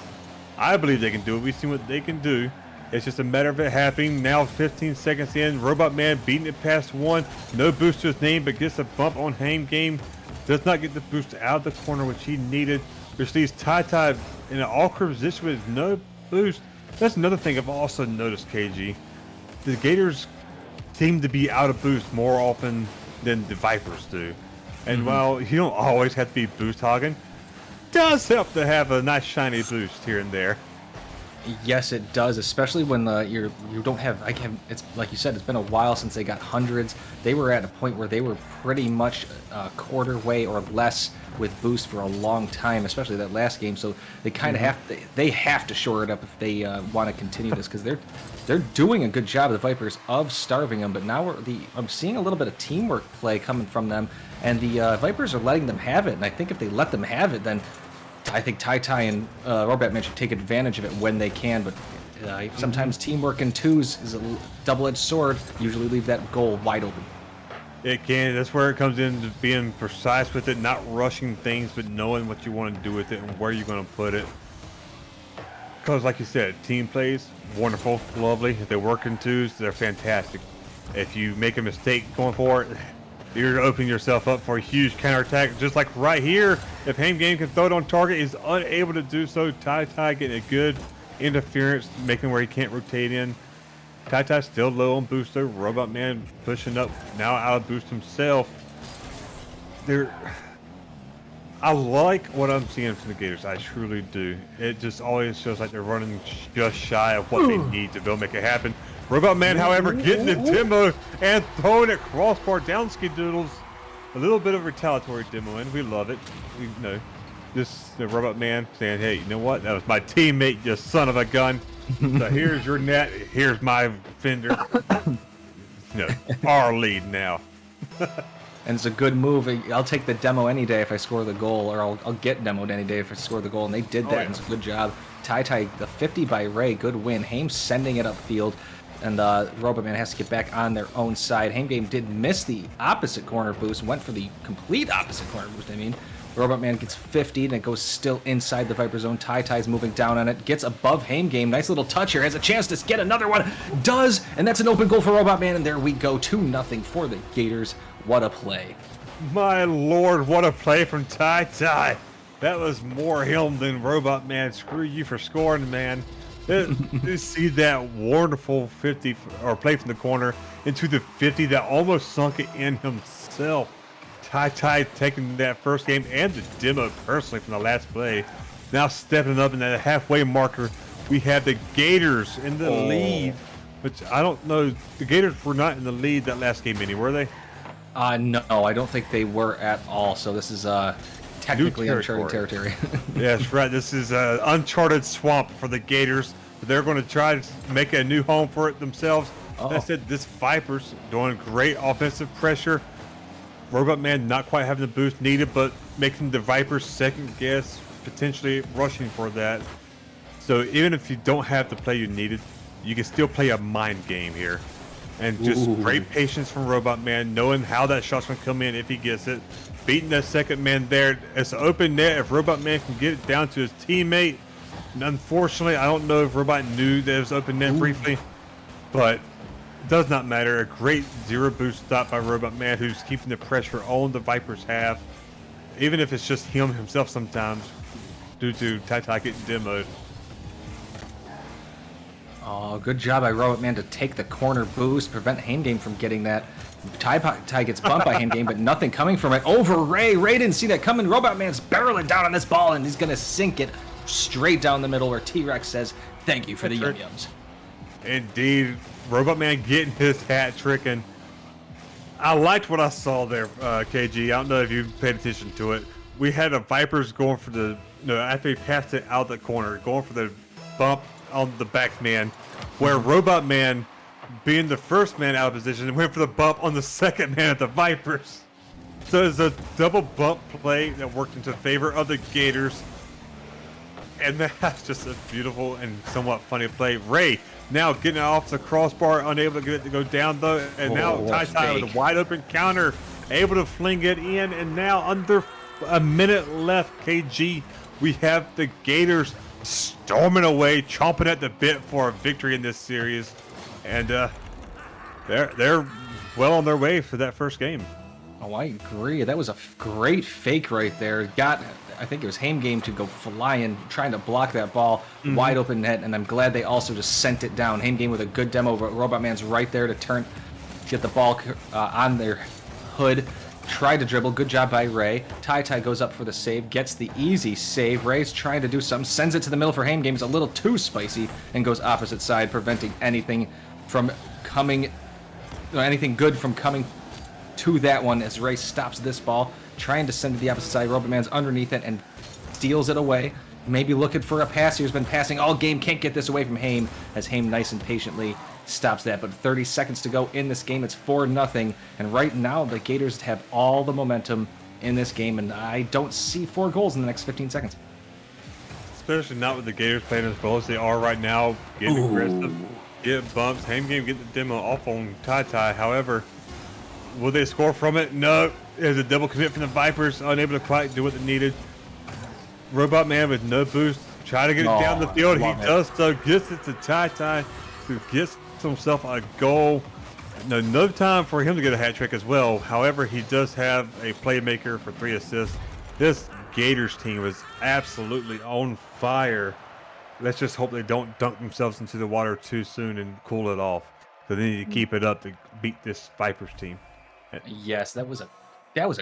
Speaker 7: I believe they can do it. We've seen what they can do. It's just a matter of it happening. Now 15 seconds in, Robotman beating it past 1. No boost to his name, but gets a bump on Haim game. Does not get the boost out of the corner, which he needed. Which leaves Ty in an awkward position with no boost. That's another thing I've also noticed, KG. The Gators seem to be out of boost more often than the Vipers do. And while you don't always have to be boost hogging, it does help to have a nice shiny boost here and there.
Speaker 2: Yes, it does, especially when you don't have. It's like you said, it's been a while since they got hundreds. They were at a point where they were pretty much quarter way or less with boost for a long time, especially that last game. So they kind of they have to shore it up if they want to continue this, because they're doing a good job, the Vipers, of starving them. But now I'm seeing a little bit of teamwork play coming from them, and the Vipers are letting them have it. And I think if they let them have it, then I think Tai and Robatman should take advantage of it when they can, but sometimes teamwork in twos is a double-edged sword. Usually leave that goal wide open.
Speaker 7: It can. That's where it comes into being precise with it, not rushing things, but knowing what you want to do with it and where you're going to put it. Because, like you said, team plays, wonderful, lovely. If they work in twos, they're fantastic. If you make a mistake going for it, you're opening yourself up for a huge counterattack. Just like right here, if Hame Game can throw it on target, he's unable to do so. Tai getting a good interference, making where he can't rotate in. Tai still low on boost though. Robot Man pushing up, now out of boost himself. I like what I'm seeing from the Gators. I truly do. It just always feels like they're running just shy of what they need to be able to make it happen. Robot Man, however, getting the demo and throwing it crossbar down Skidoodles. A little bit of retaliatory demo, and we love it. The Robot Man saying, "Hey, you know what? That was my teammate, you son of a gun. So here's your net. Here's my fender. Our lead now."
Speaker 2: And it's a good move. I'll take the demo any day if I score the goal, or I'll get demoed any day if I score the goal. And they did that, and it's a good job. Tai, the 50 by Ray, good win. Hame sending it upfield, and Robot Man has to get back on their own side. Hame Game did miss the opposite corner boost, went for the complete opposite corner boost, Robot Man gets 50, and it goes still inside the Viper zone. Ty's moving down on it, gets above Hame Game. Nice little touch here, has a chance to get another one. Does, and that's an open goal for Robot Man, and there we go, 2-0 for the Gators. What a play.
Speaker 7: My lord, what a play from Tai. That was more him than Robot Man. Screw you for scoring, man. You see that wonderful 50 or play from the corner into the 50 that almost sunk it in himself. Tai taking that first game and the demo personally from the last play. Now stepping up in that halfway marker, we have the Gators in the lead. Which I don't know. The Gators were not in the lead that last game, were they?
Speaker 2: No, I don't think they were at all. So this is technically uncharted territory.
Speaker 7: Yeah, that's right. This is uncharted swamp for the Gators. They're going to try to make a new home for it themselves. That said, this Vipers doing great offensive pressure. Robot Man not quite having the boost needed, but making the Vipers second guess, potentially rushing for that. So even if you don't have the play you needed, you can still play a mind game here. And just great patience from Robot Man, knowing how that shot's going to come in if he gets it. Beating that second man there. It's an open net. If Robot Man can get it down to his teammate. And unfortunately, I don't know if Robot knew that it was open net briefly. But it does not matter. A great zero boost stop by Robot Man, who's keeping the pressure on the Vipers half. Even if it's just himself sometimes, due to Tai getting demoed.
Speaker 2: Oh, good job by Robot Man to take the corner boost, prevent Hame Game from getting that. Tai gets bumped by Hame Game, but nothing coming from it. Over Ray. Ray didn't see that coming. Robot Man's barreling down on this ball, and he's going to sink it straight down the middle where T-Rex says, "Thank you for the yum-yums."
Speaker 7: Indeed. Robot Man getting his hat trick, and I liked what I saw there, KG. I don't know if you paid attention to it. We had the Vipers going for after he passed it out the corner, going for the bump on the back man, where Robot Man, being the first man out of position, went for the bump on the second man at the Vipers. So it's a double bump play that worked into favor of the Gators. And that's just a beautiful and somewhat funny play. Ray now getting it off the crossbar, unable to get it to go down though. And now Tai with a wide open counter, able to fling it in. And now under a minute left, KG, we have the Gators storming away, chomping at the bit for a victory in this series. And they're well on their way for that first game.
Speaker 2: Oh, I agree. That was a great fake right there. I think it was Hame Game to go flying, trying to block that ball, wide open net, and I'm glad they also just sent it down. Hame Game with a good demo, but Robot Man's right there to get the ball on their hood. tried to dribble. Good job by Ray. Ty goes up for the save, gets the easy save. Ray's trying to do something, sends it to the middle for Haim. Game's a little too spicy and goes opposite side, preventing anything good from coming to that one as Ray stops this ball, trying to send it to the opposite side. Robot Man's underneath it and steals it away. Maybe looking for a pass. He's been passing all game. Can't get this away from Haim as Haim nice and patiently stops that. But 30 seconds to go in this game. It's 4-0. And right now, the Gators have all the momentum in this game. And I don't see 4 goals in the next 15 seconds.
Speaker 7: Especially not with the Gators playing as well as they are right now. Getting aggressive, get bumps. Haim game get the demo off on Ty. However, will they score from it? No. There's a double commit from the Vipers. Unable to quite do what they needed. Robot Man with no boost. Try to get it down the field. He does so. Gets it to Ty, who gets himself a goal. No time for him to get a hat trick as well. However, he does have a playmaker for 3 assists. This Gators team was absolutely on fire. Let's just hope they don't dunk themselves into the water too soon and cool it off. So they need to keep it up to beat this Vipers team.
Speaker 2: Yes, that was a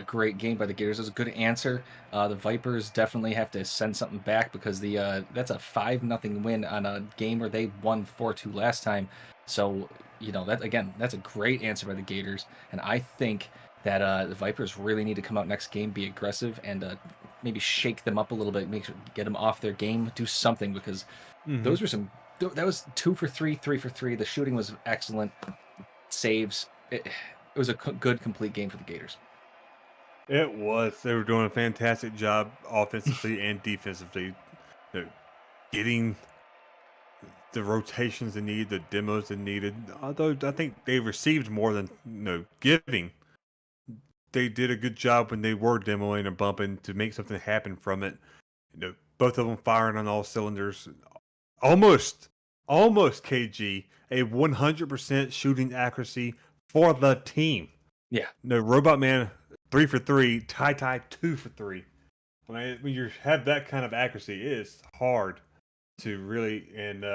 Speaker 2: great game by the Gators. It was a good answer. The Vipers definitely have to send something back because that's a 5-0 win on a game where they won 4-2 last time. So, that's a great answer by the Gators. And I think that the Vipers really need to come out next game, be aggressive, and maybe shake them up a little bit, get them off their game, do something, because those were that was 2 for 3, 3 for 3. The shooting was excellent. Saves. It was a good, complete game for the Gators.
Speaker 7: It was. They were doing a fantastic job offensively and defensively. Getting the rotations they needed, the demos they needed. Although I think they received more than giving. They did a good job when they were demoing and bumping to make something happen from it. Both of them firing on all cylinders. Almost KG, a 100% shooting accuracy for the team.
Speaker 2: Yeah.
Speaker 7: Robot Man 3 for 3, Ty 2 for 3. I mean, when you have that kind of accuracy, it is hard to really and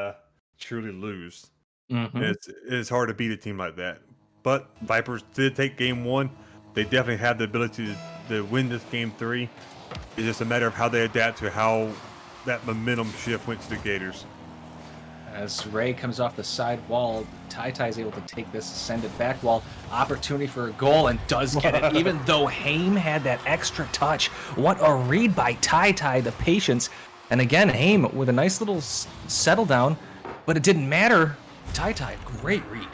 Speaker 7: truly lose. It's hard to beat a team like that. But Vipers did take game 1. They definitely have the ability to win this game 3. It's just a matter of how they adapt to how that momentum shift went to the Gators.
Speaker 2: As Ray comes off the side wall, Ty is able to take this, send it back wall. Opportunity for a goal, and does get it, even though Haim had that extra touch. What a read by Ty, the patience. And again, Haim with a nice little settle down, but it didn't matter. Ty, great read.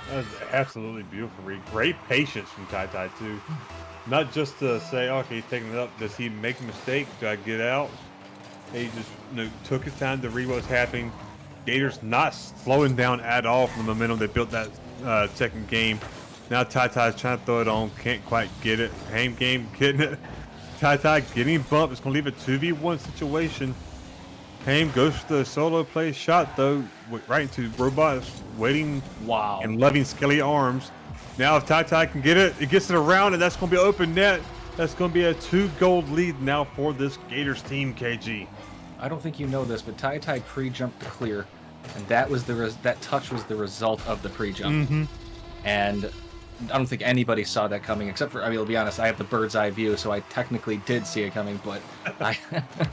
Speaker 7: That was absolutely beautiful read. Great patience from Ty too. Not just to say, okay, he's taking it up. Does he make a mistake? Do I get out? He just took his time to read what was happening. Gators not slowing down at all from the momentum they built that second game. Now Ty is trying to throw it on, can't quite get it. Haim game getting it. Ty getting bumped. It's going to leave a 2v1 situation. Haim goes to the solo play shot though, right into Robot's waiting and loving skelly arms. Now if Ty can get it, it gets it around, and that's going to be an open net. That's going to be a 2-goal lead now for this Gators team, KG.
Speaker 2: I don't think you know this, but Ty pre-jumped to clear, and that touch was the result of the pre-jump. And I don't think anybody saw that coming, except for, I'll be honest, I have the bird's eye view, so I technically did see it coming, but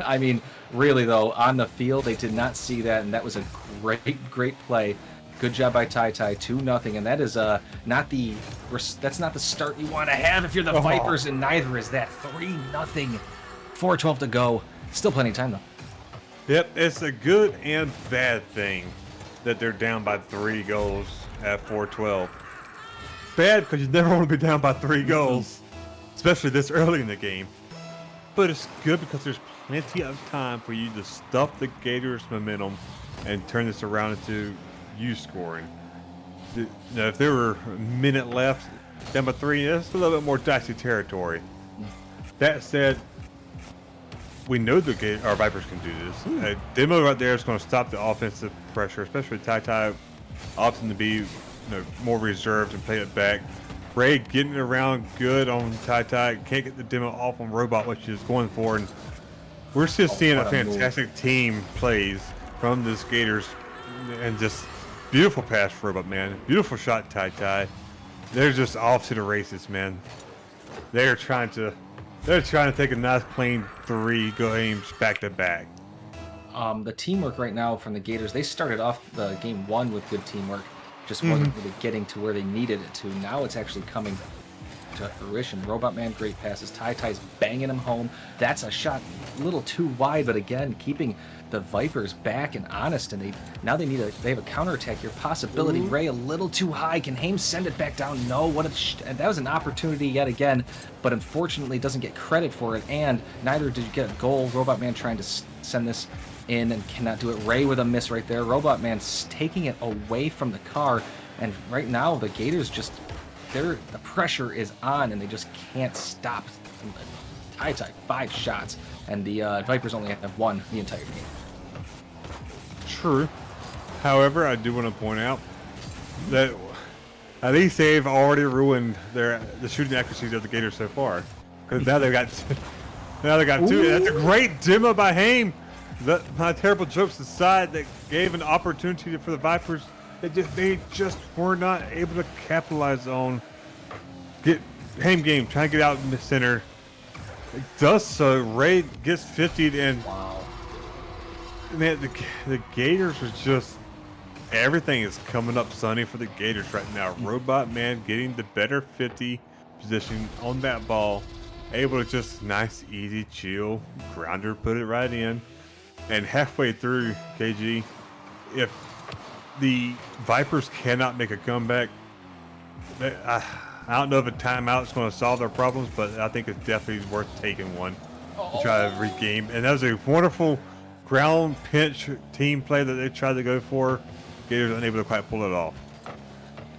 Speaker 2: I mean, really though, on the field, they did not see that, and that was a great play. Good job by Ty, 2-0, and that is that's not the start you want to have if you're the Vipers, and neither is that 3-0, 4:12 to go. Still plenty of time though.
Speaker 7: Yep, it's a good and bad thing that they're down by 3 goals at 4:12. Bad because you never want to be down by 3 goals, especially this early in the game. But it's good because there's plenty of time for you to stuff the Gators' momentum and turn this around into you scoring. If there were a minute left, down by 3, that's a little bit more dicey territory. That said, we know our Vipers can do this. A demo right there is going to stop the offensive pressure, especially Ty opting to be more reserved and play it back. Ray getting it around good on Ty. Can't get the demo off on Robot, which he's going for. And we're still seeing a fantastic team plays from this Gators, and just beautiful pass for Robot, man. Beautiful shot, Ty. They're just off to the races, man. they're trying to take a nice clean 3 games back to back.
Speaker 2: The teamwork right now from the Gators, they started off the game 1 with good teamwork, just wasn't really getting to where they needed it to. Now it's actually coming to fruition. Robot Man, great passes. Ty's banging him home. That's a shot a little too wide, but again, keeping the Vipers back and honest, and they have a counterattack here. Possibility. Ray a little too high. Can Hames send it back down? No. And that was an opportunity yet again, but unfortunately doesn't get credit for it, and neither did you get a goal. Robot Man trying to send this in and cannot do it. Ray with a miss right there. Robot Man's taking it away from the car, and right now the Gators just the pressure is on and they just can't stop. Ty 5 shots, and the Vipers only have 1 the entire game.
Speaker 7: True. However, I do want to point out that at least they've already ruined the shooting accuracies of the Gators so far, because now they got 2. That's a great demo by Haim. My terrible jokes aside, that gave an opportunity for the Vipers. They just were not able to capitalize on. Get Haim game trying to get out in the center. It does so. Ray gets 50'd, and
Speaker 2: Wow.
Speaker 7: man, the Gators are just, everything is coming up sunny for the Gators right now. Robot Man getting the better 50 position on that ball, able to just nice, easy, chill grounder, put it right in, and halfway through, KG, if the Vipers cannot make a comeback, I don't know if a timeout is going to solve their problems, but I think it's definitely worth taking one to try to regain. And that was a wonderful ground pinch team play that they tried to go for. Gators unable to quite pull it off.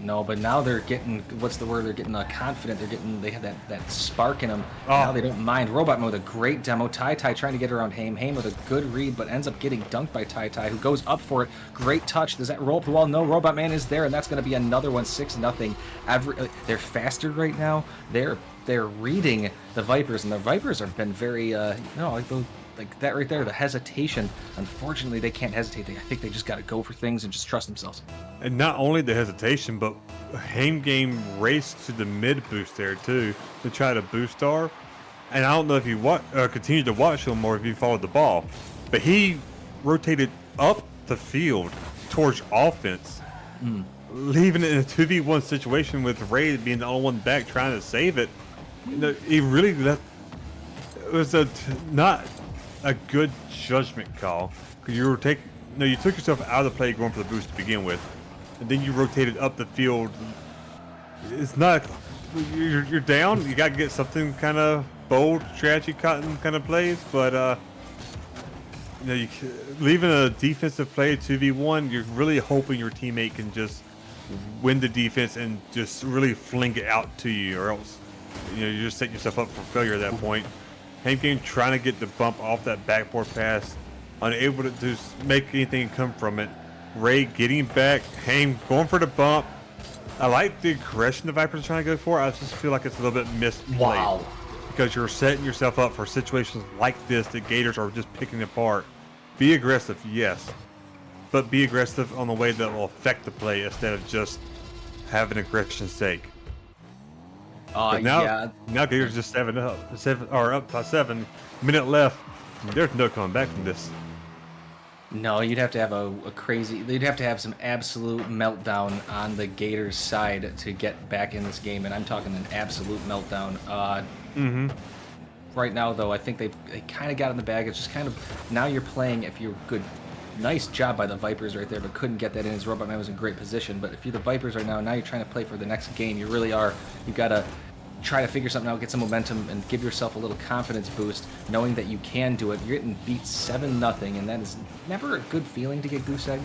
Speaker 2: No, but now they're getting, what's the word? They're getting confident. They have that spark in them.
Speaker 7: Oh.
Speaker 2: Now they don't mind. Robot with a great demo. Ty trying to get around Haim. Haim with a good read, but ends up getting dunked by Ty, who goes up for it. Great touch. Does that roll up the wall? No, Robot Man is there, and that's going to be another one. 6-0. They're faster right now. They're reading the Vipers, and the Vipers have been very, like that right there, the hesitation. Unfortunately, they can't hesitate. I think they just got to go for things and just trust themselves.
Speaker 7: And not only the hesitation, but Haim game raced to the mid boost there too to try to boost star. And I don't know if you continue to watch him or if you followed the ball, but he rotated up the field towards offense, leaving it in a 2v1 situation with Ray being the only one back trying to save it. He really left. It was not a good judgment call, because you took yourself out of the play going for the boost to begin with, and then you rotated up the field. It's not, you're down. You got to get something kind of bold strategy kind of plays, but leaving a defensive play 2v1, you're really hoping your teammate can just win the defense and just really fling it out to you, or else you're just setting yourself up for failure at that point. Haim game trying to get the bump off that backboard pass, unable to just make anything come from it. Ray getting back, Haim going for the bump. I like the aggression the Vipers are trying to go for. I just feel like it's a little bit misplayed.
Speaker 2: Wow.
Speaker 7: Because you're setting yourself up for situations like this. The Gators are just picking apart. Be aggressive, yes, but be aggressive on the way that will affect the play instead of just having aggression's sake. But now Gators just up by 7 minute left. There's no coming back from this.
Speaker 2: No, you'd have to have a crazy. They'd have to have some absolute meltdown on the Gators side to get back in this game, and I'm talking an absolute meltdown. Right now, though, I think they kind of got in the bag. It's just kind of, now you're playing. If you're good, nice job by the Vipers right there, but couldn't get that in. His Robot Man was in great position. But if you're the Vipers right now you're trying to play for the next game. You really are. You gotta try to figure something out, get some momentum, and give yourself a little confidence boost, knowing that you can do it. You're getting beat 7-0, and that is never a good feeling to get goose egg.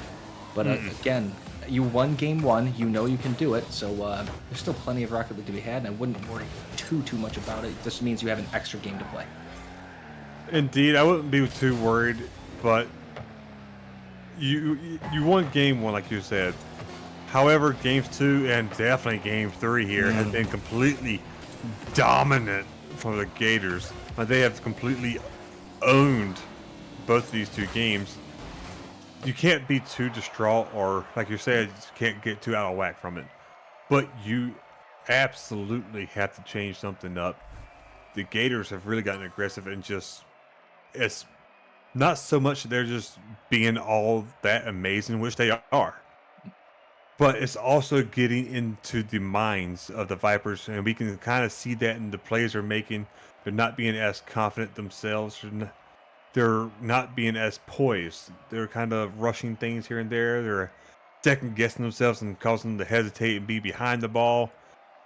Speaker 2: But again, you won game 1. You know you can do it. So there's still plenty of Rocket League to be had, and I wouldn't worry too much about it. This means you have an extra game to play.
Speaker 7: Indeed, I wouldn't be too worried, but you won game 1, like you said. However, games 2 and definitely game 3 here has been completely dominant for the Gators. They have completely owned both of these 2 games. You can't be too distraught, or like you said, you can't get too out of whack from it. But you absolutely have to change something up. the Gators have really gotten aggressive and just it's not so much that they're just being all that amazing, which they are, but it's also getting into the minds of the Vipers, and we can kind of see that in the plays they're making. They're not being as confident themselves. They're not being as poised. They're kind of rushing things here and there. They're second guessing themselves and causing them to hesitate and be behind the ball.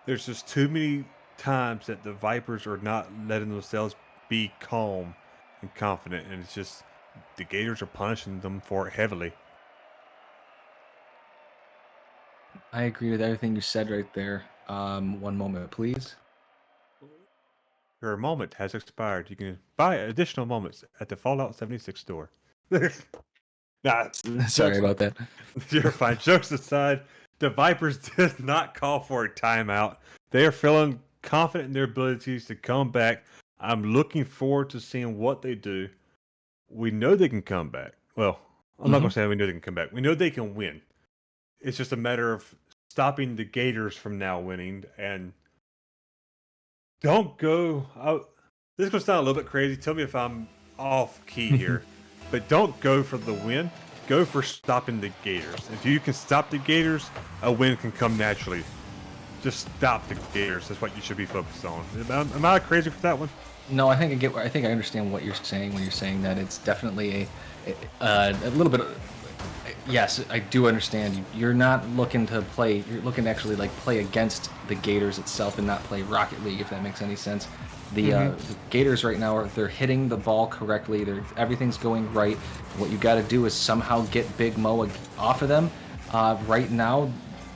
Speaker 7: There's just too many times that the Vipers are not letting themselves be calm and confident, and it's just the Gators are punishing them for it heavily.
Speaker 2: I agree with everything you said right there. One moment, please.
Speaker 7: Your moment has expired. You can buy additional moments at the Fallout 76 store. Nah,
Speaker 2: Sorry about that.
Speaker 7: you're fine. Jokes aside, the Vipers did not call for a timeout. They are feeling confident in their abilities to come back. I'm looking forward to seeing what they do. We know they can come back. Well, I'm not going to say we know they can come back. We know they can win. It's just a matter of stopping the Gators from now winning. And don't go. This is going to sound a little bit crazy. Tell me if I'm off key here. But don't go for the win. Go for stopping the Gators. If you can stop the Gators, a win can come naturally. Just stop the Gators. That's what you should be focused on. Am I crazy for that one?
Speaker 2: No, I think I think I understand what you're saying when you're saying that it's definitely a little bit. Yes, I do understand. You're not looking to play. You're looking to actually like play against the Gators itself and not play Rocket League, if that makes any sense. The Gators right now they're hitting the ball correctly. Everything's going right. What you got to do is somehow get Big Mo off of them. Right now,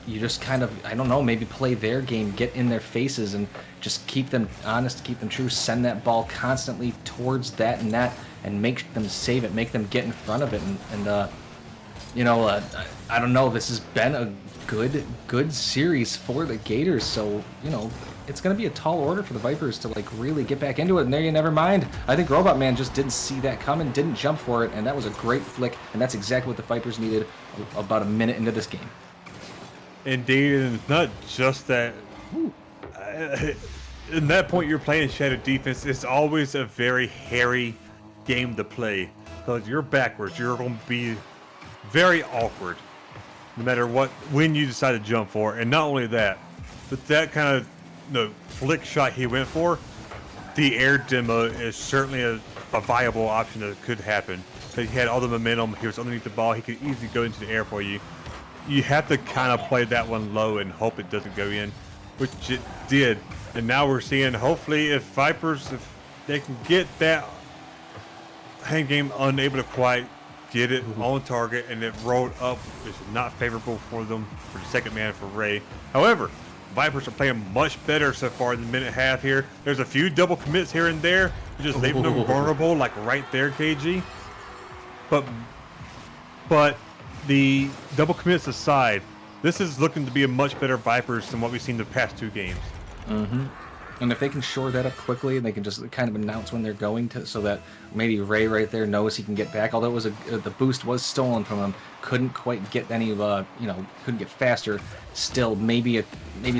Speaker 2: you just kind of, I don't know, maybe play their game, get in their faces, and just keep them honest, keep them true. Send that ball constantly towards that net and make them save it, make them get in front of it. I don't know. This has been a good series for the Gators. So it's going to be a tall order for the Vipers to like really get back into it. And there you never mind. I think Robot Man just didn't see that coming, didn't jump for it, and that was a great flick. And that's exactly what the Vipers needed about a minute into this game.
Speaker 7: Indeed, and it's not just that. In that point, you're playing shadow defense. It's always a very hairy game to play because you're backwards. You're going to be very awkward, no matter when you decide to jump for. And not only that, but that kind of flick shot he went for, the air demo is certainly a viable option that could happen. But he had all the momentum. He was underneath the ball. He could easily go into the air for you. You have to kind of play that one low and hope it doesn't go in, which it did. And now we're seeing, hopefully, if they can get that hand game unable to quite get it on target and it rolled up, it's not favorable for them for the second man for Ray. However, Vipers are playing much better so far in the minute half here. There's a few double commits here and there, just leaving them vulnerable, like right there, KG. But the double commits aside, this is looking to be a much better Vipers than what we've seen the past two games.
Speaker 2: And if they can shore that up quickly, and they can just kind of announce when they're going to, so that maybe Ray right there knows he can get back. Although it was the boost was stolen from him, couldn't quite get any couldn't get faster. Still, maybe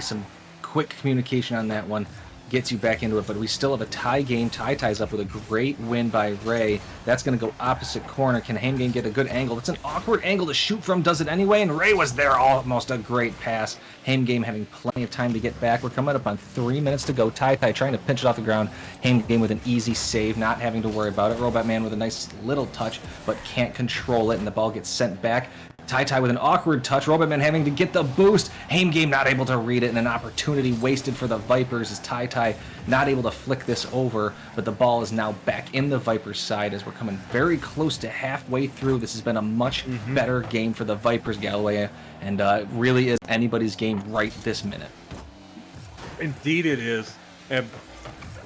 Speaker 2: some quick communication on that one gets you back into it. But we still have a tie game. Tie ties up with a great win by Ray. That's going to go opposite corner. Can Hame Game get a good angle? It's an awkward angle to shoot from. Does it anyway? And Ray was there. Almost a great pass. Hame Game having plenty of time to get back. We're coming up on 3 minutes to go. Tie trying to pinch it off the ground. Hame Game with an easy save, not having to worry about it. Robot Man with a nice little touch, but can't control it, and the ball gets sent back. Ty with an awkward touch. Robot Man having to get the boost. Hame Game not able to read it, and an opportunity wasted for the Vipers as Ty not able to flick this over, but the ball is now back in the Vipers' side as we're coming very close to halfway through. This has been a much better game for the Vipers, Galloway, and it really is anybody's game right this minute.
Speaker 7: Indeed it is. And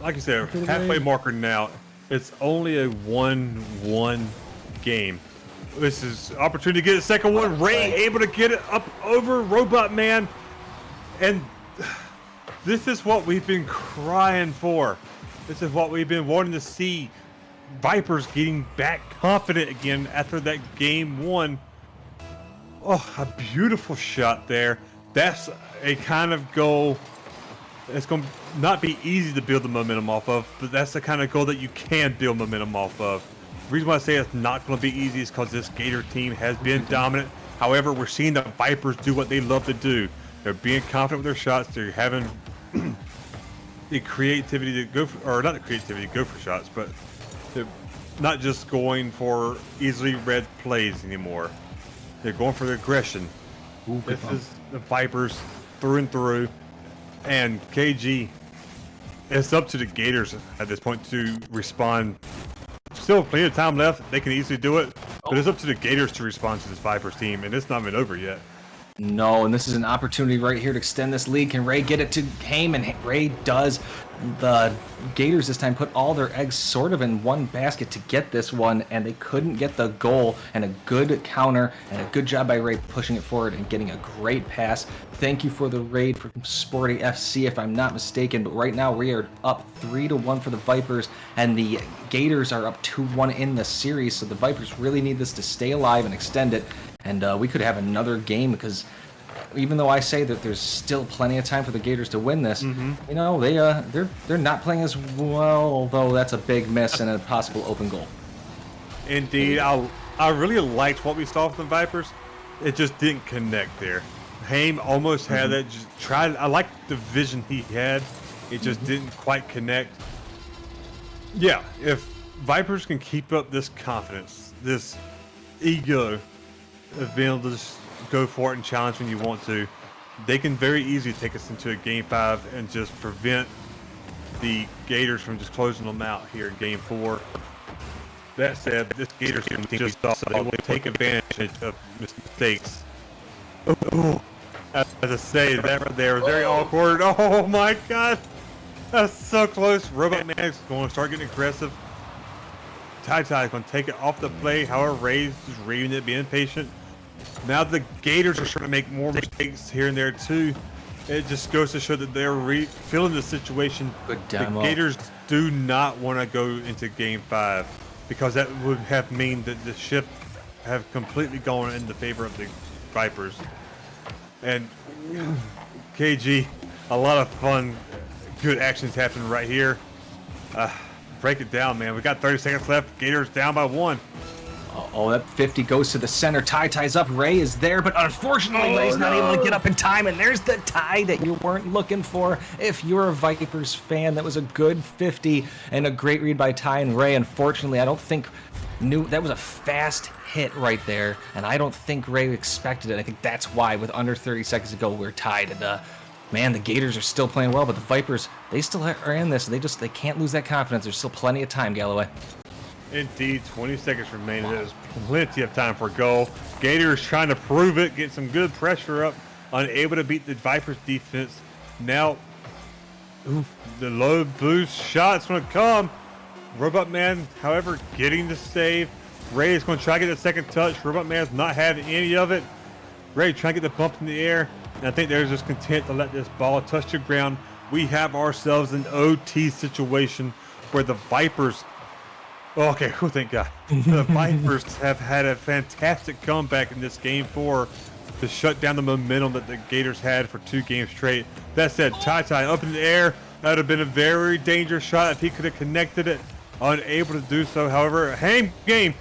Speaker 7: like you said, halfway marker now. It's only a 1-1 game. This is opportunity to get a second one. Ray able to get it up over Robot Man. And this is what we've been crying for. This is what we've been wanting to see. Vipers getting back confident again after that game one. Oh, a beautiful shot there. That's a kind of goal it's going to not be easy to build the momentum off of, but that's the kind of goal that you can build momentum off of. The reason why I say it's not going to be easy is because this Gator team has been dominant. However, we're seeing the Vipers do what they love to do. They're being confident with their shots. They're having the creativity to go for, or not the creativity to go for shots, but they're not just going for easily read plays anymore. They're going for the aggression. This is the Vipers through and through. And KG, it's up to the Gators at this point to respond. Still plenty of time left. They can easily do it. But it's up to the Gators to respond to this Vipers team. And it's not been over yet.
Speaker 2: No, and this is an opportunity right here to extend this lead. Can Ray get it to Haim? And Ray does. The Gators this time put all their eggs sort of in one basket to get this one, and they couldn't get the goal. And a good counter and a good job by Ray pushing it forward and getting a great pass. Thank you for the raid from Sporty FC, if I'm not mistaken. But right now we are up 3-1 for the Vipers, and the Gators are up 2-1 in the series. So the Vipers really need this to stay alive and extend it. And we could have another game, because even though I say that there's still plenty of time for the Gators to win this, you know, they're not playing as well, although that's a big miss and a possible open goal.
Speaker 7: Indeed, I really liked what we saw from the Vipers. It just didn't connect there. Haim almost had that. Just tried. I liked the vision he had. It just didn't quite connect. Yeah, if Vipers can keep up this confidence, this ego of being able to just go for it and challenge when you want to, they can very easily take us into a Game 5 and just prevent the Gators from just closing them out here in Game 4. That said, this Gators team just thought they will take advantage of mistakes. Oh, as I say, that right there was very awkward. Oh my God, that's so close. Robot Man is going to start getting aggressive. Ty is going to take it off the play. However, Ray's just reading it, being patient. Now the Gators are starting to make more mistakes here and there too. It just goes to show that they're feeling the situation.
Speaker 2: Good
Speaker 7: The
Speaker 2: demo.
Speaker 7: Gators do not want to go into Game 5 because that would have mean that the shift have completely gone in the favor of the Vipers. And KG, a lot of fun, good actions happening right here. Break it down, man. We got 30 seconds left. Gators down by 1.
Speaker 2: Oh, that 50 goes to the center. Ty ties up. Ray is there, but unfortunately, Ray's not able to get up in time. And there's the tie that you weren't looking for. If you're a Vipers fan, that was a good 50 and a great read by Ty and Ray. Unfortunately, I don't think that was a fast hit right there, and I don't think Ray expected it. I think that's why, with under 30 seconds to go, we're tied. And man, the Gators are still playing well, but the Vipers, they still are in this. They can't lose that confidence. There's still plenty of time, Galloway.
Speaker 7: Indeed, 20 seconds remaining. There's plenty of time for a goal. Gators trying to prove it, get some good pressure up, unable to beat the Vipers defense. Now, the low boost shot's going to come. Robot Man, however, getting the save. Ray is going to try to get the second touch. Robot Man's not having any of it. Ray trying to get the bump in the air. And I think they're just content to let this ball touch the ground. We have ourselves an OT situation where the Vipers... Oh, okay, oh, thank God. The Vipers have had a fantastic comeback in this Game 4 to shut down the momentum that the Gators had for 2 games straight. That said, Ty up in the air. That would have been a very dangerous shot if he could have connected it. Unable to do so, however. Haim game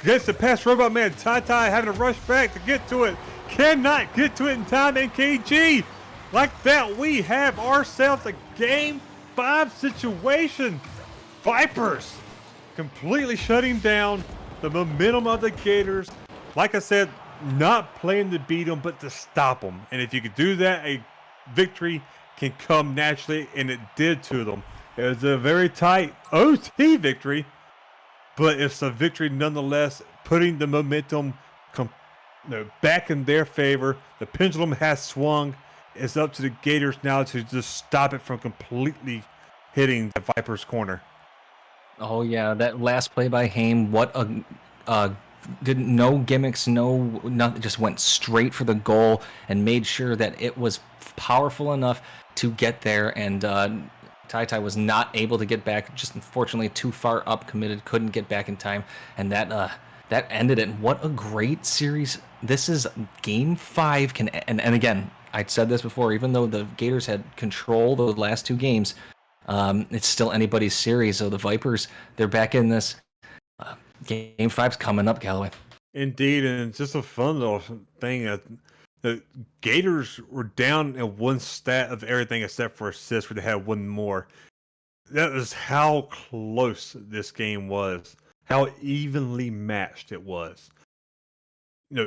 Speaker 7: gets the pass. Robot Man. Ty having to rush back to get to it. Cannot get to it in time. And KG, like that, we have ourselves a Game 5 situation. Vipers completely shutting down the momentum of the Gators. Like I said, not playing to beat them, but to stop them. And if you could do that, a victory can come naturally, and it did to them. It was a very tight OT victory, but it's a victory nonetheless, putting the momentum back in their favor. The pendulum has swung. It's up to the Gators now to just stop it from completely hitting the Vipers' corner.
Speaker 2: Oh yeah, that last play by Haim, what a didn't no gimmicks, nothing, just went straight for the goal and made sure that it was powerful enough to get there. And Ty was not able to get back, just unfortunately too far up, committed, couldn't get back in time, and that ended it. What a great series! This is Game 5. And again, I'd said this before, even though the Gators had control the last 2 games, it's still anybody's series. So the Vipers, they're back in this. Game 5's coming up, Callaway.
Speaker 7: Indeed, and it's just a fun little thing. The Gators were down in one stat of everything except for assists, where they had one more. That was how close this game was, how evenly matched it was.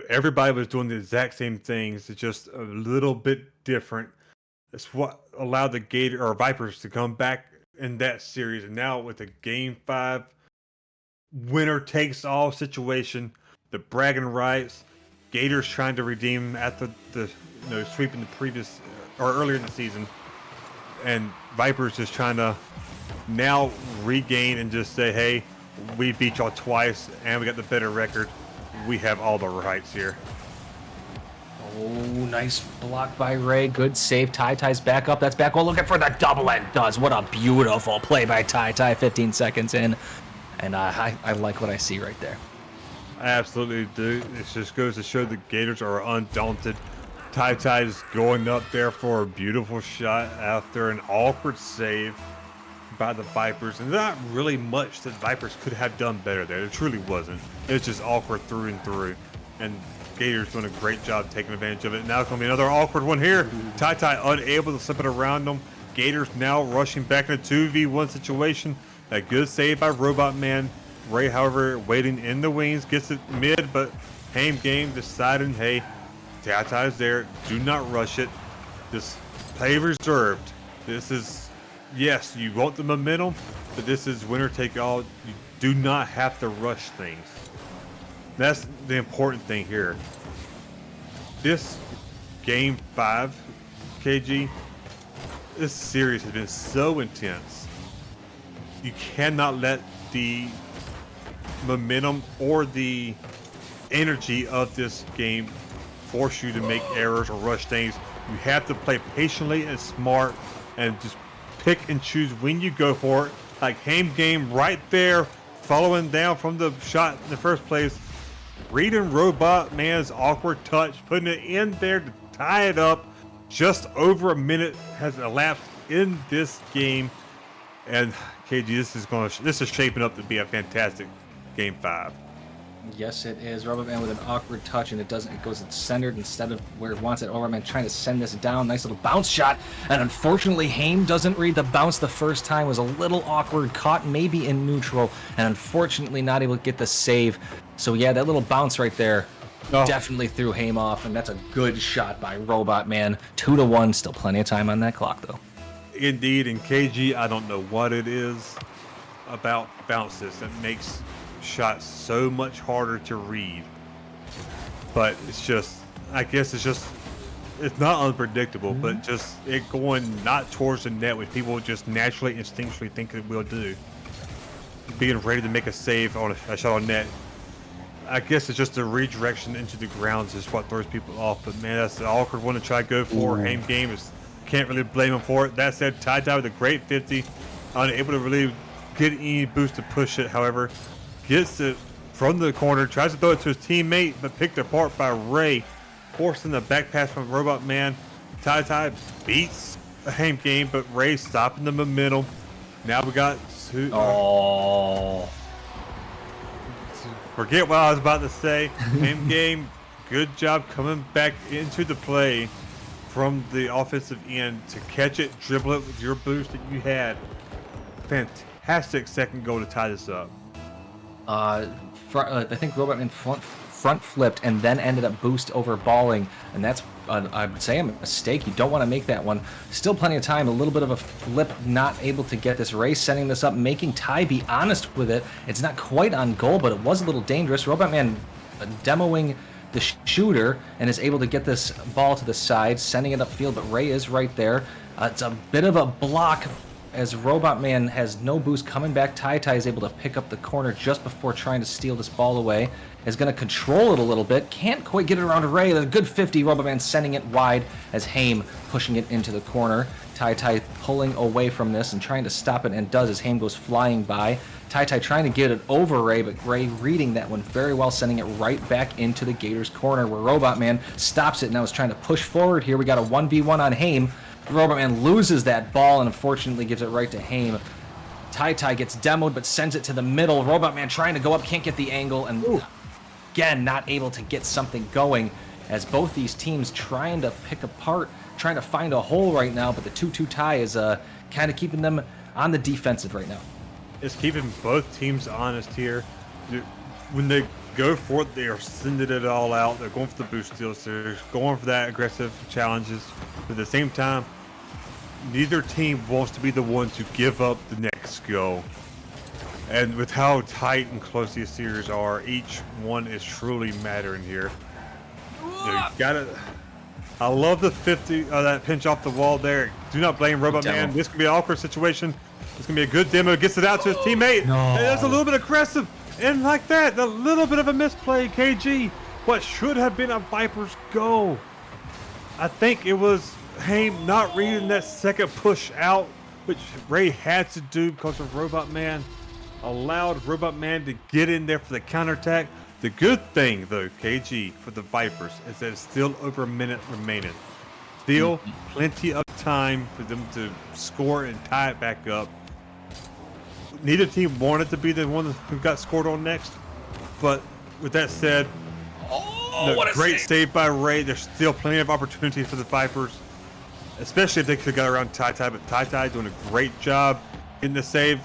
Speaker 7: Everybody was doing the exact same things. It's just a little bit different. It's what allowed the Vipers to come back in that series. And now with the Game 5 winner takes all situation, the bragging rights, Gators trying to redeem after the sweeping the previous or earlier in the season, and Vipers just trying to now regain and just say, hey, we beat y'all twice and we got the better record. We have all the rights here.
Speaker 2: Oh, nice block by Ray. Good save. Ty's back up. That's back. Oh, looking for the double and does. What a beautiful play by Ty 15 seconds in. And I like what I see right there.
Speaker 7: I absolutely do. It just goes to show the Gators are undaunted. Ty is going up there for a beautiful shot after an awkward save by the Vipers. And not really much that Vipers could have done better there. It truly wasn't. It was just awkward through and through. And Gators doing a great job taking advantage of it. Now it's going to be another awkward one here. Ty unable to slip it around them. Gators now rushing back in a 2v1 situation. A good save by Robot Man. Ray, however, waiting in the wings, gets it mid, but Haim Game deciding, hey, Ty's there. Do not rush it. Just play reserved. This is, yes, you want the momentum, but this is winner take all. You do not have to rush things. That's the important thing here. This Game 5, KG, this series has been so intense. You cannot let the momentum or the energy of this game force you to make errors or rush things. You have to play patiently and smart and just pick and choose when you go for it. Like Haim Game right there, following down from the shot in the first place. Reading Robot Man's awkward touch, putting it in there to tie it up. Just over a minute has elapsed in this game. And KG, this is shaping up to be a fantastic Game 5.
Speaker 2: Yes, it is. Robot Man with an awkward touch, and it goes centered instead of where it wants it. Robot Man trying to send this down. Nice little bounce shot. And unfortunately, Haim doesn't read the bounce the first time. Was a little awkward, caught maybe in neutral, and unfortunately not able to get the save. So yeah, that little bounce right there definitely threw Haim off, and that's a good shot by Robot Man. 2-1, still plenty of time on that clock, though.
Speaker 7: Indeed, and KG, I don't know what it is about bounces that makes shots so much harder to read. But it's just, I guess it's not unpredictable, but just it going not towards the net, which people just naturally, instinctually think it will do. Being ready to make a save on a shot on net. I guess it's just the redirection into the grounds is what throws people off. But man, that's an awkward one to try to go for. Haim Game is, can't really blame him for it. That said, Ty with a great 50, unable to really get any boost to push it. However, gets it from the corner, tries to throw it to his teammate, but picked apart by Ray, forcing the back pass from Robot Man. Ty beats a Haim Game, but Ray stopping the momentum. Now we got forget what I was about to say. Haim Game, good job coming back into the play from the offensive end to catch it, dribble it with your boost that you had. Fantastic second goal to tie this up.
Speaker 2: I think Robot Man front flipped and then ended up boost over balling, and that's I would say a mistake. You don't want to make that one. Still plenty of time. A little bit of a flip, not able to get this race, setting this up, making Ty be honest with it. It's not quite on goal, but it was a little dangerous. Robot Man demoing the shooter and is able to get this ball to the side, sending it upfield, but Ray is right there. It's a bit of a block as Robot Man has no boost coming back. Ty is able to pick up the corner just before trying to steal this ball away. Is going to control it a little bit. Can't quite get it around to Ray. A good 50. Robot Man sending it wide as Haim pushing it into the corner. Tai pulling away from this and trying to stop it, and does as Haim goes flying by. Tai trying to get it over Ray, but Ray reading that one very well, sending it right back into the Gators corner where Robot Man stops it. Now is trying to push forward here. We got a 1v1 on Haim. Robot Man loses that ball and unfortunately gives it right to Haim. Tai gets demoed but sends it to the middle. Robot Man trying to go up, can't get the angle, and again not able to get something going as both these teams trying to pick apart, trying to find a hole right now, but the 2-2 tie is kind of keeping them on the defensive right now.
Speaker 7: It's keeping both teams honest here. When they go for it, they are sending it all out. They're going for the boost steals. They're going for that aggressive challenges. But at the same time, neither team wants to be the one to give up the next go. And with how tight and close these series are, each one is truly mattering here. You gotta. I love the 50, that pinch off the wall there. Do not blame Robot Man. This could be an awkward situation. This can be a good demo. Gets it out to his teammate.
Speaker 2: No.
Speaker 7: And that's a little bit aggressive. And like that, a little bit of a misplay. KG, what should have been a Viper's go. I think it was Haim not reading that second push out, which Ray had to do because of Robot Man. Allowed Robot Man to get in there for the counterattack. The good thing, though, KG, for the Vipers, is that it's still over a minute remaining. Still plenty of time for them to score and tie it back up. Neither team wanted to be the one who got scored on next. But with that said,
Speaker 2: what a
Speaker 7: great save by Ray. There's still plenty of opportunities for the Vipers, especially if they could have got around Tai. But Tai doing a great job in the save.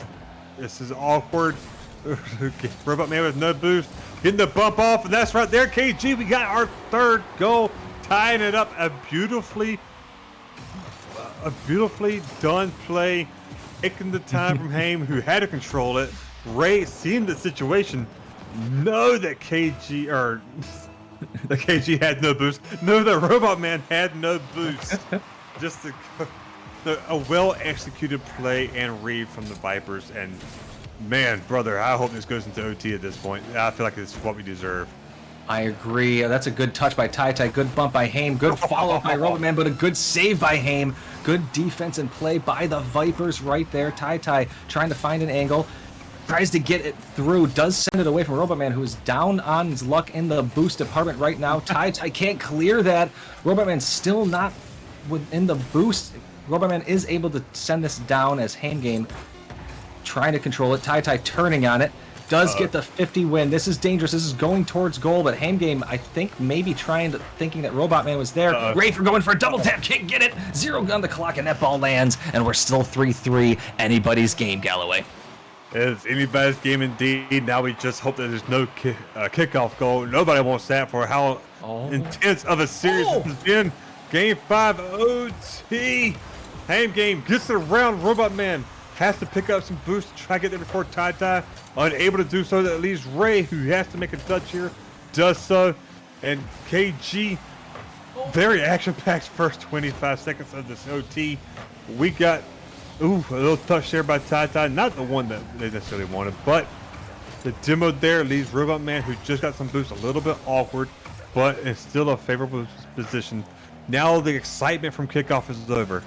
Speaker 7: This is awkward. Robot Man with no boost. Getting the bump off, and that's right there, KG. We got our third goal, tying it up. A beautifully done play, taking the time from Haim, who had to control it. Ray, seeing the situation, know that KG had no boost. Know that Robot Man had no boost. Just a well-executed play and read from the Vipers, and man, brother, I hope this goes into OT at this point. I feel like it's what we deserve.
Speaker 2: I agree. That's a good touch by Tai. Good bump by Haim. Good follow-up by Robot Man, but a good save by Haim. Good defense and play by the Vipers right there. Tai trying to find an angle. Tries to get it through. Does send it away from Robot Man, who's down on his luck in the boost department right now. Tai can't clear that. Robot Man still not within the boost. Robot Man is able to send this down as Haim game trying to control it. Tai turning on it. Does get the 50 win. This is dangerous. This is going towards goal, but Haim game, I think, maybe thinking that Robot Man was there. Ray for going for a double tap. Can't get it. 0 on the clock, and that ball lands, and we're still 3-3. Anybody's game, Galloway.
Speaker 7: It's anybody's game indeed. Now we just hope that there's no kickoff goal. Nobody wants that for how intense of a series this has been. Game 5 OT. Haim game gets it around Robot Man. Has to pick up some boost to try to get there before Tai. Unable to do so, that leaves Ray, who has to make a touch here, does so. And KG, very action-packed first 25 seconds of this OT. We got, a little touch there by Tai. Not the one that they necessarily wanted, but the demo there leaves Robot Man, who just got some boost, a little bit awkward, but it's still a favorable position. Now the excitement from kickoff is over.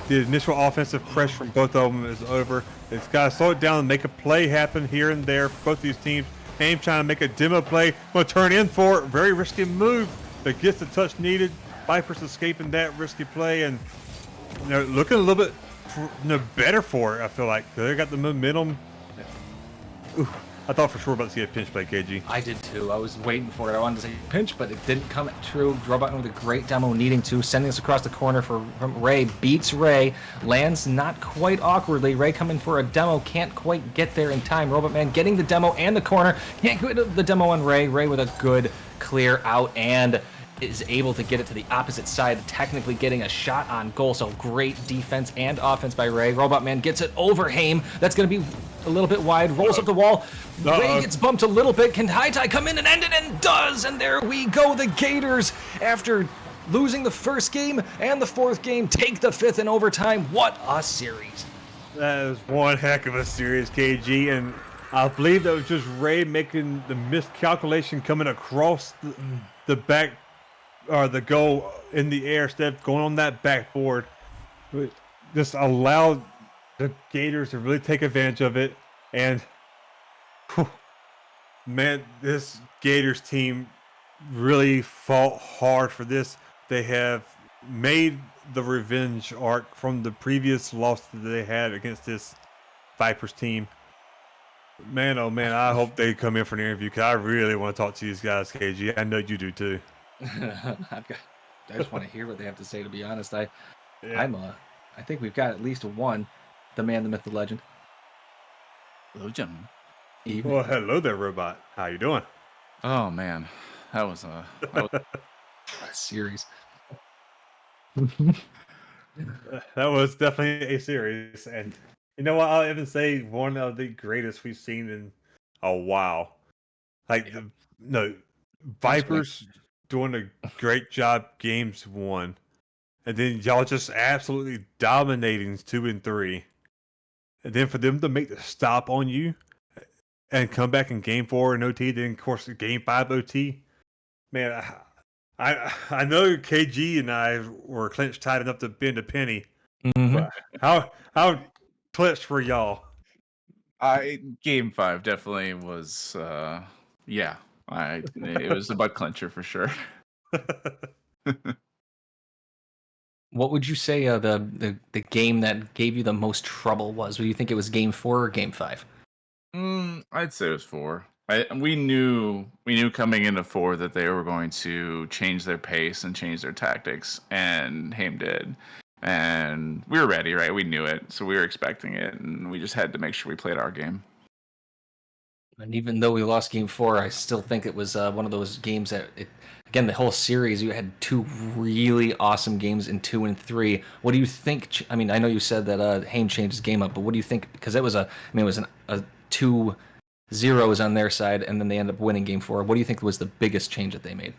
Speaker 7: The initial offensive pressure from both of them is over. It's got to slow it down and make a play happen here and there for both these teams. Haim trying to make a demo play. Going to turn in for it. Very risky move, but gets the touch needed. Vipers escaping that risky play and looking a little bit better for it, I feel like. They got the momentum. I thought for sure about to see a pinch play, KG.
Speaker 2: I did too. I was waiting for it. I wanted to say pinch, but it didn't come true. Robot with a great demo needing to. Sending us across the corner from Ray. Beats Ray. Lands not quite awkwardly. Ray coming for a demo. Can't quite get there in time. Robot Man getting the demo and the corner. Can't get the demo on Ray. Ray with a good clear out and is able to get it to the opposite side, technically getting a shot on goal. So great defense and offense by Ray. Robot Man gets it over Haim. That's going to be a little bit wide. Rolls up the wall. Ray gets bumped a little bit. Can Tai come in and end it? And does. And there we go. The Gators, after losing the first game and the fourth game, take the fifth in overtime. What a series.
Speaker 7: That was one heck of a series, KG. And I believe that was just Ray making the miscalculation coming across the back, or the goal in the air instead of going on that backboard. just allowed the Gators to really take advantage of it. And whew, man, this Gators team really fought hard for this. They have made the revenge arc from the previous loss that they had against this Vipers team. Man, oh man, I hope they come in for an interview because I really want to talk to these guys, KG. I know you do too.
Speaker 2: I just want to hear what they have to say. To be honest,
Speaker 7: Yeah.
Speaker 2: I think we've got at least one, the man, the myth, the legend.
Speaker 10: Hello, gentlemen.
Speaker 7: Well, hello there, robot. How you doing?
Speaker 10: Oh man, that was a
Speaker 2: Series.
Speaker 7: That was definitely a series, and you know what? I'll even say one of the greatest we've seen in a while. Like Vipers doing a great job games 1, and then y'all just absolutely dominating 2 and 3, and then for them to make the stop on you and come back in game 4 in OT, then of course game 5 OT. Man, I know KG and I were clenched tight enough to bend a penny. But how clenched were y'all?
Speaker 10: game 5 definitely was. Yeah, it was a butt clencher for sure.
Speaker 2: What would you say the game that gave you the most trouble was? Do you think it was game 4 or game 5?
Speaker 10: I'd say it was 4. We knew coming into 4 that they were going to change their pace and change their tactics, and Haim did. And we were ready, right? We knew it, so we were expecting it, and we just had to make sure we played our game.
Speaker 2: And even though we lost game 4, I still think it was one of those games that, again, the whole series, you had 2 really awesome games in 2 and 3. What do you think? I mean, I know you said that Haim changed his game up, but what do you think? Because it was it was a 2-0 on their side, and then they end up winning game 4. What do you think was the biggest change that they made?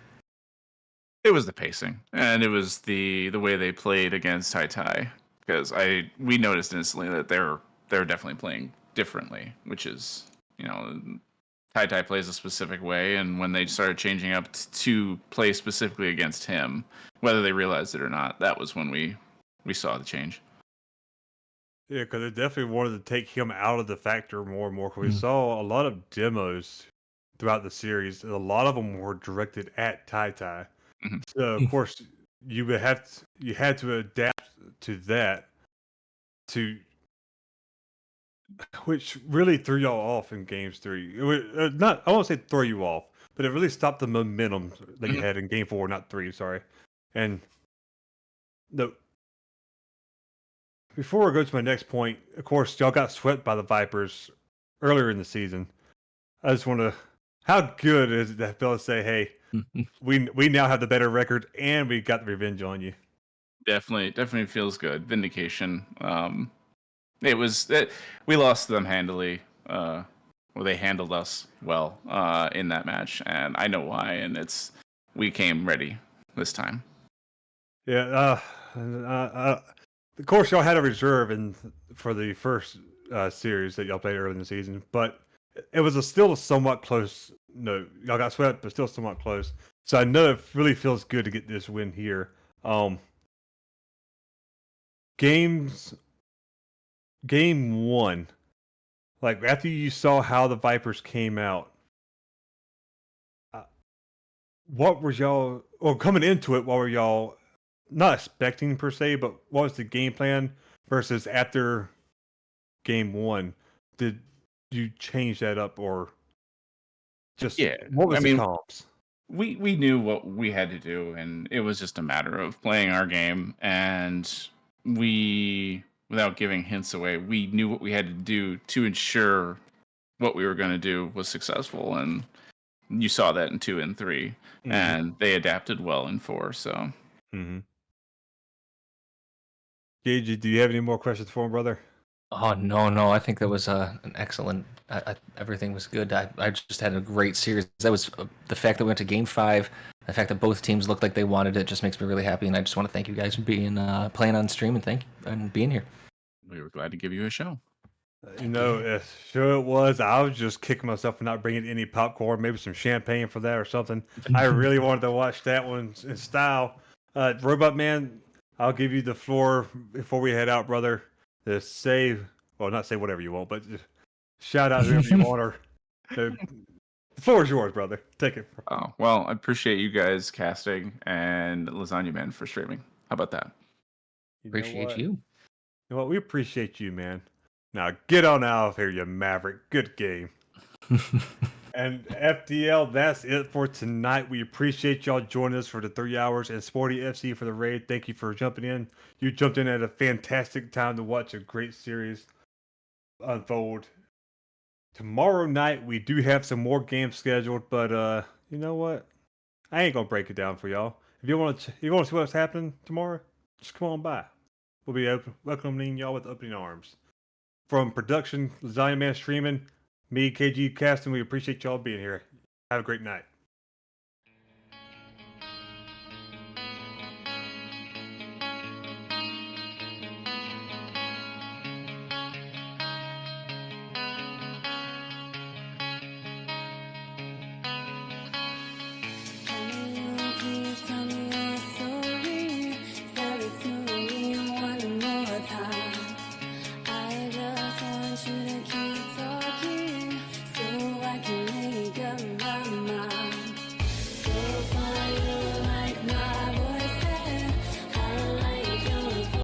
Speaker 10: It was the pacing, and it was the way they played against Tai Tai, because we noticed instantly that they're definitely playing differently, which is, Tai Tai plays a specific way, and when they started changing up to play specifically against him, whether they realized it or not, that was when we saw the change.
Speaker 7: Yeah, because they definitely wanted to take him out of the factor more and more. 'Cause we saw a lot of demos throughout the series. And a lot of them were directed at Tai Tai.
Speaker 10: Mhm.
Speaker 7: So of course you had to adapt to that, to which really threw y'all off in games 3. It was, not I won't say throw you off, but it really stopped the momentum that you
Speaker 10: Mhm.
Speaker 7: had in game 4, not 3. Sorry, and the before I go to my next point, of course, y'all got swept by the Vipers earlier in the season. I just want to, how good is it that fellas say, "Hey, we now have the better record and we got the revenge on you."
Speaker 10: Definitely feels good. Vindication. It was it, we lost to them handily. Well, they handled us well in that match, and I know why. And we came ready this time.
Speaker 7: Yeah. Of course, y'all had a reserve for the first series that y'all played early in the season, but it was still somewhat close. No, y'all got swept, but still somewhat close. So I know it really feels good to get this win here. Games Game 1, like after you saw how the Vipers came out, uh, what were y'all, or coming into it, what were y'all not expecting per se, but what was the game plan versus after game 1? Did you change that up, or just
Speaker 10: Yeah,
Speaker 7: what was
Speaker 10: I
Speaker 7: the
Speaker 10: mean,
Speaker 7: comps?
Speaker 10: we knew what we had to do, and it was just a matter of playing our game. And we, without giving hints away, we knew what we had to do to ensure what we were going to do was successful. And you saw that in 2 and 3, and they adapted well in 4. So
Speaker 7: Mm-hmm. Gage, do you have any more questions for him, brother?
Speaker 2: Oh no! I think that was an excellent. Everything was good. I just had a great series. That was the fact that we went to Game 5. The fact that both teams looked like they wanted it just makes me really happy. And I just want to thank you guys for being playing on stream and being here.
Speaker 10: we were glad to give you a show.
Speaker 7: Sure it was. I was just kicking myself for not bringing any popcorn, maybe some champagne for that or something. I really wanted to watch that one in style. Robot Man, I'll give you the floor before we head out, brother. To say, well, not say whatever you want, but just shout out whoever you want. Or the floor is yours, brother. Take it.
Speaker 10: Oh, well, I appreciate you guys casting and Lasagna Man for streaming. How about that?
Speaker 7: You know
Speaker 2: Appreciate
Speaker 7: what?
Speaker 2: you.
Speaker 7: You know what? We appreciate you, man. Now get on out of here, you maverick. Good game. And FDL, that's it for tonight. We appreciate y'all joining us for the 3 hours and Sporty FC for the raid. Thank you for jumping in. You jumped in at a fantastic time to watch a great series unfold. Tomorrow night we do have some more games scheduled, but you know what? I ain't gonna break it down for y'all. If you want to see what's happening tomorrow, just come on by. We'll be welcoming y'all with opening arms. From production, Lasagna Man streaming, me, KG casting, we appreciate y'all being here. Have a great night.
Speaker 5: Can you please tell me your story? Tell it to me one more time. I just want you to keep